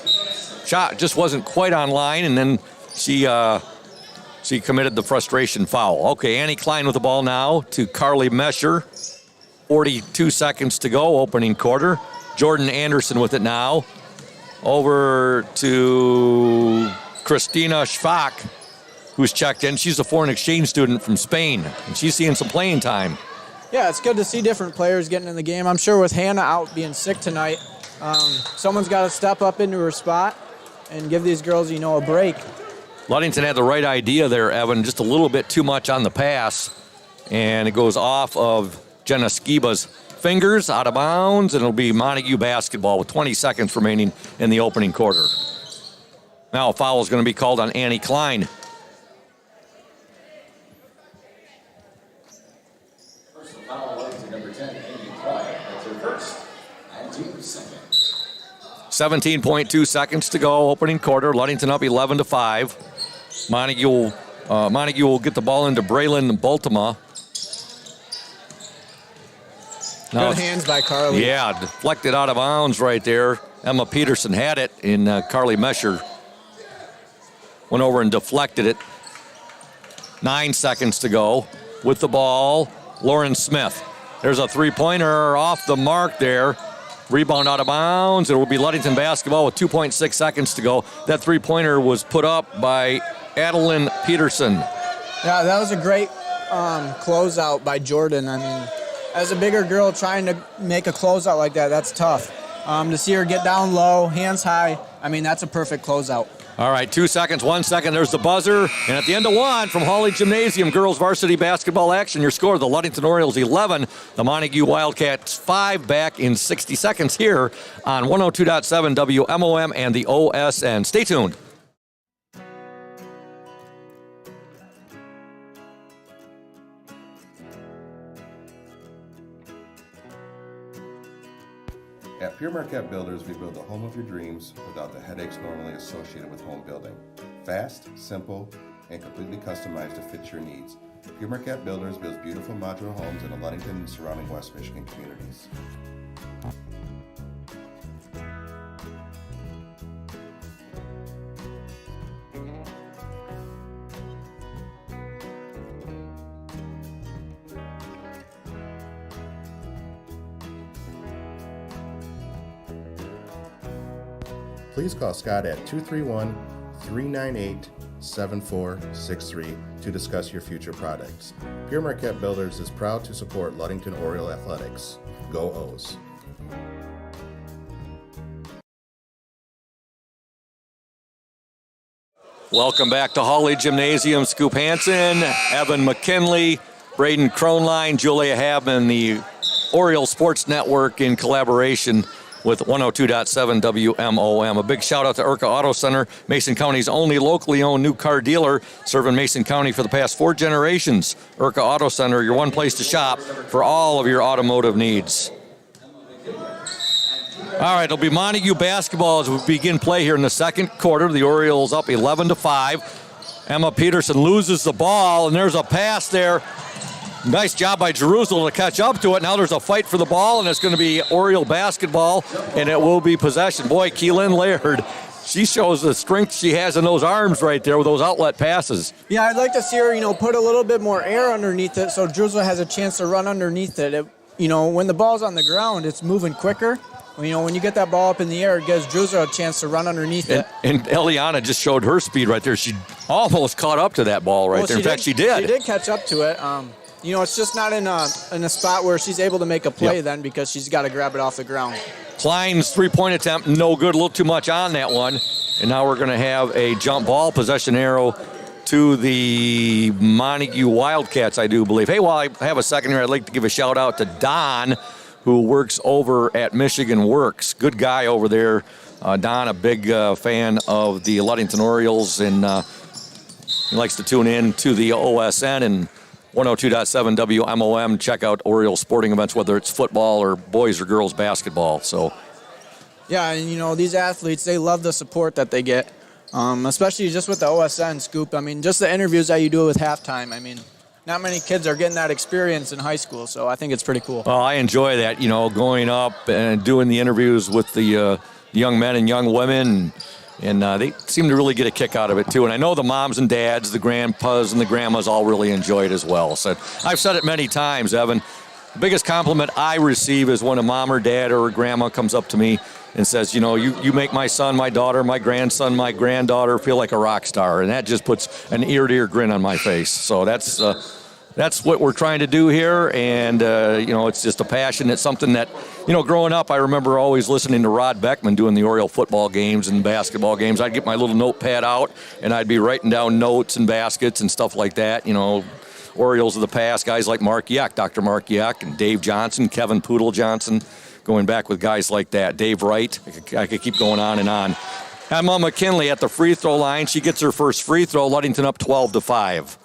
Shot just wasn't quite on line, and then she committed the frustration foul. Okay, Annie Klein with the ball now to Carly Mesher. 42 seconds to go, opening quarter. Jordan Anderson with it now. Over to Christina Schwach. who's checked in. She's a foreign exchange student from Spain, and she's seeing some playing time. Yeah, it's good to see different players getting in the game. I'm sure with Hannah out being sick tonight, someone's got to step up into her spot and give these girls, a break. Ludington had the right idea there, Evan, just a little bit too much on the pass, and it goes off of Jenna Skiba's fingers, out of bounds, and it'll be Montague basketball with 20 seconds remaining in the opening quarter. Now a foul is going to be called on Annie Klein. Personal foul away to number 10, Amy Klein. That's her first and team's second. 17.2 seconds to go, opening quarter. Ludington up 11-5. Montague will get the ball into Braylon Baltima. Good hands by Carly. Yeah, deflected out of bounds right there. Emma Peterson had it, and Carly Mesher went over and deflected it. 9 seconds to go. With the ball, Lauren Smith. There's a three-pointer off the mark there. Rebound out of bounds. It will be Ludington basketball with 2.6 seconds to go. That three-pointer was put up by Adeline Peterson. Yeah, that was a great closeout by Jordan. I mean, as a bigger girl trying to make a closeout like that, that's tough. To see her get down low, hands high, I mean, that's a perfect closeout. All right, 2 seconds, 1 second. There's the buzzer. And at the end of one from Hawley Gymnasium, girls varsity basketball action. Your score, the Ludington Orioles 11, the Montague Wildcats 5, back in 60 seconds here on 102.7 WMOM and the OSN. Stay tuned. At Pure Marquette Builders, we build the home of your dreams without the headaches normally associated with home building. Fast, simple, and completely customized to fit your needs. Pure Marquette Builders builds beautiful modular homes in the Ludington and surrounding West Michigan communities. Please call Scott at 231-398-7463 to discuss your future products. Pure Marquette Builders is proud to support Ludington Oriole Athletics. Go O's! Welcome back to Hawley Gymnasium. Scoop Hansen, Evan McKinley, Braden Kronline, Julia Habman, the Oriole Sports Network in collaboration with 102.7 WMOM. A big shout out to Urca Auto Center, Mason County's only locally owned new car dealer, serving Mason County for the past 4 generations. Urca Auto Center, your one place to shop for all of your automotive needs. All right, it'll be Montague basketball as we begin play here in the second quarter. The Orioles up 11-5. Emma Peterson loses the ball, and there's a pass there. Nice job by Jerusalem to catch up to it. Now there's a fight for the ball, and it's going to be Oriole basketball, and it will be possession. Boy, Keelan Laird, she shows the strength she has in those arms right there with those outlet passes. Yeah, I'd like to see her, put a little bit more air underneath it so Jerusalem has a chance to run underneath it. When the ball's on the ground, it's moving quicker. When you get that ball up in the air, it gives Jerusalem a chance to run underneath it. And Eliana just showed her speed right there. She almost caught up to that ball right there. In fact, she did. She did catch up to it. It's just not in a spot where she's able to make a play then because she's got to grab it off the ground. Klein's three-point attempt, no good, a little too much on that one. And now we're going to have a jump ball possession arrow to the Montague Wildcats, I do believe. Hey, while I have a second here, I'd like to give a shout-out to Don, who works over at Michigan Works. Good guy over there. Don, a big fan of the Ludington Orioles, and he likes to tune in to the OSN and 102.7 WMOM. Check out Oriole sporting events, whether it's football or boys or girls basketball. So, yeah, and these athletes, they love the support that they get, especially just with the OSN Scoop. I mean, just the interviews that you do with halftime. I mean, not many kids are getting that experience in high school, so I think it's pretty cool. Well, I enjoy that, going up and doing the interviews with the young men and young women. And they seem to really get a kick out of it, too. And I know the moms and dads, the grandpas and the grandmas all really enjoy it as well. So I've said it many times, Evan. The biggest compliment I receive is when a mom or dad or a grandma comes up to me and says, you know, you make my son, my daughter, my grandson, my granddaughter feel like a rock star. And that just puts an ear-to-ear grin on my face. So that's what we're trying to do here. And, you know, it's just a passion. It's something that, you know, growing up, I remember always listening to Rod Beckman doing the Oriole football games and basketball games. I'd get my little notepad out, and I'd be writing down notes and baskets and stuff like that, you know. Orioles of the past, guys like Mark Yeck, Dr. Mark Yeck, and Dave Johnson, Kevin Poodle Johnson, going back with guys like that. Dave Wright, I could keep going on and on. Emma McKinley at the free throw line. She gets her first free throw. Ludington up 12-5.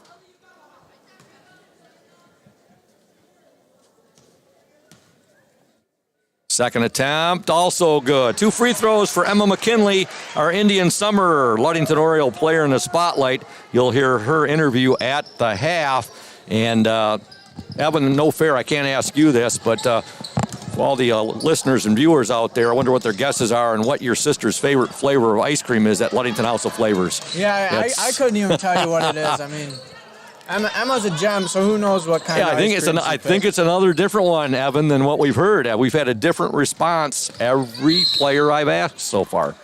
Second attempt, also good. 2 free throws for Emma McKinley, our Indian Summer Ludington Oriole player in the spotlight. You'll hear her interview at the half. And Evan, no fair, I can't ask you this, but for all the listeners and viewers out there, I wonder what their guesses are and what your sister's favorite flavor of ice cream is at Ludington House of Flavors. Yeah, I couldn't even tell you what it is. I mean, Emma's a gem, so who knows what kind of ice cream I think it's another different one, Evan, than what we've heard. We've had a different response every player I've asked so far.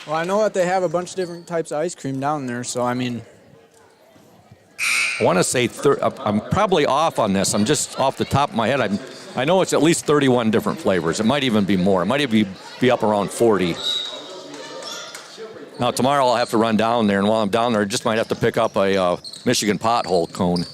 Well, I know that they have a bunch of different types of ice cream down there, so I mean, I want to say I'm probably off on this. I'm just off the top of my head. I know it's at least 31 different flavors. It might even be more. It might even be up around 40. Now, tomorrow I'll have to run down there, and while I'm down there, I just might have to pick up a Michigan pothole cone.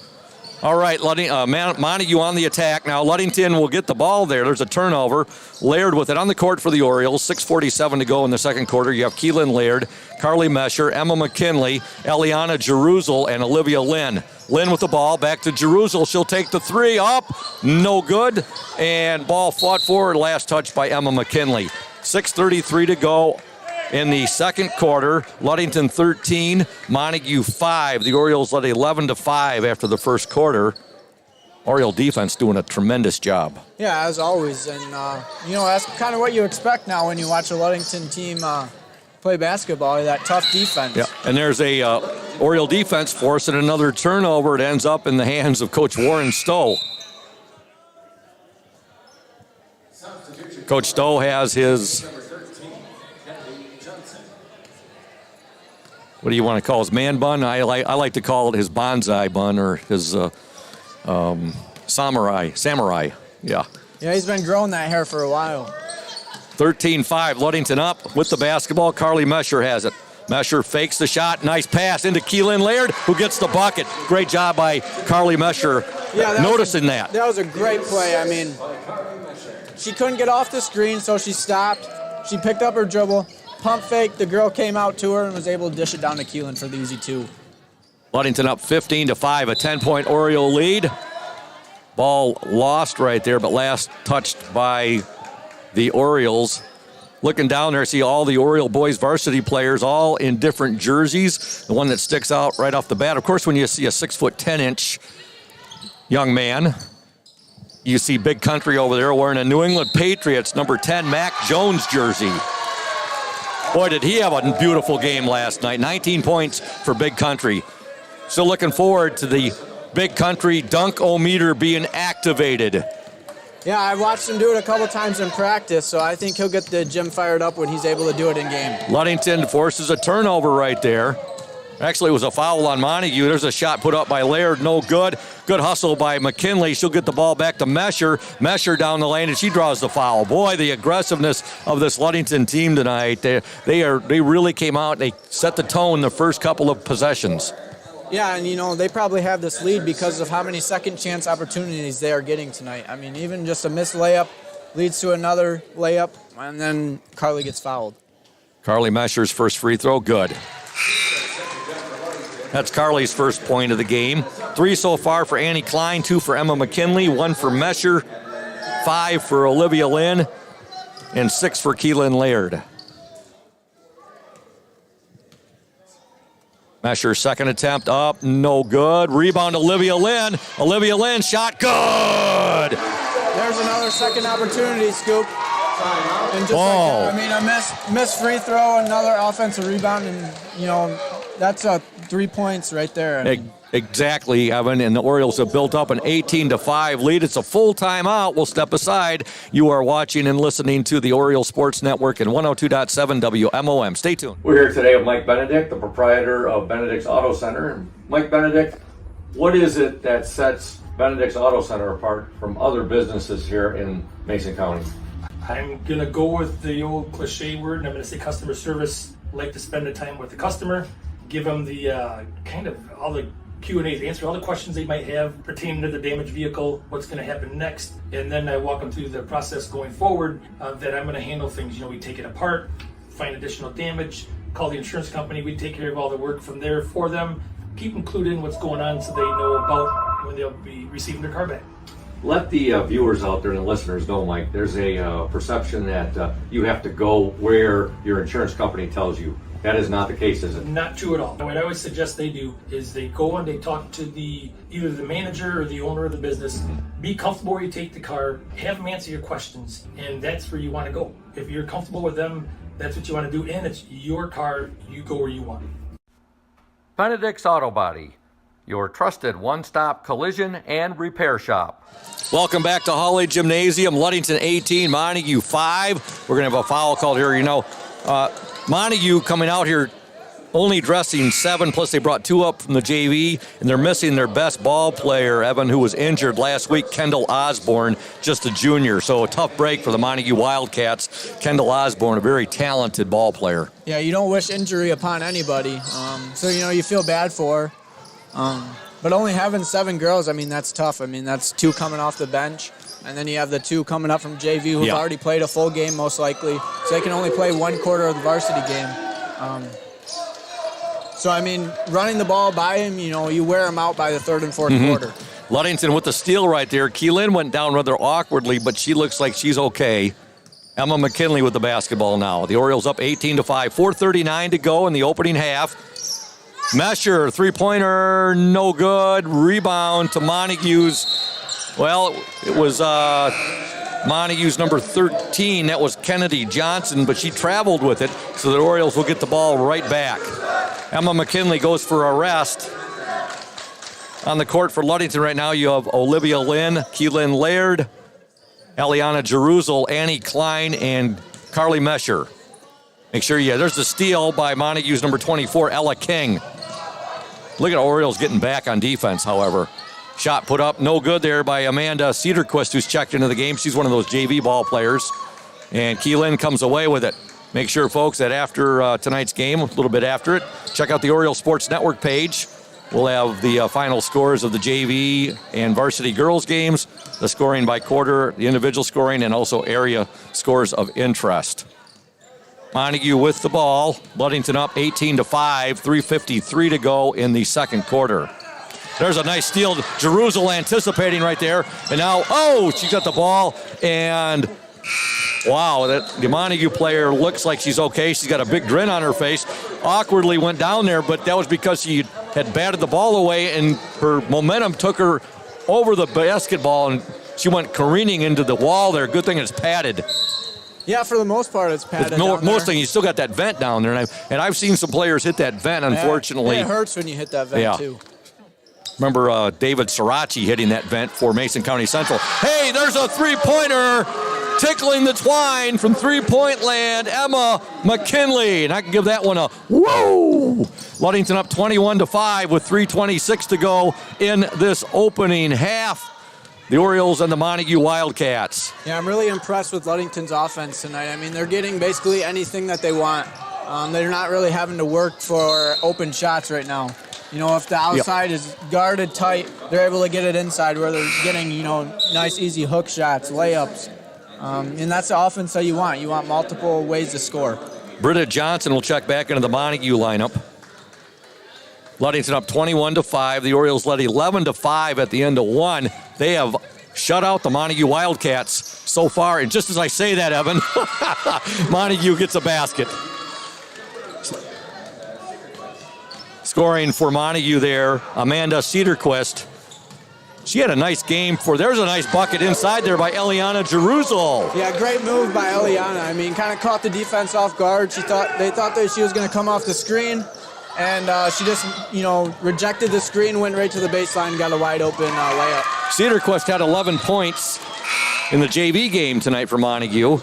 All right, Montague on the attack. Now, Ludington will get the ball there. There's a turnover. Laird with it on the court for the Orioles. 6:47 to go in the second quarter. You have Keelan Laird, Carly Mesher, Emma McKinley, Eliana Jerusel, and Olivia Lynn. Lynn with the ball, back to Jerusel. She'll take the three, up, no good. And ball fought forward, last touch by Emma McKinley. 6:33 to go in the second quarter. Ludington 13, Montague 5. The Orioles led 11-5 after the first quarter. Oriole defense doing a tremendous job. Yeah, as always. And, you know, that's kind of what you expect now when you watch a Ludington team play basketball, that tough defense. Yeah, and there's a Oriole defense forcing another turnover. It ends up in the hands of Coach Warren Stowe. Coach Stowe has his, what do you want to call his man bun? I like to call it his bonsai bun, or his samurai. Yeah. Yeah, he's been growing that hair for a while. 13-5, Ludington up with the basketball. Carly Mesher has it. Mesher fakes the shot. Nice pass into Keelan Laird, who gets the bucket. Great job by Carly Mesher noticing that. That was a great play. I mean, she couldn't get off the screen, so she stopped. She picked up her dribble, pump fake. The girl came out to her and was able to dish it down to Keelan for the easy 2. Ludington up 15-5, a 10-point Oriole lead. Ball lost right there, but last touched by the Orioles. Looking down there, see all the Oriole boys varsity players all in different jerseys. The one that sticks out right off the bat, of course, when you see a 6'10" young man, you see Big Country over there wearing a New England Patriots number 10 Mac Jones jersey. Boy, did he have a beautiful game last night. 19 points for Big Country. Still looking forward to the Big Country dunk-o-meter being activated. Yeah, I watched him do it a couple times in practice, so I think he'll get the gym fired up when he's able to do it in game. Ludington forces a turnover right there. Actually, it was a foul on Montague. There's a shot put up by Laird, no good. Good hustle by McKinley. She'll get the ball back to Mesher. Mesher down the lane, and she draws the foul. Boy, the aggressiveness of this Ludington team tonight. They really came out. They set the tone the first couple of possessions. Yeah, and, you know, they probably have this lead because of how many second chance opportunities they are getting tonight. I mean, even just a missed layup leads to another layup, and then Carly gets fouled. Carly Mesher's first free throw, good. That's Carly's first point of the game. 3 so far for Annie Klein, 2 for Emma McKinley, 1 for Mesher, 5 for Olivia Lynn, and 6 for Keelan Laird. Mesher's second attempt up, no good. Rebound, Olivia Lynn. Olivia Lynn shot, good! There's another second opportunity, Scoop. And just like that, I mean, a missed free throw, another offensive rebound, and, you know, that's 3 points right there. Hey, Exactly, Evan, and the Orioles have built up an 18-5 lead. It's a full timeout. We'll step aside. You are watching and listening to the Orioles Sports Network and 102.7 WMOM. Stay tuned. We're here today with Mike Benedict, the proprietor of Benedict's Auto Center. Mike Benedict, what is it that sets Benedict's Auto Center apart from other businesses here in Mason County? I'm going to go with the old cliche word, and I'm going to say customer service. Like to spend the time with the customer, give them the kind of all the Q&As, answer all the questions they might have pertaining to the damaged vehicle, what's going to happen next, and then I walk them through the process going forward that I'm going to handle things. You know, we take it apart, find additional damage, call the insurance company, we take care of all the work from there for them, keep them clued in what's going on so they know about when they'll be receiving their car back. Let the viewers out there and the listeners know, Mike, there's a perception that you have to go where your insurance company tells you. That is not the case, is it? Not true at all. What I always suggest they do is they go and they talk to either the manager or the owner of the business. Be comfortable where you take the car, have them answer your questions, and that's where you want to go. If you're comfortable with them, that's what you want to do, and it's your car, you go where you want. Benedict's Auto Body, your trusted one-stop collision and repair shop. Welcome back to Holly Gymnasium. Ludington 18, Montague 5. We're going to have a foul called here. You know, Montague coming out here only dressing 7, plus they brought 2 up from the JV, and they're missing their best ball player, Evan, who was injured last week, Kendall Osborne, just a junior. So a tough break for the Montague Wildcats. Kendall Osborne, a very talented ball player. Yeah, you don't wish injury upon anybody. So, you know, you feel bad for her. But only having 7 girls, I mean, that's tough. I mean, that's 2 coming off the bench. And then you have the 2 coming up from JV who've already played a full game, most likely. So they can only play 1 quarter of the varsity game. So, I mean, running the ball by him, you know, you wear him out by the 3rd and 4th quarter. Ludington with the steal right there. Keelan went down rather awkwardly, but she looks like she's okay. Emma McKinley with the basketball now. The Orioles up 18-5. 4:39 to go in the opening half. Mesher, three-pointer, no good. Rebound to Montague's. Well, it was Montague's number 13. That was Kennedy Johnson, but she traveled with it, so the Orioles will get the ball right back. Emma McKinley goes for a rest. On the court for Ludington right now, you have Olivia Lynn, Keelan Laird, Eliana Jeruzel, Annie Klein, and Carly Mesher. Make sure, there's the steal by Montague's number 24, Ella King. Look at Orioles getting back on defense, however. Shot put up, no good there by Amanda Cedarquist, who's checked into the game. She's one of those JV ball players. And Keelan comes away with it. Make sure, folks, that after tonight's game, a little bit after it, check out the Orioles Sports Network page. We'll have the final scores of the JV and varsity girls games, the scoring by quarter, the individual scoring, and also area scores of interest. Montague with the ball. Ludington up 18-5, 3:53 to go in the second quarter. There's a nice steal. Jeruzel anticipating right there. And now, she got the ball. And, wow, the Montague player looks like she's okay. She's got a big grin on her face. Awkwardly went down there, but that was because she had batted the ball away, and her momentum took her over the basketball, and she went careening into the wall there. Good thing it's padded. Yeah, for the most part, it's padded. Most thing, you still got that vent down there, and I've seen some players hit that vent. Unfortunately, it hurts when you hit that vent too. Remember David Sirachi hitting that vent for Mason County Central. Hey, there's a three-pointer tickling the twine from three-point land. Emma McKinley, and I can give that one a whoa. Ludington up 21-5 with 3:26 to go in this opening half. The Orioles and the Montague Wildcats. Yeah, I'm really impressed with Ludington's offense tonight. I mean, they're getting basically anything that they want. They're not really having to work for open shots right now. You know, if the outside is guarded tight, they're able to get it inside where they're getting, nice, easy hook shots, layups. And that's the offense that you want. You want multiple ways to score. Britta Johnson will check back into the Montague lineup. Ludington up 21-5. The Orioles led 11-5 at the end of one. They have shut out the Montague Wildcats so far. And just as I say that, Evan, Montague gets a basket. Scoring for Montague there, Amanda Cedarquist. She had a nice game there's a nice bucket inside there by Eliana Jeruzel. Yeah, great move by Eliana. I mean, kind of caught the defense off guard. They thought that she was going to come off the screen, and she just, rejected the screen, went right to the baseline, got a wide open layup. Cedar Crest had 11 points in the JV game tonight for Montague.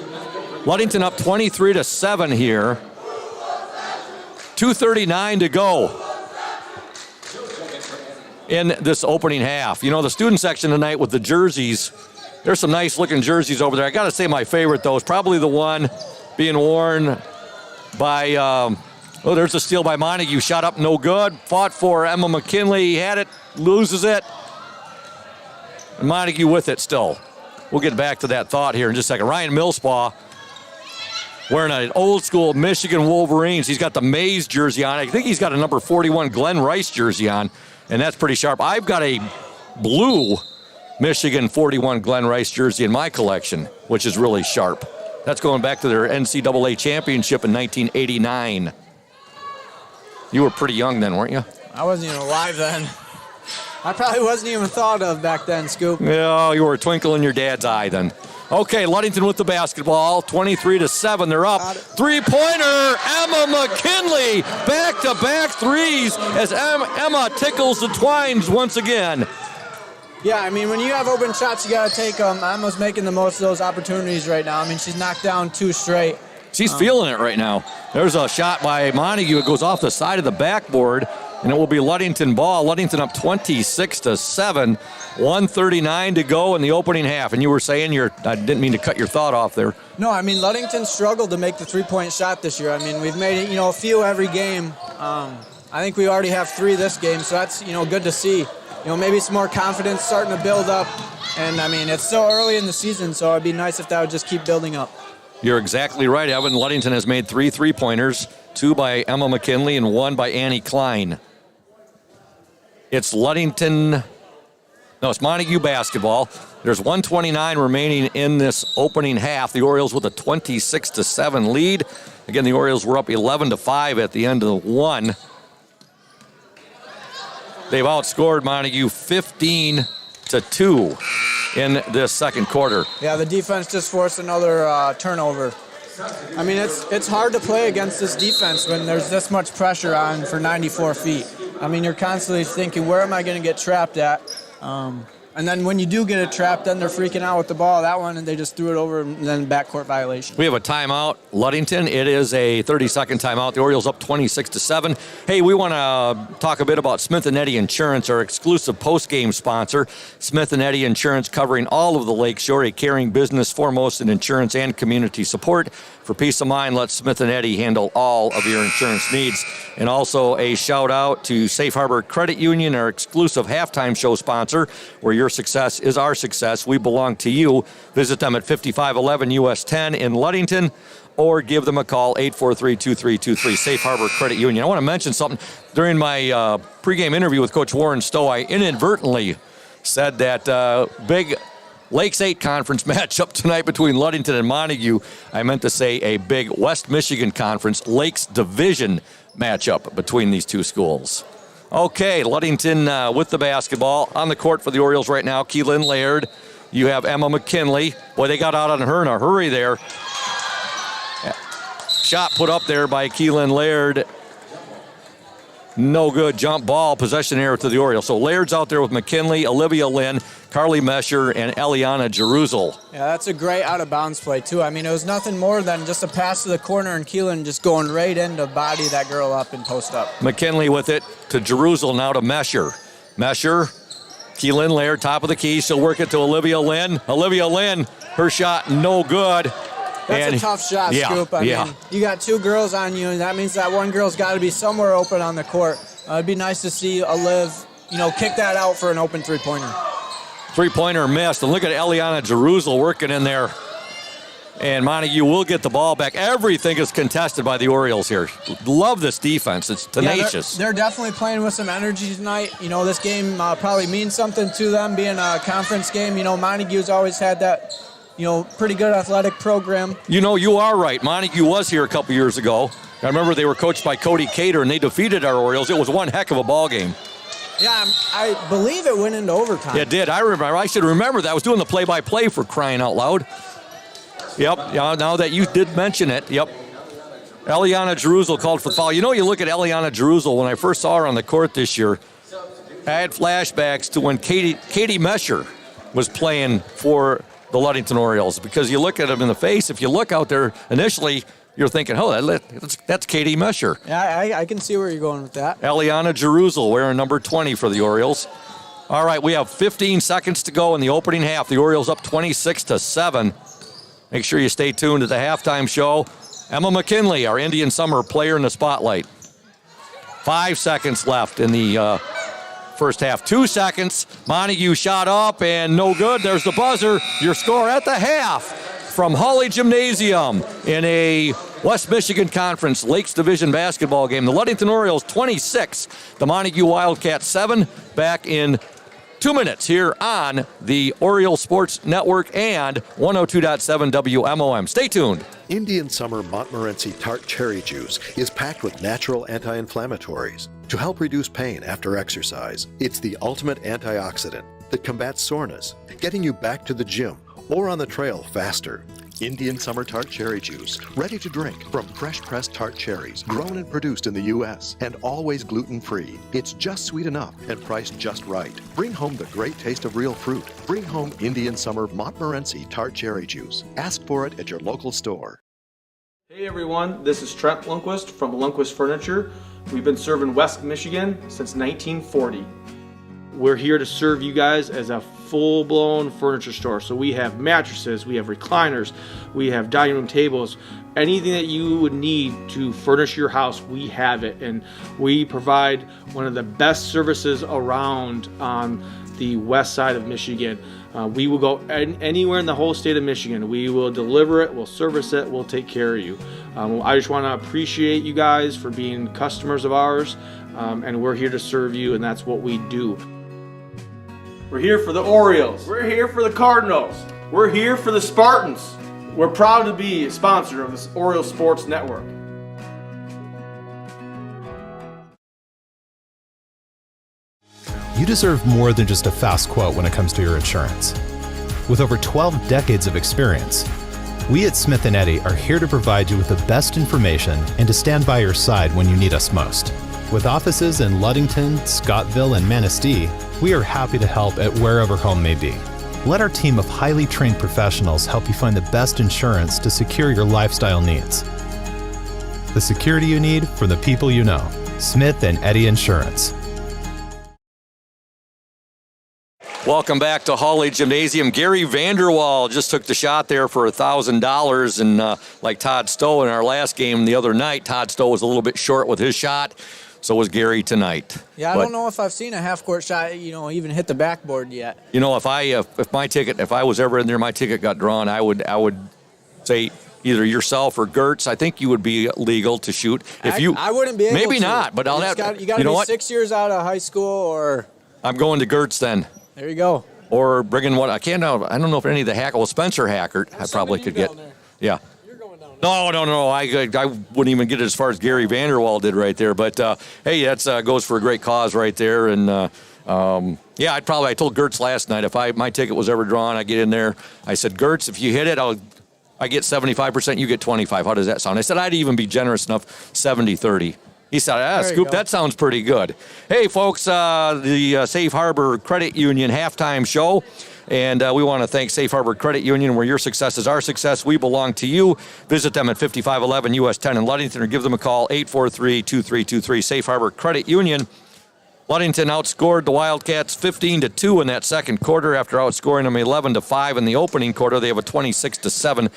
Ludington up 23-7 here. 2:39 to go in this opening half. The student section tonight with the jerseys, there's some nice looking jerseys over there. I got to say my favorite, though, is probably the one being worn by, there's a steal by Montague. Shot up, no good. Fought for Emma McKinley. Had it, loses it. And Montague with it still. We'll get back to that thought here in just a second. Ryan Millspaugh wearing an old school Michigan Wolverines. He's got the Mays jersey on. I think he's got a number 41 Glenn Rice jersey on, and that's pretty sharp. I've got a blue Michigan 41 Glenn Rice jersey in my collection, which is really sharp. That's going back to their NCAA championship in 1989. You were pretty young then, weren't you? I wasn't even alive then. I probably wasn't even thought of back then, Scoop. Yeah, you were a twinkle in your dad's eye then. Okay, Ludington with the basketball, 23-7. They're up. Three-pointer, Emma McKinley. Back-to-back threes as Emma tickles the twines once again. Yeah, I mean, when you have open shots, you got to take them. Emma's making the most of those opportunities right now. I mean, she's knocked down 2 straight. She's feeling it right now. There's a shot by Montague. It goes off the side of the backboard, and it will be Ludington ball. Ludington up 26-7. 1:39 to go in the opening half. And you were saying I didn't mean to cut your thought off there. No, I mean, Ludington struggled to make the three-point shot this year. I mean, we've made it, a few every game. I think we already have 3 this game, so that's, good to see. Maybe some more confidence starting to build up. And, I mean, it's still early in the season, so it'd be nice if that would just keep building up. You're exactly right, Evan. Ludington has made 3 3-pointers, 2 by Emma McKinley and 1 by Annie Klein. It's Montague basketball. There's 1:29 remaining in this opening half. The Orioles with a 26-7 lead. Again, the Orioles were up 11-5 at the end of the one. They've outscored Montague 15-2 in this second quarter. Yeah, the defense just forced another turnover. I mean, it's hard to play against this defense when there's this much pressure on for 94 feet. I mean, you're constantly thinking, where am I going to get trapped at? And then when you do get it trapped, then they're freaking out with the ball. That one, and they just threw it over, and then backcourt violation. We have a timeout, Ludington. It is a 30-second timeout. The Orioles up 26-7. Hey, we want to talk a bit about Smith & Eddy Insurance, our exclusive post-game sponsor. Smith & Eddy Insurance covering all of the Lakeshore, a caring business foremost in insurance and community support. For peace of mind, let Smith & Eddy handle all of your insurance needs. And also a shout-out to Safe Harbor Credit Union, our exclusive halftime show sponsor, where your success is our success. We belong to you. Visit them at 5511 US 10 in Ludington, or give them a call, 843-2323, Safe Harbor Credit Union. I want to mention something. During my pregame interview with Coach Warren Stowe, I inadvertently said that big Lakes 8 conference matchup tonight between Ludington and Montague. I meant to say a big West Michigan Conference Lakes Division matchup between these two schools. Okay, Ludington with the basketball on the court for the Orioles right now. Keelan Laird. You have Emma McKinley. Boy, they got out on her in a hurry there. Shot put up there by Keelan Laird. No good. Jump ball. Possession error to the Orioles. So Laird's out there with McKinley, Olivia Lynn, Carly Mesher, and Eliana Jeruzel. Yeah, that's a great out-of-bounds play, too. I mean, it was nothing more than just a pass to the corner and Keelan just going right in to body that girl up and post up. McKinley with it to Jeruzel, now to Mesher. Mesher, Keelan Laird, top of the key. She'll work it to Olivia Lynn. Olivia Lynn, her shot no good. That's a tough shot, Scoop. I mean, you got 2 girls on you, and that means that one girl's got to be somewhere open on the court. It'd be nice to see Olive, kick that out for an open three-pointer. Three-pointer missed, and look at Eliana Jeruzel working in there. And Montague will get the ball back. Everything is contested by the Orioles here. Love this defense. It's tenacious. Yeah, they're definitely playing with some energy tonight. This game probably means something to them, being a conference game. Montague's always had that pretty good athletic program. You are right. Montague was here a couple years ago. I remember they were coached by Cody Cater, and they defeated our Orioles. It was one heck of a ball game. Yeah, I believe it went into overtime. It did. I remember. I should remember that. I was doing the play-by-play for crying out loud. Yep. Yeah, now that you did mention it. Yep. Eliana Jeruzel called for the foul. You know, you look at Eliana Jeruzel, when I first saw her on the court this year, I had flashbacks to when Katie Mesher was playing for the Ludington Orioles, because you look at them in the face, if you look out there initially, you're thinking, oh, that's Katie Mesher. Yeah, I can see where you're going with that. Eliana Jeruzel wearing number 20 for the Orioles. All right, we have 15 seconds to go in the opening half. The Orioles up 26-7. Make sure you stay tuned to the halftime show. Emma McKinley, our Indian Summer player in the spotlight. 5 seconds left in the first half. 2 seconds. Montague shot up and no good. There's the buzzer. Your score at the half from Hawley Gymnasium in a West Michigan Conference Lakes Division basketball game. The Ludington Orioles 26, the Montague Wildcats 7. Back in 2 minutes here on the Oriole Sports Network and 102.7 WMOM. Stay tuned. Indian Summer Montmorency Tart Cherry Juice is packed with natural anti-inflammatories to help reduce pain after exercise. It's the ultimate antioxidant that combats soreness, getting you back to the gym or on the trail faster. Indian Summer Tart Cherry Juice, ready to drink from fresh-pressed tart cherries, grown and produced in the U.S., and always gluten-free. It's just sweet enough and priced just right. Bring home the great taste of real fruit. Bring home Indian Summer Montmorency Tart Cherry Juice. Ask for it at your local store. Hey everyone, this is Trent Lundquist from Lundquist Furniture. We've been serving West Michigan since 1940. We're here to serve you guys as a full-blown furniture store. So we have mattresses, we have recliners, we have dining room tables, anything that you would need to furnish your house, we have it. And we provide one of the best services around on the west side of Michigan. We will go anywhere in the whole state of Michigan. We will deliver it, we'll service it, we'll take care of you. I just want to appreciate you guys for being customers of ours, and we're here to serve you, and that's what we do. We're here for the Orioles. We're here for the Cardinals. We're here for the Spartans. We're proud to be a sponsor of this Oriole Sports Network. You deserve more than just a fast quote when it comes to your insurance. With over 12 decades of experience, we at Smith & Eddy are here to provide you with the best information and to stand by your side when you need us most. With offices in Ludington, Scottville, and Manistee, we are happy to help at wherever home may be. Let our team of highly trained professionals help you find the best insurance to secure your lifestyle needs. The security you need from the people you know. Smith & Eddy Insurance. Welcome back to Hawley Gymnasium. Gary Vanderwall just took the shot there for $1,000, and like Todd Stowe in our last game the other night, Todd Stowe was a little bit short with his shot. So was Gary tonight. Yeah, I don't know if I've seen a half-court shot, even hit the backboard yet. If I was ever in there, my ticket got drawn, I would say either yourself or Gertz. I think you would be legal to shoot. I wouldn't be able to. Maybe not, but you got to be 6 years out of high school, or I'm going to Gertz then. There you go. Or bringing what I don't know if any of the Spencer Hackert I probably could get. Yeah. No. I wouldn't even get it as far as Gary Vanderwall did right there. But, hey, that goes for a great cause right there. And, I told Gertz last night, if my ticket was ever drawn, I get in there. I said, Gertz, if you hit it, I get 75%, you get 25. How does that sound? I said, I'd even be generous enough, 70-30. He said, Scoop, that sounds pretty good. Hey, folks, the Safe Harbor Credit Union halftime show. And we want to thank Safe Harbor Credit Union, where your success is our success. We belong to you. Visit them at 5511 US 10 in Ludington, or give them a call, 843-2323. Safe Harbor Credit Union. Ludington outscored the Wildcats 15-2 in that second quarter after outscoring them 11-5 in the opening quarter. They have a 26-7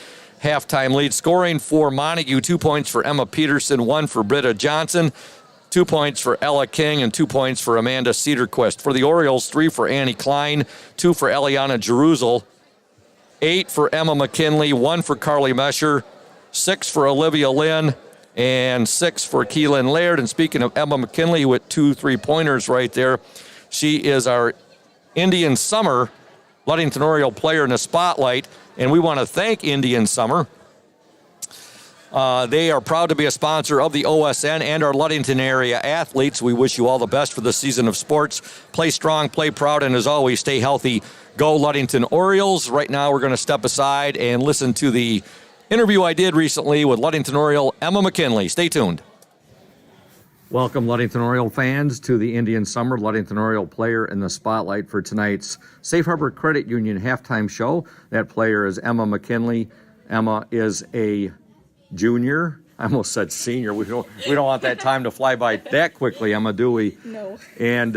halftime lead. Scoring for Montague, 2 points for Emma Peterson, 1 for Britta Johnson, 2 points for Ella King, and 2 points for Amanda Cedarquist. For the Orioles, 3 for Annie Klein, 2 for Eliana Jeruzel, 8 for Emma McKinley, 1 for Carly Mesher, 6 for Olivia Lynn, and 6 for Keelan Laird. And speaking of Emma McKinley with 2 3-pointers right there, she is our Indian Summer Ludington Oriole player in the spotlight, and we want to thank Indian Summer. They are proud to be a sponsor of the OSN and our Ludington area athletes. We wish you all the best for the season of sports. Play strong, play proud, and as always, stay healthy. Go Ludington Orioles. Right now, we're going to step aside and listen to the interview I did recently with Ludington Oriole Emma McKinley. Stay tuned. Welcome, Ludington Oriole fans, to the Indian Summer Ludington Oriole player in the spotlight for tonight's Safe Harbor Credit Union halftime show. That player is Emma McKinley. Emma is a junior. I almost said senior. We don't want that time to fly by that quickly, Emma, do we? No. And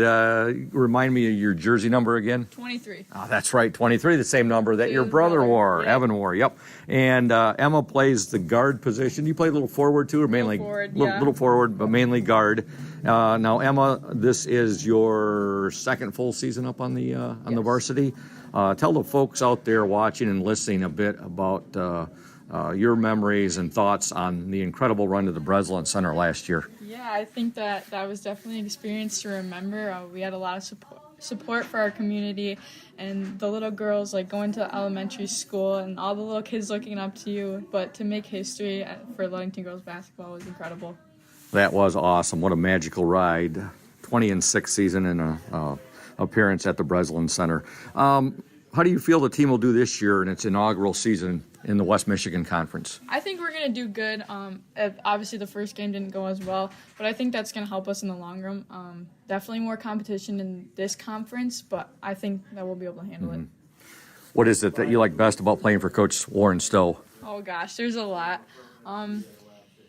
remind me of your jersey number again. 23. Oh, that's right, 23, the same number that your brother wore, yeah. Evan wore. Yep. And Emma plays the guard position. You play a little forward too, or mainly forward, little forward, but mainly guard. Now, Emma, this is your second full season up on the the varsity. Tell the folks out there watching and listening a bit about your memories and thoughts on the incredible run to the Breslin Center last year. Yeah, I think that was definitely an experience to remember. We had a lot of support for our community, and the little girls like going to elementary school and all the little kids looking up to you. But to make history for Ludington girls basketball was incredible. That was awesome. What a magical ride. 20-6 season and a appearance at the Breslin Center. How do you feel the team will do this year in its inaugural season in the West Michigan Conference? I think we're going to do good. Obviously, the first game didn't go as well, but I think that's going to help us in the long run. Definitely more competition in this conference, but I think that we'll be able to handle it. What is it that you like best about playing for Coach Warren Stowe? Oh, gosh, there's a lot.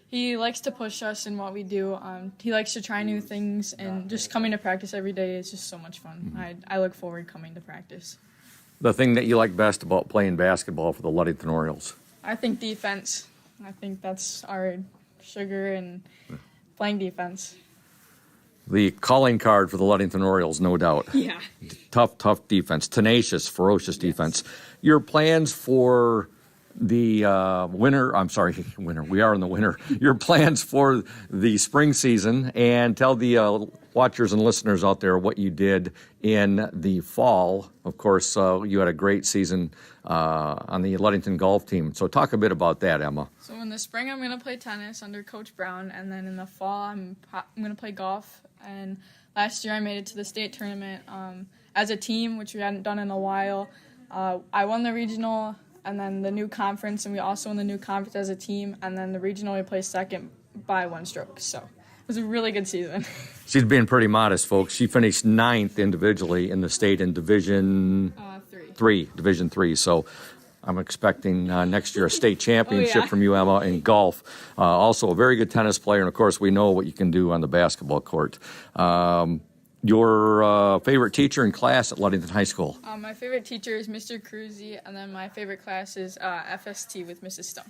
He likes to push us in what we do. He likes to try new things, and just coming to practice every day is just so much fun. I look forward coming to practice. The thing that you like best about playing basketball for the Ludington Orioles? I think defense. I think that's our sugar and playing defense. The calling card for the Ludington Orioles, no doubt. Yeah. Tough defense, tenacious, ferocious defense. Your plans for the winter, we are in the winter. Your plans for the spring season, and tell the watchers and listeners out there what you did in the fall. Of course, you had a great season on the Ludington golf team. So talk a bit about that, Emma. So in the spring, I'm going to play tennis under Coach Brown, and then in the fall, I'm going to play golf. And last year, I made it to the state tournament as a team, which we hadn't done in a while. I won the regional and then the new conference, and we also won the new conference as a team, and then the regional, we placed second by 1 stroke. So it was a really good season. She's being pretty modest, folks. She finished 9th individually in the state in Division 3. So I'm expecting next year a state championship from you, Emma, in golf. Also a very good tennis player, and of course we know what you can do on the basketball court. Your favorite teacher in class at Ludington High School? My favorite teacher is Mr. Cruzy, and then my favorite class is FST with Mrs. Stone.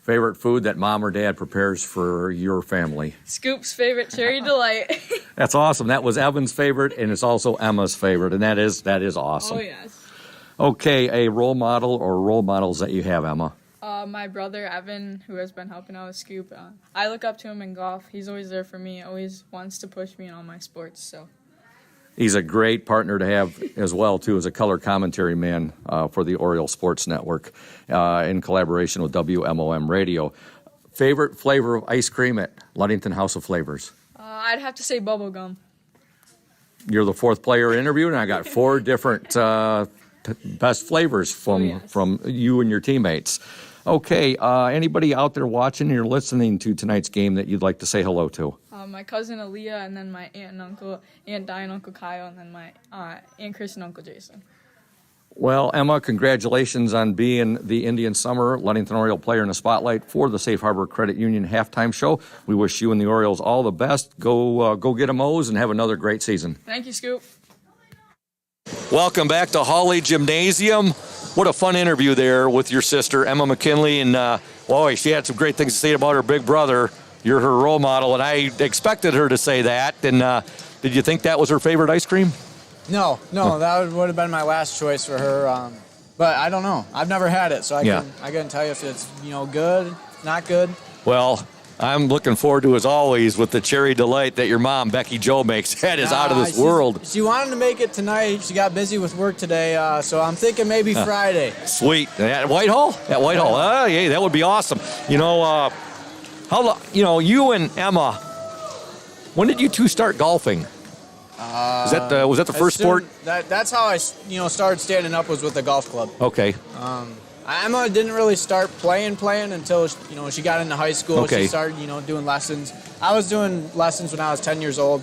Favorite food that mom or dad prepares for your family? Scoop's favorite cherry delight. That's awesome. That was Evan's favorite, and it's also Emma's favorite, and that is awesome. Oh, yes. Okay, a role model or role models that you have, Emma? My brother, Evan, who has been helping out with Scoop. I look up to him in golf. He's always there for me, always wants to push me in all my sports, so. He's a great partner to have as well, too, as a color commentary man for the Oriole Sports Network in collaboration with WMOM Radio. Favorite flavor of ice cream at Ludington House of Flavors? I'd have to say bubble gum. You're the 4th player interviewed, and I got 4 different best flavors from you and your teammates. Okay, anybody out there watching or listening to tonight's game that you'd like to say hello to? My cousin Aaliyah, and then my aunt and uncle, Aunt Di and Uncle Kyle, and then my Aunt Chris and Uncle Jason. Well, Emma, congratulations on being the Indian Summer Ludington Oriole player in the spotlight for the Safe Harbor Credit Union halftime show. We wish you and the Orioles all the best. Go get a Mo's and have another great season. Thank you, Scoop. Welcome back to Hawley Gymnasium. What a fun interview there with your sister, Emma McKinley. And, boy, she had some great things to say about her big brother. You're her role model, and I expected her to say that. And did you think that was her favorite ice cream? No, that would have been my last choice for her. But I don't know. I've never had it, so I couldn't tell you if it's good, not good. Well, I'm looking forward to, as always, with the cherry delight that your mom, Becky Jo, makes. That is out of this world. She wanted to make it tonight. She got busy with work today, so I'm thinking maybe Friday. Sweet. At Whitehall? At Whitehall. Yeah, that would be awesome. You and Emma, when did you two start golfing? Was that the first sport? That's how I started standing up, was with the golf club. Okay. Emma didn't really start playing until she got into high school. Okay. She started doing lessons. I was doing lessons when I was 10 years old,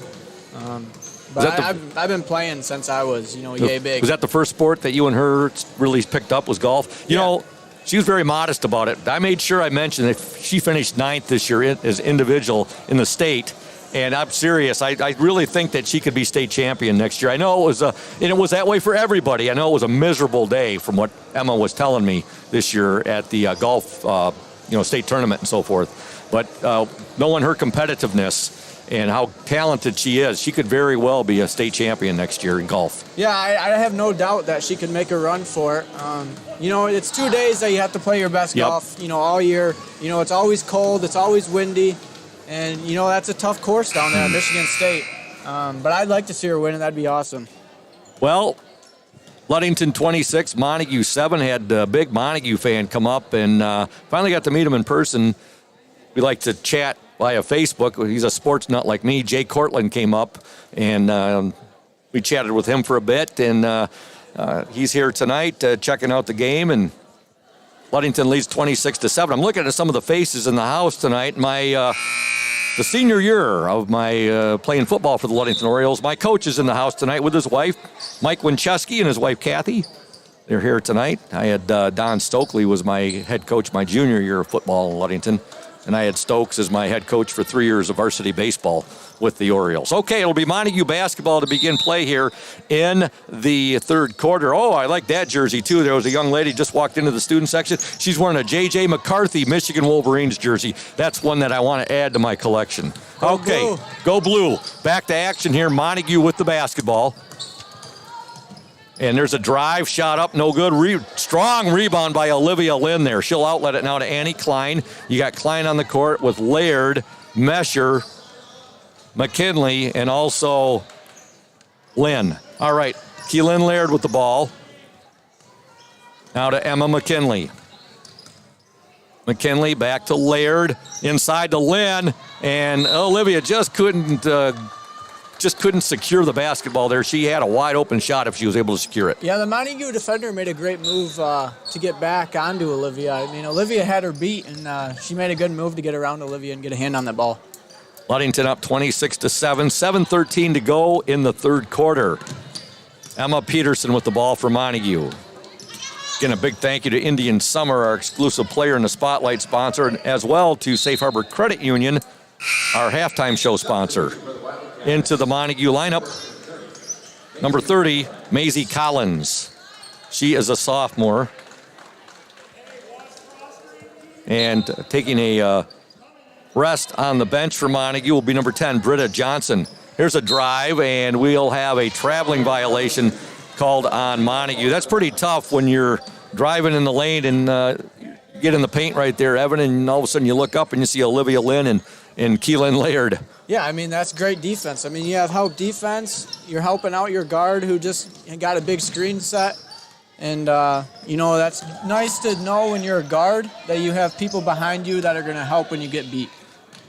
but I've been playing since I was yay big. Was that the first sport that you and her really picked up? Was golf? You know, she was very modest about it. I made sure I mentioned that she finished 9th this year as individual in the state. And I'm serious. I really think that she could be state champion next year. I know and it was that way for everybody. I know it was a miserable day from what Emma was telling me this year at the golf, state tournament and so forth. But knowing her competitiveness and how talented she is, she could very well be a state champion next year in golf. Yeah, I have no doubt that she could make a run for it. It's 2 days that you have to play your best golf, all year. It's always cold, it's always windy. And, that's a tough course down there at Michigan State. But I'd like to see her win, and that'd be awesome. Well, Ludington 26, Montague 7. Had a big Montague fan come up and finally got to meet him in person. We like to chat via Facebook. He's a sports nut like me. Jay Cortland came up, and we chatted with him for a bit. And he's here tonight checking out the game, and Ludington leads 26-7. I'm looking at some of the faces in the house tonight. The senior year of my playing football for the Ludington Orioles. My coach is in the house tonight with his wife, Mike Winchesky, and his wife, Kathy. They're here tonight. I had Don Stokely was my head coach my junior year of football in Ludington, and I had Stokes as my head coach for 3 years of varsity baseball with the Orioles. Okay, it'll be Montague basketball to begin play here in the third quarter. Oh, I like that jersey, too. There was a young lady just walked into the student section. She's wearing a J.J. McCarthy Michigan Wolverines jersey. That's one that I want to add to my collection. Okay, go blue. Back to action here. Montague with the basketball. And there's a drive, shot up, no good. Strong rebound by Olivia Lynn there. She'll outlet it now to Annie Klein. You got Klein on the court with Laird, Mesher, McKinley, and also Lynn. All right, Keelan Laird with the ball. Now to Emma McKinley. McKinley back to Laird, inside to Lynn, and Olivia just couldn't secure the basketball there. She had a wide open shot if she was able to secure it. Yeah, the Montague defender made a great move to get back onto Olivia. I mean, Olivia had her beat, and she made a good move to get around Olivia and get a hand on that ball. Ludington up 26-7, 7:13 to go in the third quarter. Emma Peterson with the ball for Montague. Again, a big thank you to Indian Summer, our exclusive player in the Spotlight sponsor, and as well to Safe Harbor Credit Union, our halftime show sponsor. Into the Montague lineup, number 30, Maisie Collins. She is a sophomore. And taking a rest on the bench for Montague will be number 10, Britta Johnson. Here's a drive, and we'll have a traveling violation called on Montague. That's pretty tough when you're driving in the lane and get in the paint right there, Evan, and all of a sudden you look up and you see Olivia Lynn and Keelan Laird. Yeah, I mean, that's great defense. I mean, you have help defense. You're helping out your guard who just got a big screen set. And, that's nice to know when you're a guard that you have people behind you that are going to help when you get beat.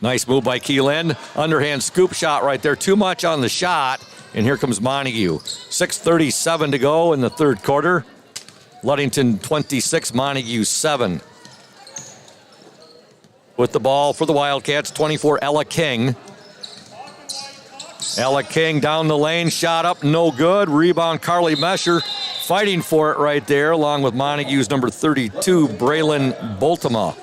Nice move by Keelan. Underhand scoop shot right there. Too much on the shot. And here comes Montague. 6:37 to go in the third quarter. Ludington 26, Montague 7. With the ball for the Wildcats, 24, Ella King. Ella King down the lane, shot up, no good. Rebound, Carly Mesher fighting for it right there, along with Montague's number 32, Braylon Boltema.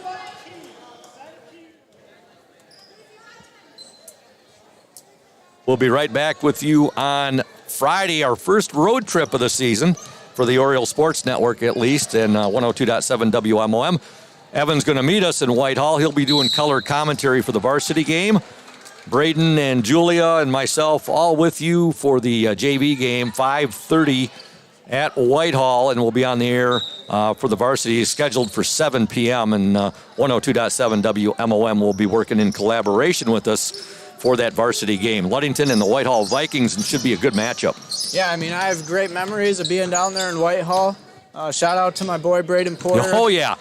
We'll be right back with you on Friday, our first road trip of the season for the Oriole Sports Network, at least, and 102.7 WMOM. Evan's going to meet us in Whitehall. He'll be doing color commentary for the varsity game. Braden and Julia and myself all with you for the JV game, 5:30 at Whitehall, and we'll be on the air for the varsity, scheduled for 7 p.m. And 102.7 WMOM will be working in collaboration with us for that varsity game. Ludington and the Whitehall Vikings, and should be a good matchup. Yeah, I mean, I have great memories of being down there in Whitehall. Shout out to my boy Braden Porter. Oh, yeah.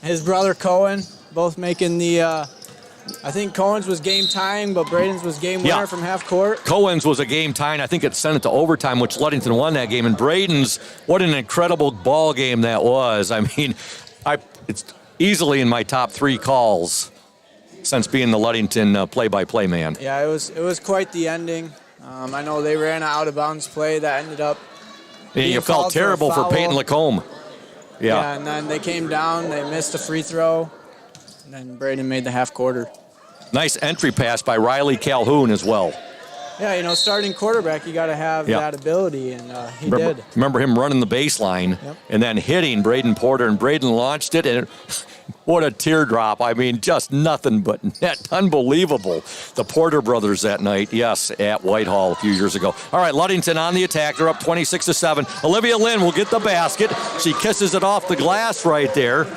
His brother Cohen, both making the I think Cohen's was game tying, but Braden's was game winner from half court. Cohen's was a game tying. I think it sent it to overtime, which Ludington won that game. And Braden's, what an incredible ball game that was. I mean, it's easily in my top 3 calls since being the Ludington play-by-play man. Yeah, it was quite the ending. I know they ran an out-of-bounds play that ended up And you felt terrible for Peyton Lacombe. Yeah, and then they came down, they missed a free throw, and then Braden made the half quarter. Nice entry pass by Riley Calhoun as well. Yeah, starting quarterback, you got to have that ability, and he did. Remember him running the baseline and then hitting Braden Porter, and Braden launched it, and what a teardrop. I mean, just nothing but net. Unbelievable. The Porter brothers that night, yes, at Whitehall a few years ago. All right, Ludington on the attack. They're up 26-7. Olivia Lynn will get the basket. She kisses it off the glass right there.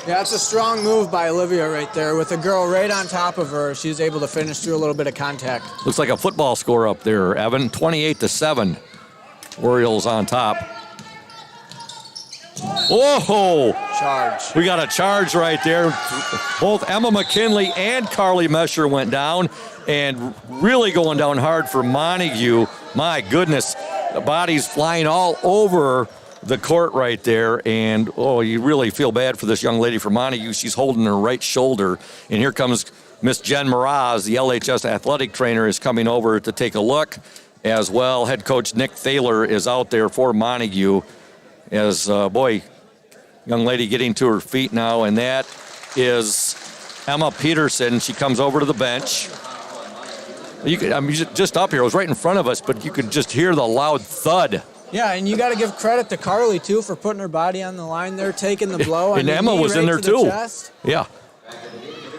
Yeah, it's a strong move by Olivia right there. With a girl right on top of her, she's able to finish through a little bit of contact. Looks like a football score up there, Evan. 28-7. Orioles on top. Whoa! Charge. We got a charge right there. Both Emma McKinley and Carly Mesher went down, and really going down hard for Montague. My goodness, the bodies flying all over the court right there, and you really feel bad for this young lady from Montague. She's holding her right shoulder, and here comes Miss Jen Mraz, the LHS athletic trainer, is coming over to take a look as well. Head coach Nick Thaler is out there for Montague as, young lady getting to her feet now, and that is Emma Peterson. She comes over to the bench. Just up here, it was right in front of us, but you could just hear the loud thud. Yeah, and you got to give credit to Carly, too, for putting her body on the line there, taking the blow. And Emma was in there, too. Yeah.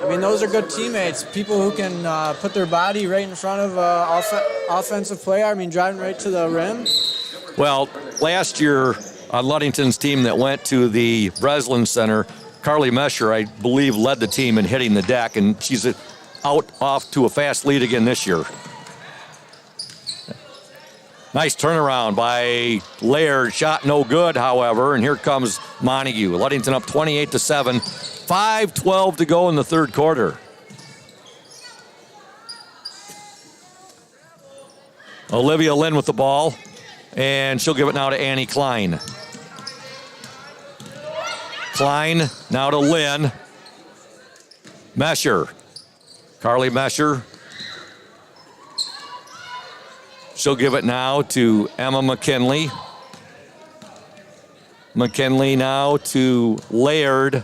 I mean, those are good teammates, people who can put their body right in front of offensive player, driving right to the rim. Well, last year on Ludington's team that went to the Breslin Center, Carly Mesher, I believe, led the team in hitting the deck, and she's off to a fast lead again this year. Nice turnaround by Laird. Shot no good, however, and here comes Montague. Ludington up 28-7. 5:12 to go in the third quarter. Olivia Lynn with the ball, and she'll give it now to Annie Klein. Klein now to Lynn. Mesher. Carly Mesher. She'll give it now to Emma McKinley. McKinley now to Laird.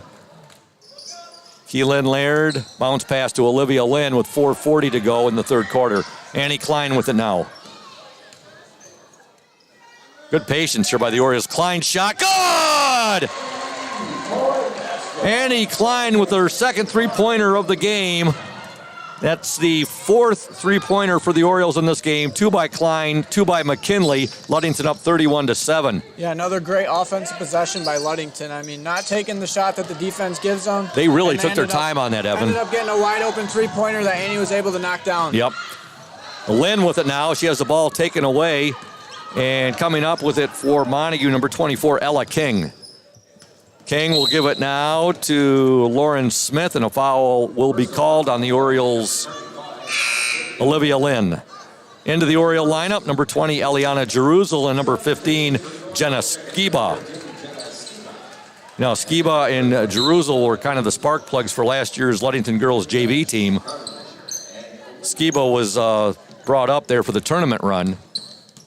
Keelan Laird. Bounce pass to Olivia Lynn with 4:40 to go in the third quarter. Annie Klein with it now. Good patience here by the Orioles. Klein shot. Good! Annie Klein with her second three-pointer of the game. That's the fourth three-pointer for the Orioles in this game. 2 by Klein, 2 by McKinley. Ludington up 31-7. Yeah, another great offensive possession by Ludington. Not taking the shot that the defense gives them. They really took their time on that, Evan. Ended up getting a wide-open three-pointer that Annie was able to knock down. Yep. Lynn with it now. She has the ball taken away. And coming up with it for Montague, number 24, Ella King. King will give it now to Lauren Smith, and a foul will be called on the Orioles' Olivia Lynn. Into the Oriole lineup, number 20, Eliana Jerusalem, and number 15, Jenna Skiba. Now, Skiba and Jerusalem were kind of the spark plugs for last year's Ludington girls JV team. Skiba was brought up there for the tournament run,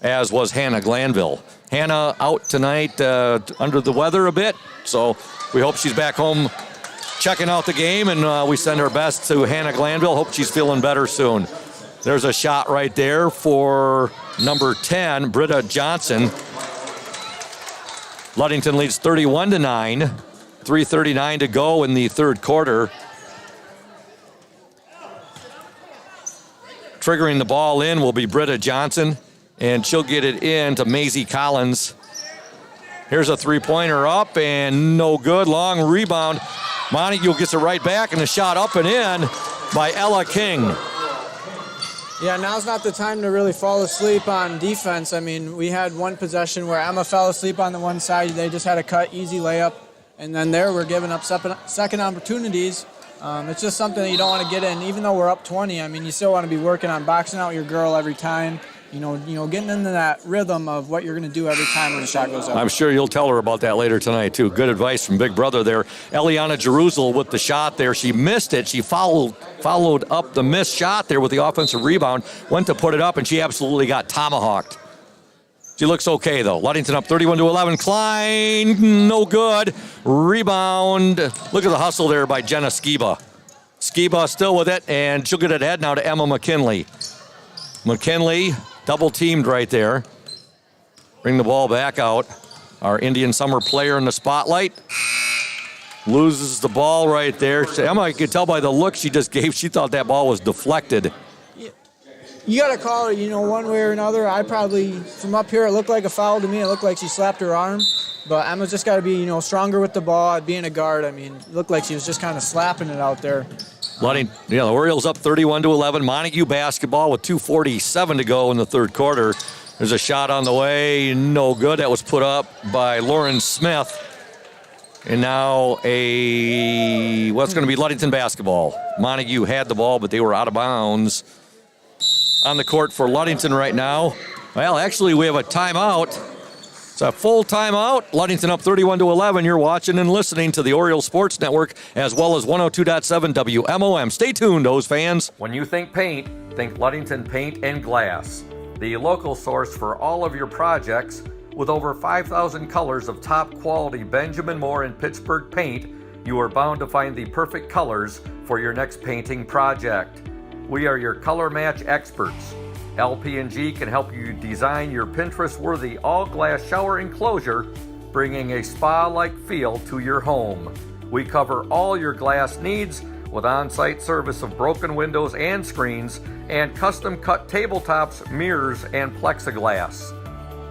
as was Hannah Glanville. Hannah out tonight under the weather a bit, so we hope she's back home checking out the game, and we send our best to Hannah Glanville. Hope she's feeling better soon. There's a shot right there for number 10, Britta Johnson. Ludington leads 31-9, 3:39 to go in the third quarter. Triggering the ball in will be Britta Johnson, and she'll get it in to Maisie Collins. Here's a three-pointer up, and no good. Long rebound. Montague gets it right back, and a shot up and in by Ella King. Yeah, now's not the time to really fall asleep on defense. We had one possession where Emma fell asleep on the one side. They just had a cut, easy layup. And then we're giving up second opportunities. It's just something that you don't want to get in. Even though we're up 20, I mean, you still want to be working on boxing out your girl every time. You know, getting into that rhythm of what you're going to do every time when the shot goes up. I'm sure you'll tell her about that later tonight, too. Good advice from Big Brother there. Eliana Jerusalem with the shot there. She missed it. She followed up the missed shot there with the offensive rebound, went to put it up, and she absolutely got tomahawked. She looks okay, though. Ludington up 31-11. Klein, no good. Rebound. Look at the hustle there by Jenna Skiba. Skiba still with it, and she'll get it ahead now to Emma McKinley. McKinley double teamed right there. Bring the ball back out. Our Indian Summer player in the spotlight. Loses the ball right there. Emma, you could tell by the look she just gave, she thought that ball was deflected. You got to call it, one way or another. I probably, from up here, it looked like a foul to me. It looked like she slapped her arm. But Emma's just got to be, stronger with the ball, being a guard. I mean, it looked like she was just kind of slapping it out there. The Orioles up 31-11. Montague basketball with 2:47 to go in the third quarter. There's a shot on the way, no good. That was put up by Lauren Smith. And now what's going to be Ludington basketball. Montague had the ball, but they were out of bounds on the court for Ludington right now. Well, actually, we have a timeout. It's a full timeout. Ludington up 31-11. You're watching and listening to the Oriole Sports Network as well as 102.7 WMOM. Stay tuned, those fans. When you think paint, think Ludington Paint and Glass, the local source for all of your projects. With over 5,000 colors of top quality Benjamin Moore and Pittsburgh paint, you are bound to find the perfect colors for your next painting project. We are your color match experts. LP&G can help you design your Pinterest-worthy all-glass shower enclosure, bringing a spa-like feel to your home. We cover all your glass needs with on-site service of broken windows and screens and custom-cut tabletops, mirrors, and plexiglass.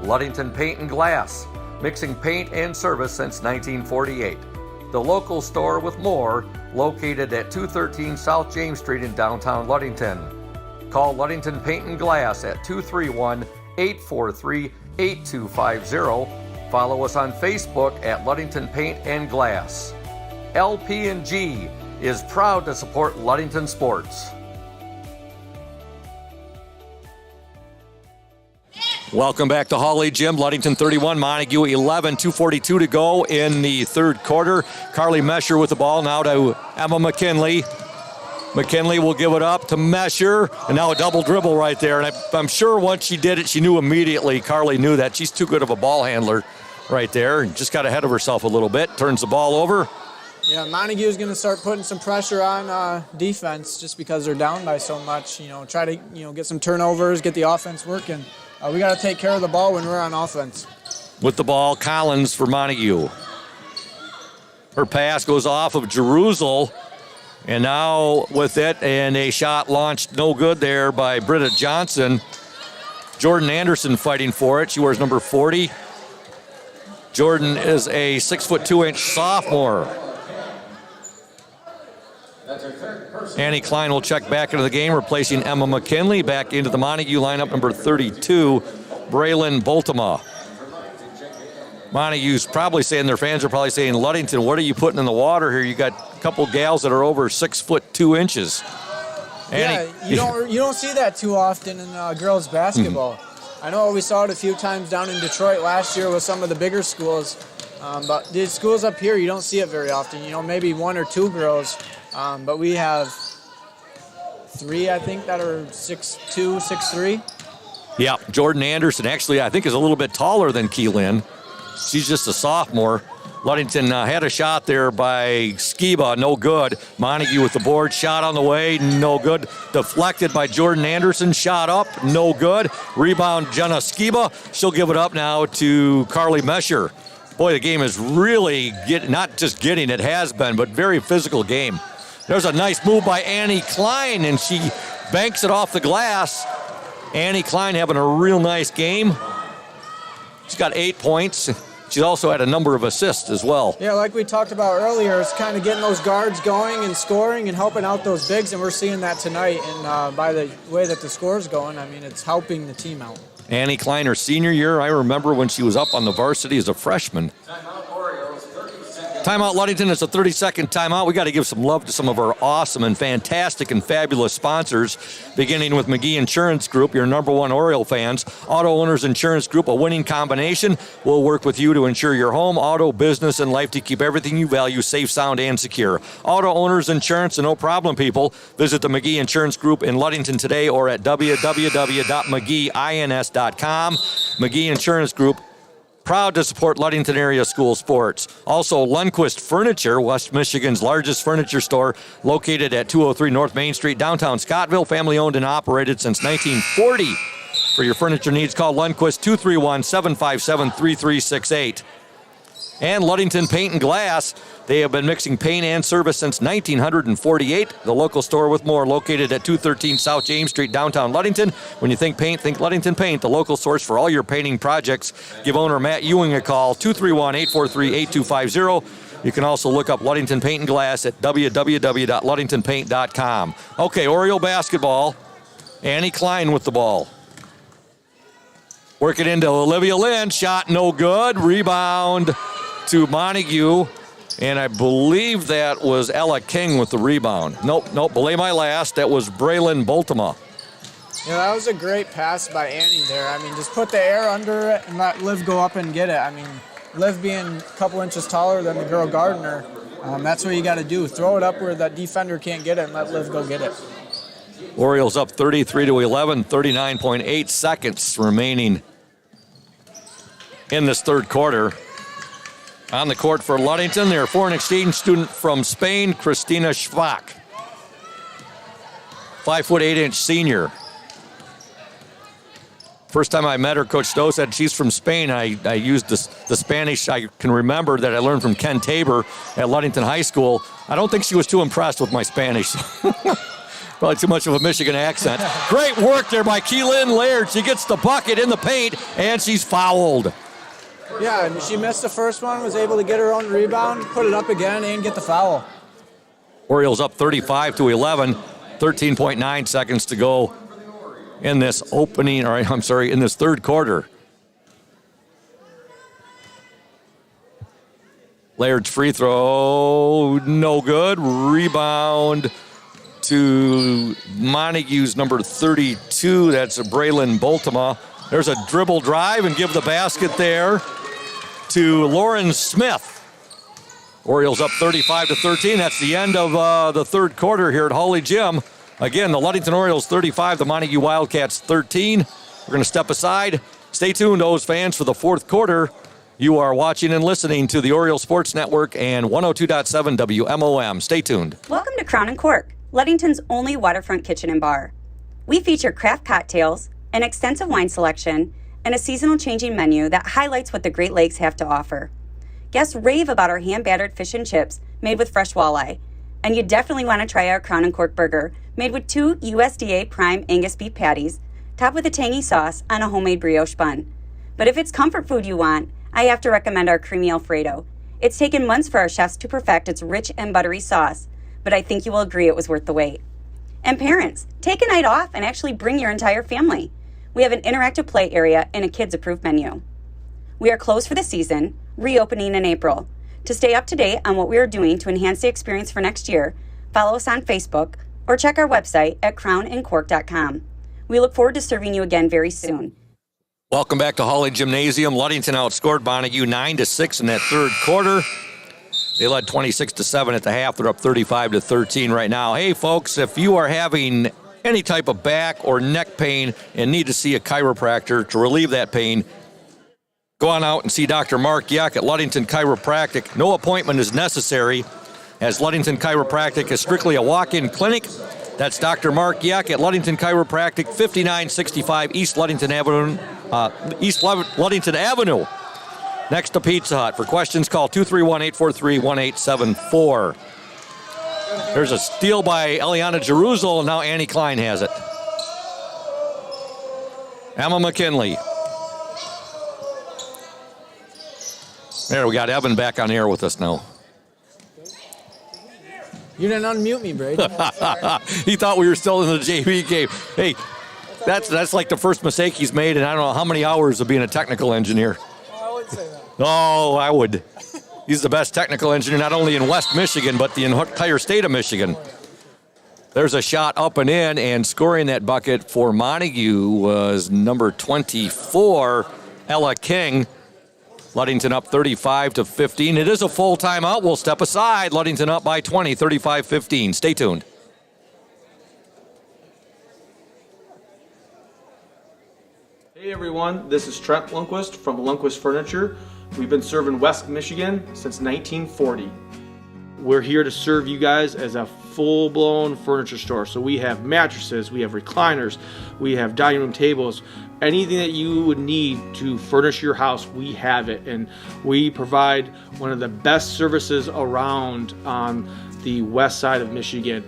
Ludington Paint and Glass, mixing paint and service since 1948. The local store with more, located at 213 South James Street in downtown Ludington. Call Ludington Paint and Glass at 231-843-8250. Follow us on Facebook at Ludington Paint and Glass. LP&G is proud to support Ludington sports. Welcome back to Hawley Gym. Ludington 31, Montague 11, 2:42 to go in the third quarter. Carly Mesher with the ball now to Emma McKinley. McKinley will give it up to Mesher, and now a double dribble right there. And I'm sure once she did it, she knew immediately. Carly knew that. She's too good of a ball handler right there, and just got ahead of herself a little bit. Turns the ball over. Yeah, Montague is going to start putting some pressure on defense just because they're down by so much. Try to get some turnovers, get the offense working. We got to take care of the ball when we're on offense. With the ball, Collins for Montague. Her pass goes off of Jerusalem. And now with it, and a shot launched no good there by Britta Johnson. Jordan Anderson fighting for it. She wears number 40. Jordan is a 6'2" sophomore. Annie Klein will check back into the game, replacing Emma McKinley. Back into the Montague lineup, number 32, Braylon Boltema. Montague's probably saying, their fans are probably saying, Ludington, what are you putting in the water here? You got a couple gals that are over 6'2". Yeah, you don't see that too often in girls basketball. I know we saw it a few times down in Detroit last year with some of the bigger schools, but the schools up here, you don't see it very often. Maybe one or two girls, but we have 3, I think, that are 6'2", 6'3". Yeah, Jordan Anderson actually, I think, is a little bit taller than Keelan. She's just a sophomore. Ludington had a shot there by Skiba, no good. Montague with the board, shot on the way, no good. Deflected by Jordan Anderson, shot up, no good. Rebound, Jenna Skiba. She'll give it up now to Carly Mesher. Boy, the game is really not just getting, it has been, but very physical game. There's a nice move by Annie Klein, and she banks it off the glass. Annie Klein having a real nice game. She's got 8 points. She's also had a number of assists as well. Yeah, like we talked about earlier, it's kind of getting those guards going and scoring and helping out those bigs, and we're seeing that tonight. And by the way that the score's going, I mean, it's helping the team out. Annie Klein, her senior year, I remember when she was up on the varsity as a freshman. Timeout Ludington. It's a 30-second timeout. We got to give some love to some of our awesome and fantastic and fabulous sponsors, beginning with McGee Insurance Group, your number one Oriole fans. Auto Owners Insurance Group, a winning combination. We'll work with you to insure your home, auto, business, and life to keep everything you value safe, sound, and secure. Auto Owners Insurance, and no problem, people. Visit the McGee Insurance Group in Ludington today or at www.mcgeeins.com. McGee Insurance Group, proud to support Ludington area school sports. Also, Lundquist Furniture, West Michigan's largest furniture store, located at 203 North Main Street, downtown Scottville, family owned and operated since 1940. For your furniture needs, call Lundquist 231-757-3368. And Ludington Paint and Glass, they have been mixing paint and service since 1948. The local store with more, located at 213 South James Street, downtown Ludington. When you think paint, think Ludington Paint, the local source for all your painting projects. Give owner Matt Ewing a call, 231-843-8250. You can also look up Ludington Paint and Glass at www.ludingtonpaint.com. Okay, Oriole basketball. Annie Klein with the ball. Working into Olivia Lynn, shot no good. Rebound to Montague, and I believe that was Ella King with the rebound. Nope, belay my last. That was Braylon Boltema. Yeah, that was a great pass by Annie there. I mean, just put the air under it and let Liv go up and get it. I mean, Liv being a couple inches taller than the girl Gardner, that's what you got to do. Throw it up where that defender can't get it and let Liv go get it. Orioles up 33-11, 39.8 seconds remaining in this third quarter. On the court for Ludington, their foreign exchange student from Spain, Christina Schwach. 5'8" senior. First time I met her, Coach Stowe said she's from Spain. I used the Spanish I can remember that I learned from Ken Tabor at Ludington High School. I don't think she was too impressed with my Spanish. Probably too much of a Michigan accent. Great work there by Keelan Laird. She gets the bucket in the paint, and she's fouled. Yeah, and she missed the first one, was able to get her own rebound, put it up again, and get the foul. Orioles up 35-11, 13.9 seconds to go in this in this third quarter. Laird's free throw, no good. Rebound to Montague's number 32. That's Braylon Boltema. There's a dribble drive and give the basket there to Lauren Smith. Orioles up 35-13. That's the end of the third quarter here at Hawley Gym. Again, the Ludington Orioles 35, the Montague Wildcats 13. We're going to step aside. Stay tuned, O's fans, for the fourth quarter. You are watching and listening to the Oriole Sports Network and 102.7 WMOM. Stay tuned. Welcome to Crown and Cork, Ludington's only waterfront kitchen and bar. We feature craft cocktails, an extensive wine selection, and a seasonal changing menu that highlights what the Great Lakes have to offer. Guests rave about our hand-battered fish and chips made with fresh walleye, and you definitely want to try our Crown and Cork burger made with 2 USDA prime Angus beef patties, topped with a tangy sauce on a homemade brioche bun. But if it's comfort food you want, I have to recommend our creamy Alfredo. It's taken months for our chefs to perfect its rich and buttery sauce, but I think you will agree it was worth the wait. And parents, take a night off and actually bring your entire family. We have an interactive play area and a kids-approved menu. We are closed for the season, reopening in April. To stay up to date on what we are doing to enhance the experience for next year, follow us on Facebook or check our website at crownandcork.com. We look forward to serving you again very soon. Welcome back to Hawley Gymnasium. Ludington outscored Montague 9-6 in that third quarter. They led 26-7 at the half. They're up 35-13 right now. Hey, folks, if you are having any type of back or neck pain and need to see a chiropractor to relieve that pain, go on out and see Dr. Mark Yuck at Ludington Chiropractic. No appointment is necessary, as Ludington Chiropractic is strictly a walk-in clinic. That's Dr. Mark Yuck at Ludington Chiropractic, 5965 East Ludington Avenue, next to Pizza Hut. For questions, call 231-843-1874. There's a steal by Eliana Jeruzel, and now Annie Klein has it. Emma McKinley. There, we got Evan back on air with us now. You didn't unmute me, Brady. He thought we were still in the JV game. Hey, that's like the first mistake he's made in I don't know how many hours of being a technical engineer. I would say that. Oh, I would. He's the best technical engineer not only in West Michigan, but the entire state of Michigan. There's a shot up and in, and scoring that bucket for Montague was number 24, Ella King. Ludington up 35-15. It is a full timeout. We'll step aside. Ludington up by 20, 35-15. Stay tuned. Hey everyone, this is Trent Lundquist from Lundquist Furniture. We've been serving West Michigan since 1940. We're here to serve you guys as a full-blown furniture store. So we have mattresses, we have recliners, we have dining room tables, anything that you would need to furnish your house, we have it. And we provide one of the best services around on the west side of Michigan.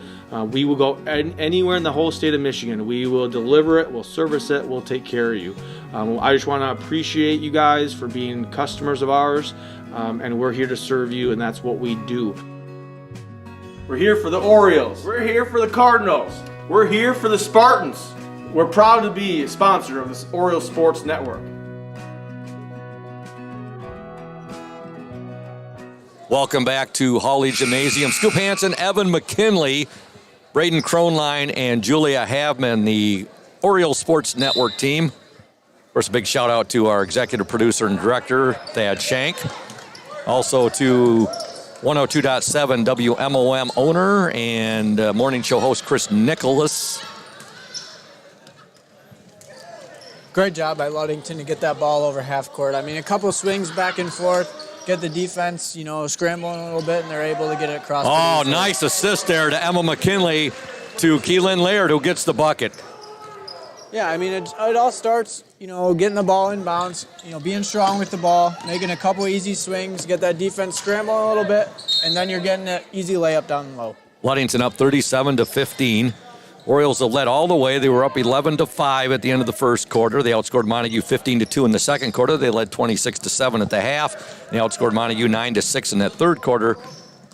We will go anywhere in the whole state of Michigan. We will deliver it, we'll service it, we'll take care of you. I just want to appreciate you guys for being customers of ours, and we're here to serve you, and that's what we do. We're here for the Orioles. We're here for the Cardinals. We're here for the Spartans. We're proud to be a sponsor of this Orioles Sports Network. Welcome back to Hawley Gymnasium. Scoop Hansen, Evan McKinley, Braden Kronline, and Julia Havman, the Orioles Sports Network team. Of course, a big shout out to our executive producer and director, Thad Shank. Also to 102.7 WMOM owner and morning show host Chris Nicholas. Great job by Ludington to get that ball over half court. I mean, a couple swings back and forth, get the defense, scrambling a little bit, and they're able to get it across. Oh, nice assist there to Emma McKinley to Keelan Laird, who gets the bucket. Yeah, I mean, it all starts, getting the ball in bounds, being strong with the ball, making a couple easy swings, get that defense scrambling a little bit, and then you're getting an easy layup down low. Ludington up 37-15. Orioles have led all the way. They were up 11-5 at the end of the first quarter. They outscored Montague 15-2 in the second quarter. They led 26-7 at the half. They outscored Montague 9-6 in that third quarter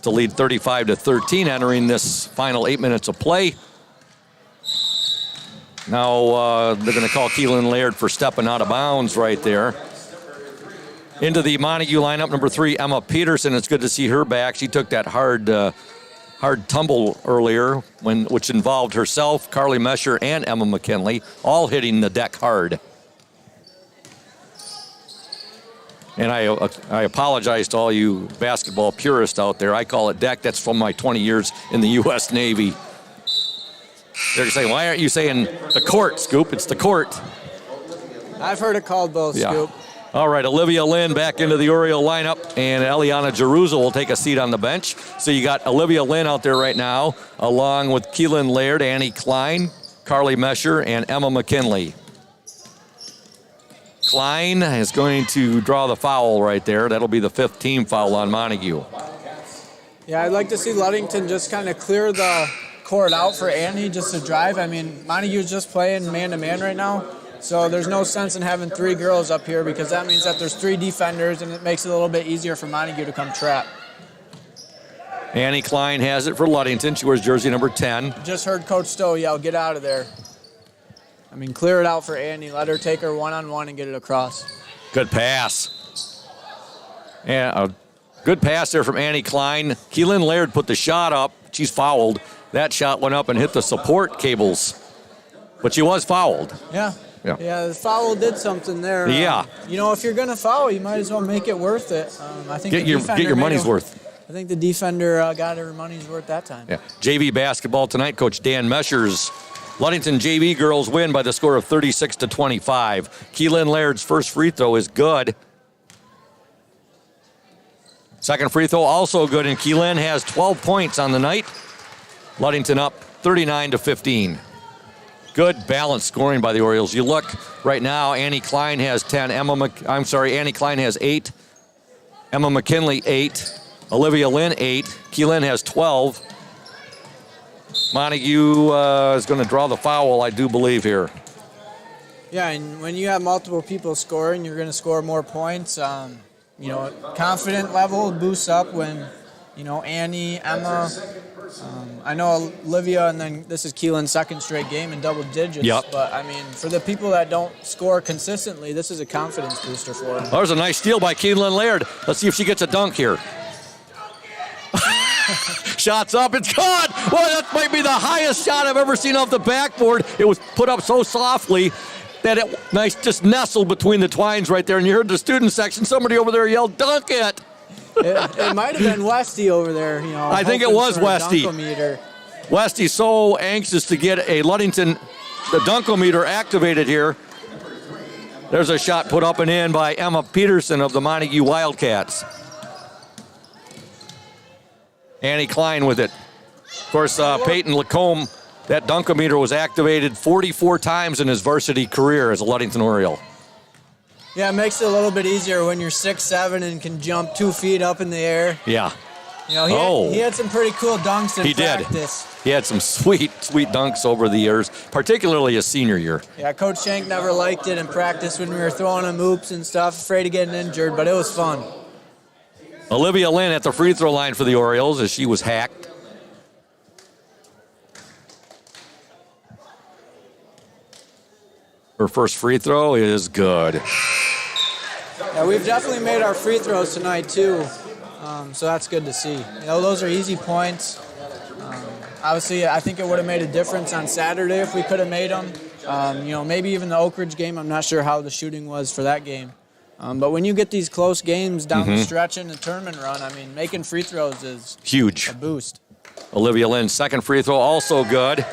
to lead 35-13 entering this final 8 minutes of play. Now they're going to call Keelan Laird for stepping out of bounds right there. Into the Montague lineup, number 3, Emma Peterson. It's good to see her back. She took that hard tumble earlier, which involved herself, Carly Mesher, and Emma McKinley, all hitting the deck hard. And I apologize to all you basketball purists out there. I call it deck. That's from my 20 years in the U.S. Navy. They're saying, why aren't you saying the court, Scoop? It's the court. I've heard it called both, Yeah. Scoop. All right, Olivia Lynn back into the Oriole lineup, and Eliana Jeruza will take a seat on the bench. So you got Olivia Lynn out there right now, along with Keelan Laird, Annie Klein, Carly Mesher, and Emma McKinley. Klein is going to draw the foul right there. That'll be the 5th team foul on Montague. Yeah, I'd like to see Ludington just kind of clear the court out for Annie just to drive. I mean, Montague's just playing man-to-man right now. So there's no sense in having 3 girls up here because that means that there's 3 defenders and it makes it a little bit easier for Montague to come trap. Annie Klein has it for Ludington. She wears jersey number 10. Just heard Coach Stowe yell, get out of there. I mean, clear it out for Annie. Let her take her one-on-one and get it across. Good pass. Yeah, a good pass there from Annie Klein. Keelan Laird put the shot up. She's fouled. That shot went up and hit the support cables. But she was fouled. Yeah. Yeah. The foul did something there. Yeah. If you're going to foul, you might as well make it worth it. I think Get your money's worth. I think the defender got her money's worth that time. Yeah. JV basketball tonight, Coach Dan Meschers. Ludington JV girls win by the score of 36-25. Keelan Laird's first free throw is good. Second free throw also good, and Keelan has 12 points on the night. Ludington up 39-15. Good balanced scoring by the Orioles. You look right now, Annie Klein has 10. Annie Klein has 8. Emma McKinley 8. Olivia Lynn 8. Keelan has 12. Montague is going to draw the foul, I do believe, here. Yeah, and when you have multiple people scoring, you're going to score more points. Confident level boosts up when, Annie, Emma, I know Olivia, and then this is Keelan's second straight game in double digits. Yep. But, I mean, for the people that don't score consistently, this is a confidence booster for them. There's a nice steal by Keelan Laird. Let's see if she gets a dunk here. Shots up, it's caught! Well, that might be the highest shot I've ever seen off the backboard. It was put up so softly that it just nestled between the twines right there. And you heard the student section, somebody over there yelled, "Dunk it!" It might have been Westy over there, you know. I think it was Westy. Dunkometer. Westy's so anxious to get a Ludington, the Dunkometer activated here. There's a shot put up and in by Emma Peterson of the Montague Wildcats. Annie Klein with it. Of course, Peyton Lacombe, that Dunkometer was activated 44 times in his varsity career as a Ludington Oriole. Yeah, it makes it a little bit easier when you're 6'7" and can jump 2 feet up in the air. Yeah. You know, he had some pretty cool dunks in practice. He had some sweet dunks over the years, particularly his senior year. Yeah, Coach Shank never liked it in practice when we were throwing him oops and stuff, afraid of getting injured, but it was fun. Olivia Lynn at the free throw line for the Orioles as she was hacked. Her first free throw is good. Yeah, we've definitely made our free throws tonight too, so that's good to see. You know, those are easy points. Obviously, I think it would have made a difference on Saturday if we could have made them. You know, maybe even the Oak Ridge game. I'm not sure how the shooting was for that game. But when you get these close games down the stretch in the tournament run, I mean, making free throws is huge. A boost. Olivia Lynn's second free throw also good.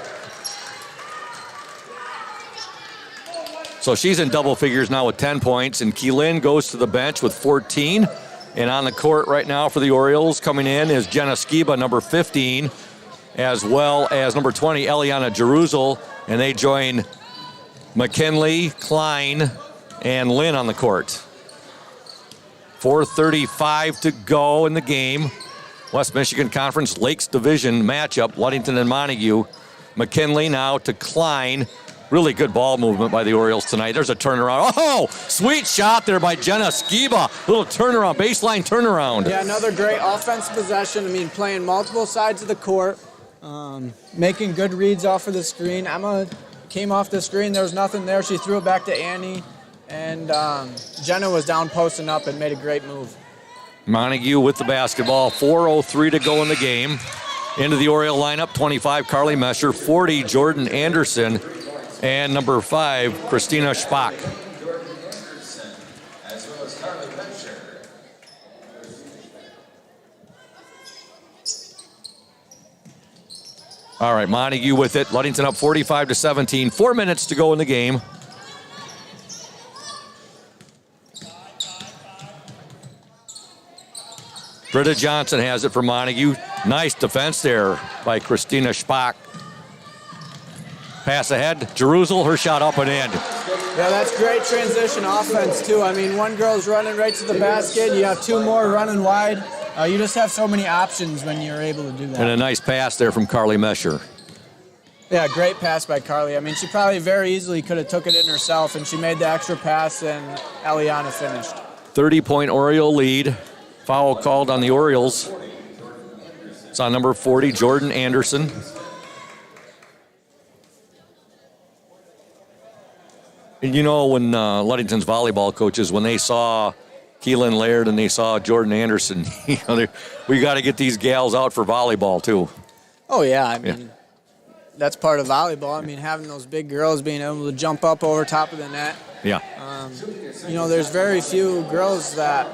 So she's in double figures now with 10 points, and Keelan goes to the bench with 14. And on the court right now for the Orioles coming in is Jenna Skiba, number 15, as well as number 20, Eliana Jeruzel, and they join McKinley, Klein, and Lynn on the court. 4:35 to go in the game. West Michigan Conference Lakes Division matchup, Ludington and Montague. McKinley now to Klein. Really good ball movement by the Orioles tonight. There's a turnaround. Oh, sweet shot there by Jenna Skiba. Little turnaround, baseline turnaround. Yeah, another great offensive possession. I mean, playing multiple sides of the court, making good reads off of the screen. Emma came off the screen. There was nothing there. She threw it back to Annie. And Jenna was down posting up and made a great move. Montague with the basketball. 4:03 to go in the game. Into the Oriole lineup, 25, Carly Mesher, 40, Jordan Anderson, and number 5, Christina Spock. All right, Montague with it. Ludington up 45-17. 4 minutes to go in the game. Britta Johnson has it for Montague. Nice defense there by Christina Spock. Pass ahead. Jeruzel, her shot up and in. Yeah, that's great transition offense, too. I mean, one girl's running right to the basket. You have 2 more running wide. You just have so many options when you're able to do that. And a nice pass there from Carly Mesher. Yeah, great pass by Carly. I mean, she probably very easily could have took it in herself, and she made the extra pass, and Eliana finished. 30-point Oriole lead. Foul called on the Orioles. It's on number 40, Jordan Anderson. And you know, when Ludington's volleyball coaches, when they saw Keelan Laird and they saw Jordan Anderson, you know, we got to get these gals out for volleyball too. Oh, yeah. I mean, that's part of volleyball. I mean, having those big girls being able to jump up over top of the net. Yeah. You know, there's very few girls that,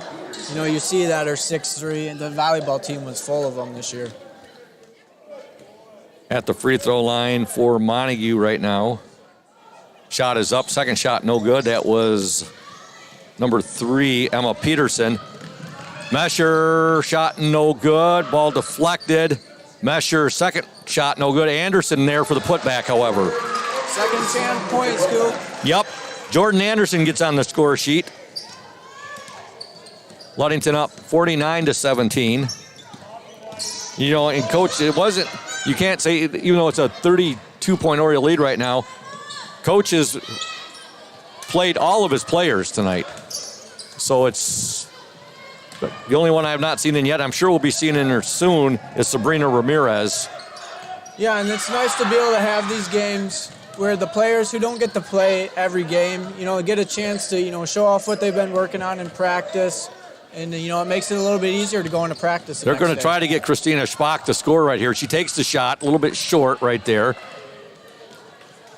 you know, you see that are 6'3", and the volleyball team was full of them this year. At the free throw line for Montague right now. Shot is up. Second shot no good. That was number 3, Emma Peterson. Mesher shot no good. Ball deflected. Mesher second shot no good. Anderson there for the putback, however. Second chance point, Scoop. Yep. Jordan Anderson gets on the score sheet. Ludington up 49-17. You know, and coach, it wasn't, you can't say, even though it's a 32-point Oriole lead right now, coach has played all of his players tonight. So it's But the only one I have not seen in yet, I'm sure we'll be seeing in her soon, is Sabrina Ramirez. Yeah, and it's nice to be able to have these games where the players who don't get to play every game, get a chance to, show off what they've been working on in practice. And, it makes it a little bit easier to go into practice. They're going to try to get Christina Schbach to score right here. She takes the shot, a little bit short right there.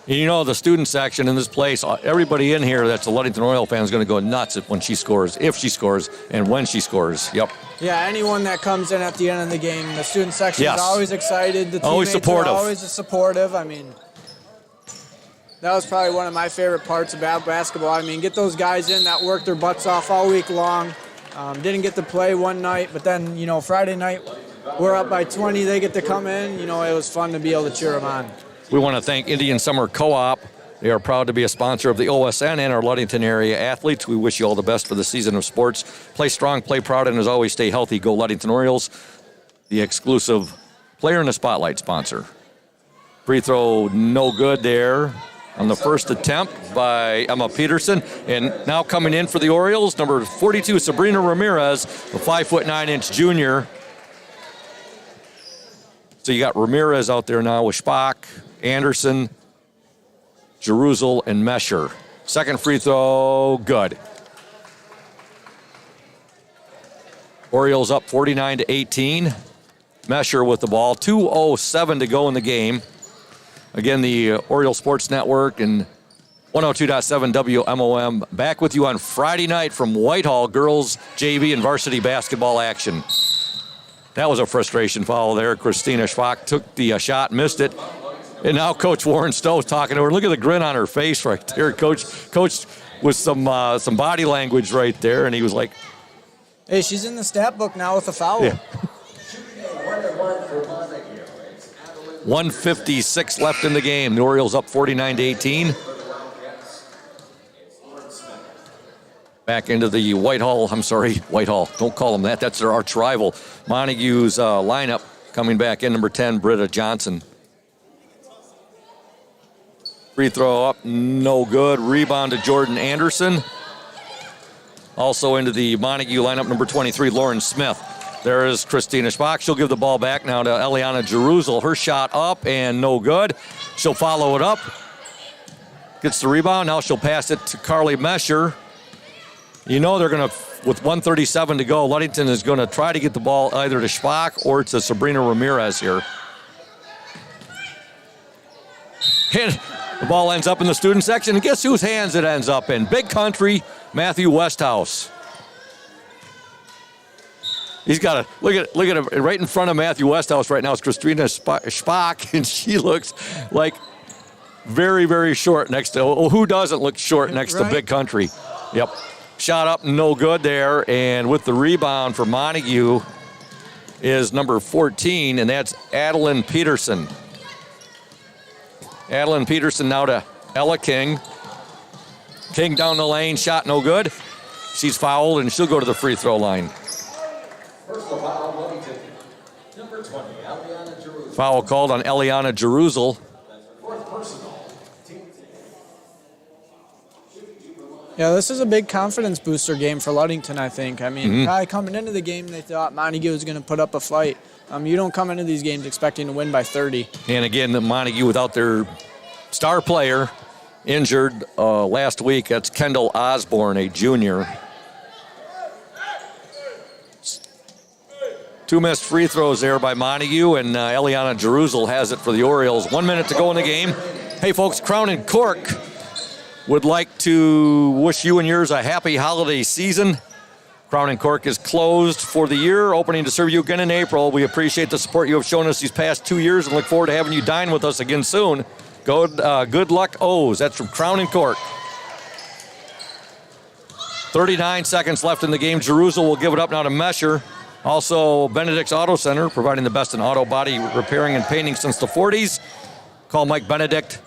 And the student section in this place, everybody in here that's a Ludington Oriole fan is going to go nuts if she scores, and when she scores. Yep. Yeah, anyone that comes in at the end of the game, the student section is always excited. The always teammates supportive. are always supportive. I mean, that was probably one of my favorite parts about basketball. I mean, get those guys in that worked their butts off all week long. Didn't get to play one night, but then, Friday night, we're up by 20. They get to come in. It was fun to be able to cheer them on. We want to thank Indian Summer Co-op. They are proud to be a sponsor of the OSN and our Ludington area athletes. We wish you all the best for the season of sports. Play strong, play proud, and as always, stay healthy. Go Ludington Orioles, the exclusive player in the spotlight sponsor. Free throw, no good there on the first attempt by Emma Peterson. And now coming in for the Orioles, number 42, Sabrina Ramirez, a 5'9" junior. So you got Ramirez out there now with Schbach, Anderson, Jerusel, and Mesher. Second free throw, good. Orioles up 49-18. Mesher with the ball. 2:07 to go in the game. Again, the Oriole Sports Network and 102.7 WMOM back with you on Friday night from Whitehall, girls JV and varsity basketball action. That was a frustration foul there. Christina Schbach took the shot, missed it. And now Coach Warren Stowe's talking to her. Look at the grin on her face right there. Coach with some body language right there, and he was like, hey, she's in the stat book now with a foul. Yeah. 1:56 left in the game. The Orioles up 49-18. Back into the Whitehall. Don't call them that. That's their arch rival. Montague's lineup coming back in. Number 10, Britta Johnson. Free throw up, no good. Rebound to Jordan Anderson. Also into the Montague lineup, number 23, Lauren Smith. There is Christina Schbach. She'll give the ball back now to Eliana Jerusel. Her shot up and no good. She'll follow it up. Gets the rebound. Now she'll pass it to Carly Mesher. They're going to, with 1:37 to go, Ludington is going to try to get the ball either to Schbach or to Sabrina Ramirez here. And the ball ends up in the student section. And guess whose hands it ends up in? Big Country, Matthew Westhouse. He's got look at it right in front of Matthew Westhouse right now is Christina Schbach, and she looks like very, very short next to, who doesn't look short next to Big Country? Yep. Shot up, no good there, and with the rebound for Montague is number 14, and that's Adeline Peterson. Adeline Peterson now to Ella King. King down the lane, shot no good. She's fouled, and she'll go to the free throw line. Personal foul, Ludington. Number 20, Eliana Jerusel. Foul called on Eliana Jerusel. Fourth personal. Yeah, this is a big confidence booster game for Ludington, I think. I mean, probably coming into the game, they thought Montague was going to put up a fight. You don't come into these games expecting to win by 30. And again, the Montague without their star player injured last week. That's Kendall Osborne, a junior. Two missed free throws there by Montague, and Eliana Jerusel has it for the Orioles. 1 minute to go in the game. Hey, folks, Crown and Cork would like to wish you and yours a happy holiday season. Crown and Cork is closed for the year, opening to serve you again in April. We appreciate the support you have shown us these past 2 years and look forward to having you dine with us again soon. Good luck, O's. That's from Crown and Cork. 39 seconds left in the game. Jerusel will give it up now to Mesher. Also, Benedict's Auto Center, providing the best in auto body repairing and painting since the 40s. Call Mike Benedict.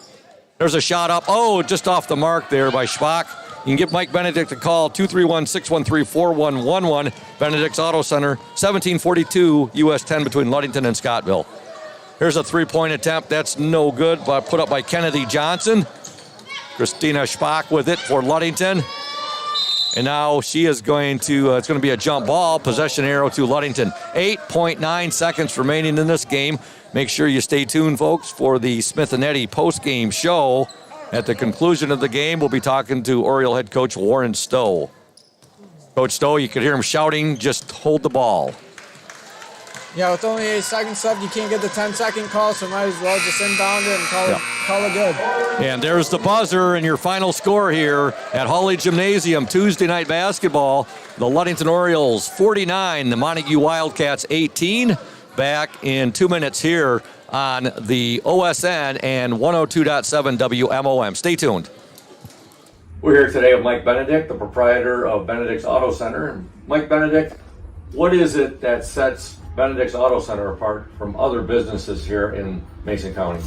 There's a shot up. Just off the mark there by Schbach. You can give Mike Benedict a call, 231-613-4111. Benedict's Auto Center, 1742 US 10 between Ludington and Scottville. Here's a three-point attempt. That's no good, but put up by Kennedy Johnson. Christina Schbach with it for Ludington. And now she is going to, it's going to be a jump ball, possession arrow to Ludington. 8.9 seconds remaining in this game. Make sure you stay tuned, folks, for the Smith and Eddy post-game show. At the conclusion of the game, we'll be talking to Oriole head coach Warren Stowe. Coach Stowe, you could hear him shouting, just hold the ball. Yeah, with only 8 seconds left, you can't get the 10-second call, so might as well just inbound it and call it good. And there's the buzzer and your final score here at Hawley Gymnasium, Tuesday night basketball. The Ludington Orioles 49, the Montague Wildcats 18. Back in 2 minutes here on the OSN and 102.7 WMOM. Stay tuned. We're here today with Mike Benedict, the proprietor of Benedict's Auto Center. And Mike Benedict, what is it that sets Benedict's Auto Center apart from other businesses here in Mason County?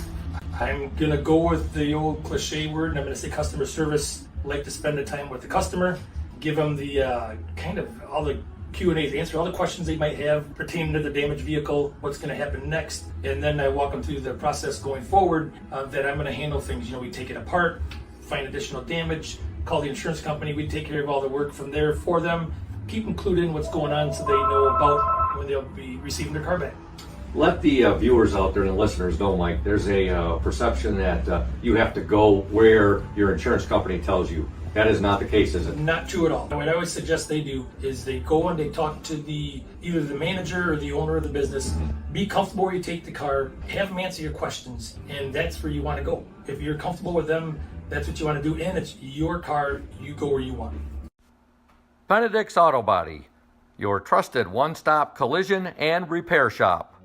I'm going to go with the old cliche word, and I'm going to say customer service. Like to spend the time with the customer, give them the kind of all the Q&As, answer all the questions they might have pertaining to the damaged vehicle, what's going to happen next, and then I walk them through the process going forward that I'm going to handle things. We take it apart, find additional damage, call the insurance company, we take care of all the work from there for them, keep them clued in what's going on so they know about when they'll be receiving their car back. Let the viewers out there and the listeners know, Mike, there's a perception that you have to go where your insurance company tells you. That is not the case, is it? Not true at all. What I always suggest they do is they go and they talk to either the manager or the owner of the business. Be comfortable where you take the car, have them answer your questions, and that's where you want to go. If you're comfortable with them, that's what you want to do, and it's your car, you go where you want. Benedict's Auto Body, your trusted one-stop collision and repair shop.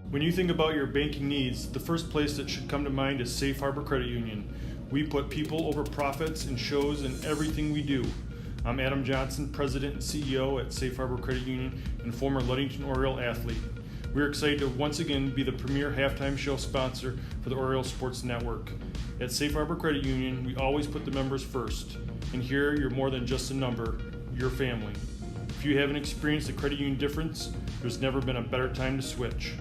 When you think about your banking needs, the first place that should come to mind is Safe Harbor Credit Union. We put people over profits and shows in everything we do. I'm Adam Johnson, President and CEO at Safe Harbor Credit Union and former Ludington Oriole athlete. We're excited to once again be the premier halftime show sponsor for the Oriole Sports Network. At Safe Harbor Credit Union, we always put the members first. And here, you're more than just a number, you're family. If you haven't experienced the credit union difference, there's never been a better time to switch.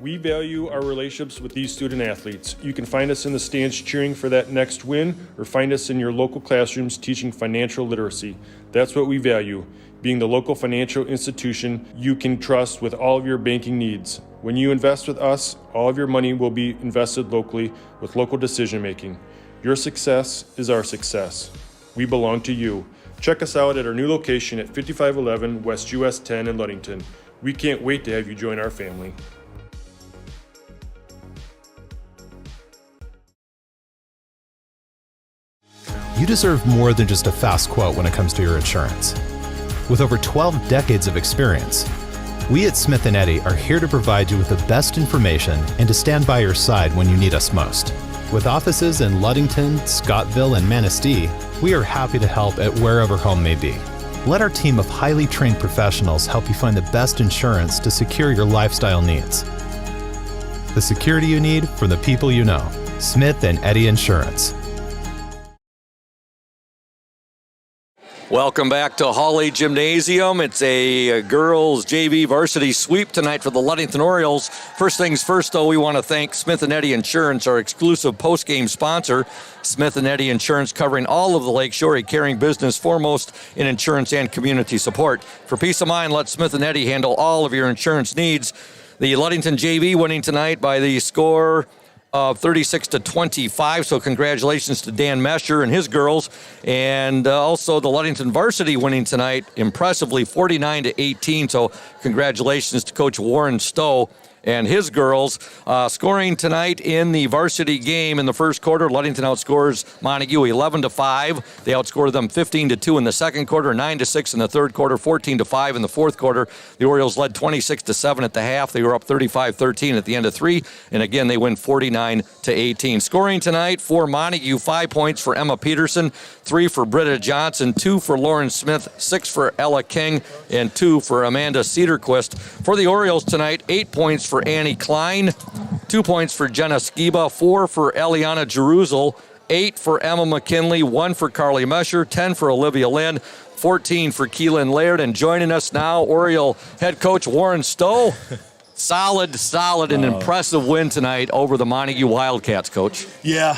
We value our relationships with these student athletes. You can find us in the stands cheering for that next win, or find us in your local classrooms teaching financial literacy. That's what we value, being the local financial institution you can trust with all of your banking needs. When you invest with us, all of your money will be invested locally with local decision making. Your success is our success. We belong to you. Check us out at our new location at 5511 West US 10 in Ludington. We can't wait to have you join our family. You deserve more than just a fast quote when it comes to your insurance. With over 12 decades of experience, we at Smith & Eddy are here to provide you with the best information and to stand by your side when you need us most. With offices in Ludington, Scottville, and Manistee, we are happy to help at wherever home may be. Let our team of highly trained professionals help you find the best insurance to secure your lifestyle needs. The security you need from the people you know. Smith & Eddy Insurance. Welcome back to Hawley Gymnasium. It's a girls JV varsity sweep tonight for the Ludington Orioles. First things first, though, we want to thank Smith & Eddy Insurance, our exclusive post-game sponsor. Smith & Eddy Insurance covering all of the Lakeshore, a caring business foremost in insurance and community support. For peace of mind, let Smith & Eddy handle all of your insurance needs. The Ludington JV winning tonight by the score of 36-25, so congratulations to Dan Mesher and his girls, and also the Ludington Varsity winning tonight impressively 49-18, so congratulations to Coach Warren Stowe and his girls. Scoring tonight in the varsity game in the first quarter, Ludington outscores Montague 11-5. They outscored them 15-2 in the second quarter, 9-6 in the third quarter, 14-5 in the fourth quarter. The Orioles led 26-7 at the half. They were up 35-13 at the end of three, and again, they win 49-18. Scoring tonight for Montague, 5 points for Emma Peterson, 3 for Britta Johnson, 2 for Lauren Smith, 6 for Ella King, and 2 for Amanda Cedarquist. For the Orioles tonight, 8 points for Annie Klein, 2 points for Jenna Skiba, 4 for Eliana Jeruzel, 8 for Emma McKinley, 1 for Carly Mesher, 10 for Olivia Lynn, 14 for Keelan Laird. And joining us now, Oriole head coach Warren Stowe. Solid and impressive win tonight over the Montague Wildcats, Coach. Yeah,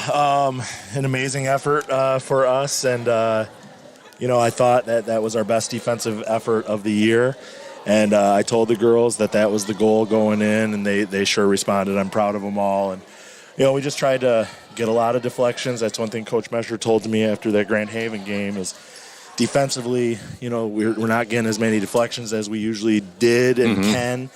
an amazing effort for us, and I thought that was our best defensive effort of the year. And I told the girls that was the goal going in, and they sure responded. I'm proud of them all. And, we just tried to get a lot of deflections. That's one thing Coach Mesher told me after that Grand Haven game is defensively, we're not getting as many deflections as we usually did and can.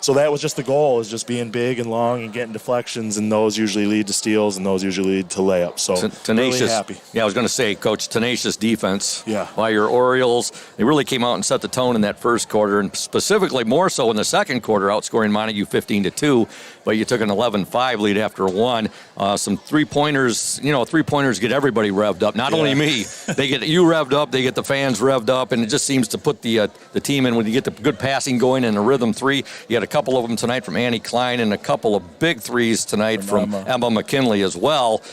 So that was just the goal, is just being big and long and getting deflections, and those usually lead to steals, and those usually lead to layups. So tenacious, really happy. Yeah, I was going to say, Coach, tenacious defense Yeah. by your Orioles. They really came out and set the tone in that first quarter, and specifically more so in the second quarter, outscoring Montague 15-2. But you took an 11-5 lead after one. Some three-pointers, three-pointers get everybody revved up. Not only me. They get you revved up, they get the fans revved up, and it just seems to put the team in when you get the good passing going and a rhythm three. You had a couple of them tonight from Annie Klein and a couple of big threes tonight from Emma McKinley as well.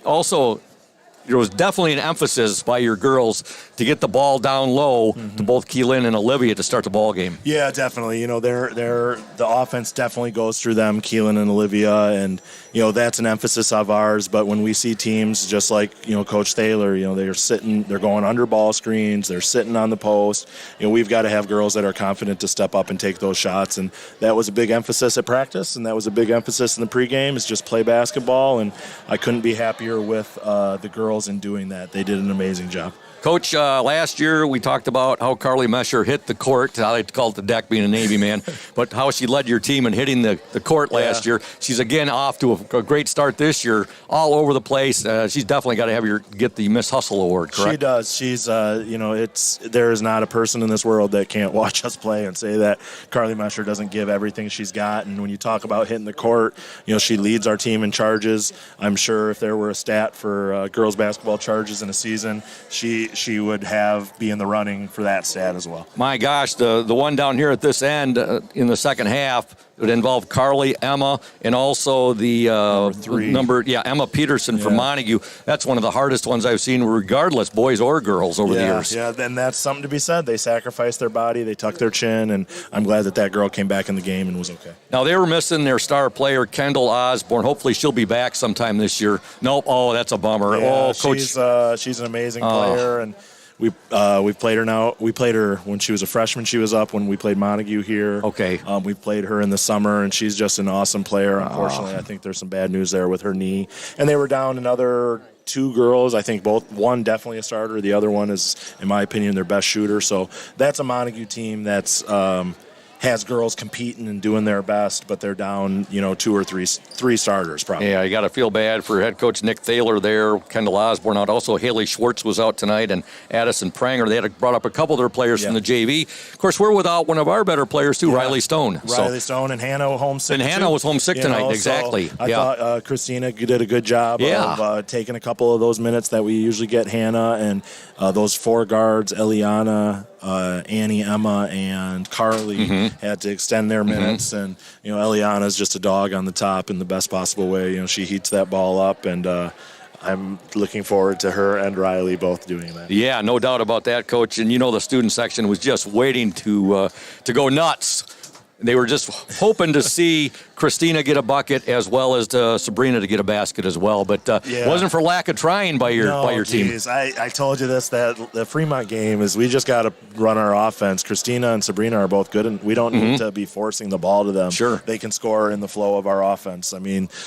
Also, there was definitely an emphasis by your girls to get the ball down low to both Keelan and Olivia to start the ball game. Yeah, definitely. The offense definitely goes through them, Keelan and Olivia, and that's an emphasis of ours. But when we see teams just like Coach Thaler, they're going under ball screens, they're sitting on the post. We've got to have girls that are confident to step up and take those shots, and that was a big emphasis at practice, and that was a big emphasis in the pregame is just play basketball. And I couldn't be happier with the girls in doing that. They did an amazing job. Coach, last year we talked about how Carly Mesher hit the court. I like to call it the deck, being a Navy man, but how she led your team in hitting the court last year. She's again off to a great start this year, all over the place. She's definitely got to get the Miss Hustle Award, correct? She does. She's, there is not a person in this world that can't watch us play and say that Carly Mesher doesn't give everything she's got. And when you talk about hitting the court, she leads our team in charges. I'm sure if there were a stat for girls basketball charges in a season, she would be in the running for that stat as well. My gosh, the one down here at this end in the second half, it would involve Carly, Emma, and also the Emma Peterson from Montague. That's one of the hardest ones I've seen, regardless, boys or girls, over the years. Yeah, and that's something to be said. They sacrificed their body, they tucked their chin, and I'm glad that girl came back in the game and was okay. Now, they were missing their star player, Kendall Osborne. Hopefully she'll be back sometime this year. Nope. Oh, that's a bummer. Yeah, Coach. She's an amazing player, and we've played her now. We played her when she was a freshman. She was up when we played Montague here. Okay. We played her in the summer, and she's just an awesome player. Unfortunately, I think there's some bad news there with her knee. And they were down another two girls. I think one definitely a starter. The other one is, in my opinion, their best shooter. So that's a Montague team that's has girls competing and doing their best, but they're down, two or three starters probably. Yeah, you got to feel bad for head coach Nick Thaler there. Kendall Osborne out. Also, Haley Schwartz was out tonight, and Addison Pranger. They had brought up a couple of their players from the JV. Of course, we're without one of our better players too, Riley Stone. Stone and Hannah homesick. And Hannah was homesick tonight, exactly. So I thought Christina did a good job of taking a couple of those minutes that we usually get Hannah, and those four guards, Eliana, Annie, Emma, and Carly had to extend their minutes, and Eliana's just a dog on the top in the best possible way. She heats that ball up, and I'm looking forward to her and Riley both doing that. Yeah, no doubt about that, Coach. And the student section was just waiting to go nuts. They were just hoping to see Christina get a bucket as well as Sabrina to get a basket as well. But it wasn't for lack of trying by your team. I told you that the Fremont game is we just got to run our offense. Christina and Sabrina are both good, and we don't need to be forcing the ball to them. Sure. They can score in the flow of our offense.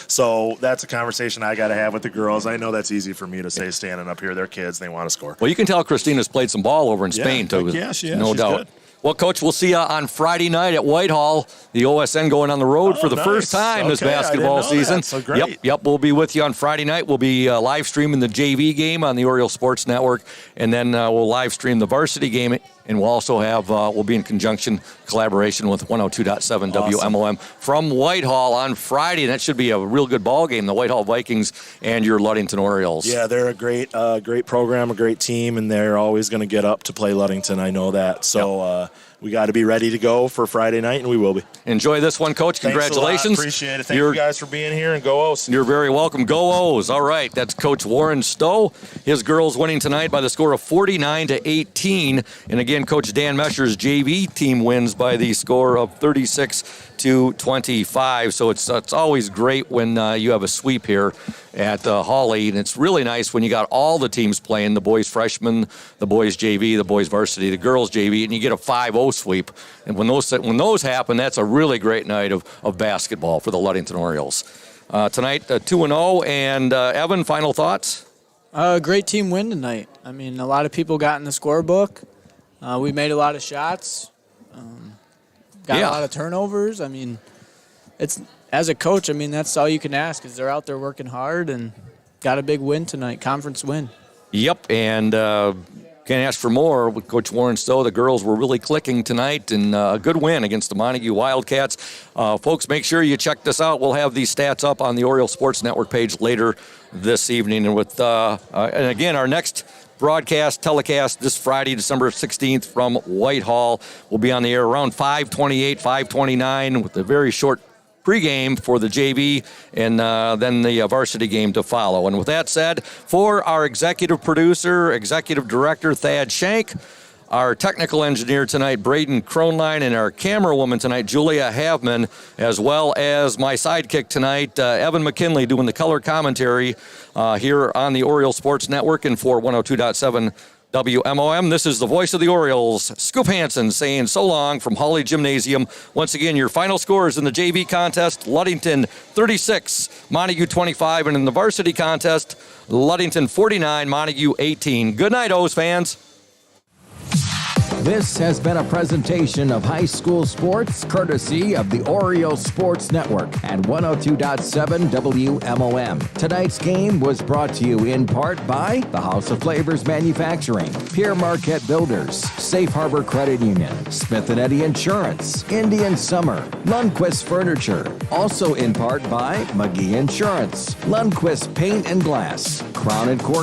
So that's a conversation I got to have with the girls. I know that's easy for me to say standing up here. They're kids. They want to score. Well, you can tell Christina's played some ball over in Spain, too. Yeah, she has. No She's doubt. Good. Well, Coach, we'll see you on Friday night at Whitehall. The OSN going on the road for the first time this basketball season. So great. Yep. We'll be with you on Friday night. We'll be live streaming the JV game on the Oriole Sports Network, and then we'll live stream the varsity game. And we'll also have, we'll be in collaboration with 102.7 WMOM from Whitehall on Friday. And that should be a real good ball game, the Whitehall Vikings and your Ludington Orioles. Yeah, they're a great program, a great team, and they're always going to get up to play Ludington. I know that. So we got to be ready to go for Friday night, and we will be. Enjoy this one, Coach. Congratulations. Appreciate it. Thank you guys for being here, and go O's. You're very welcome. Go O's. All right, that's Coach Warren Stowe. His girls winning tonight by the score of 49-18. And again, Coach Dan Mesher's JV team wins by the score of 36-17. 22-25. So it's always great when you have a sweep here at Hawley, and it's really nice when you got all the teams playing, the boys freshmen, the boys JV, the boys varsity, the girls JV, and you get a 5-0 sweep. And when those happen, that's a really great night of basketball for the Ludington Orioles. Tonight, 2-0, and Evan, final thoughts? Great team win tonight. I mean, a lot of people got in the scorebook. We made a lot of shots. Got a lot of turnovers. I mean, as a coach, I mean, that's all you can ask is they're out there working hard and got a big win tonight, conference win. Yep, and can't ask for more with Coach Warren Stowe. The girls were really clicking tonight, and a good win against the Montague Wildcats. Folks, make sure you check this out. We'll have these stats up on the Oriole Sports Network page later this evening. And and again, our next telecast this Friday, December 16th from Whitehall. We'll be on the air around 5:28, 5:29 with a very short pregame for the JV and then the varsity game to follow. And with that said, for our executive producer, executive director, Thad Shank, our technical engineer tonight, Braden Kronline, and our camera woman tonight, Julia Havman, as well as my sidekick tonight, Evan McKinley, doing the color commentary here on the Oriole Sports Network and for 102.7 WMOM. This is the voice of the Orioles, Scoop Hansen, saying so long from Hawley Gymnasium. Once again, your final scores in the JV contest, Ludington 36, Montague 25, and in the varsity contest, Ludington 49, Montague 18. Good night, O's fans. This has been a presentation of high school sports, courtesy of the Oriole Sports Network at 102.7 WMOM. Tonight's game was brought to you in part by the House of Flavors Manufacturing, Pierre Marquette Builders, Safe Harbor Credit Union, Smith & Eddy Insurance, Indian Summer, Lundquist Furniture. Also in part by McGee Insurance, Lundquist Paint and Glass, Crown and Cork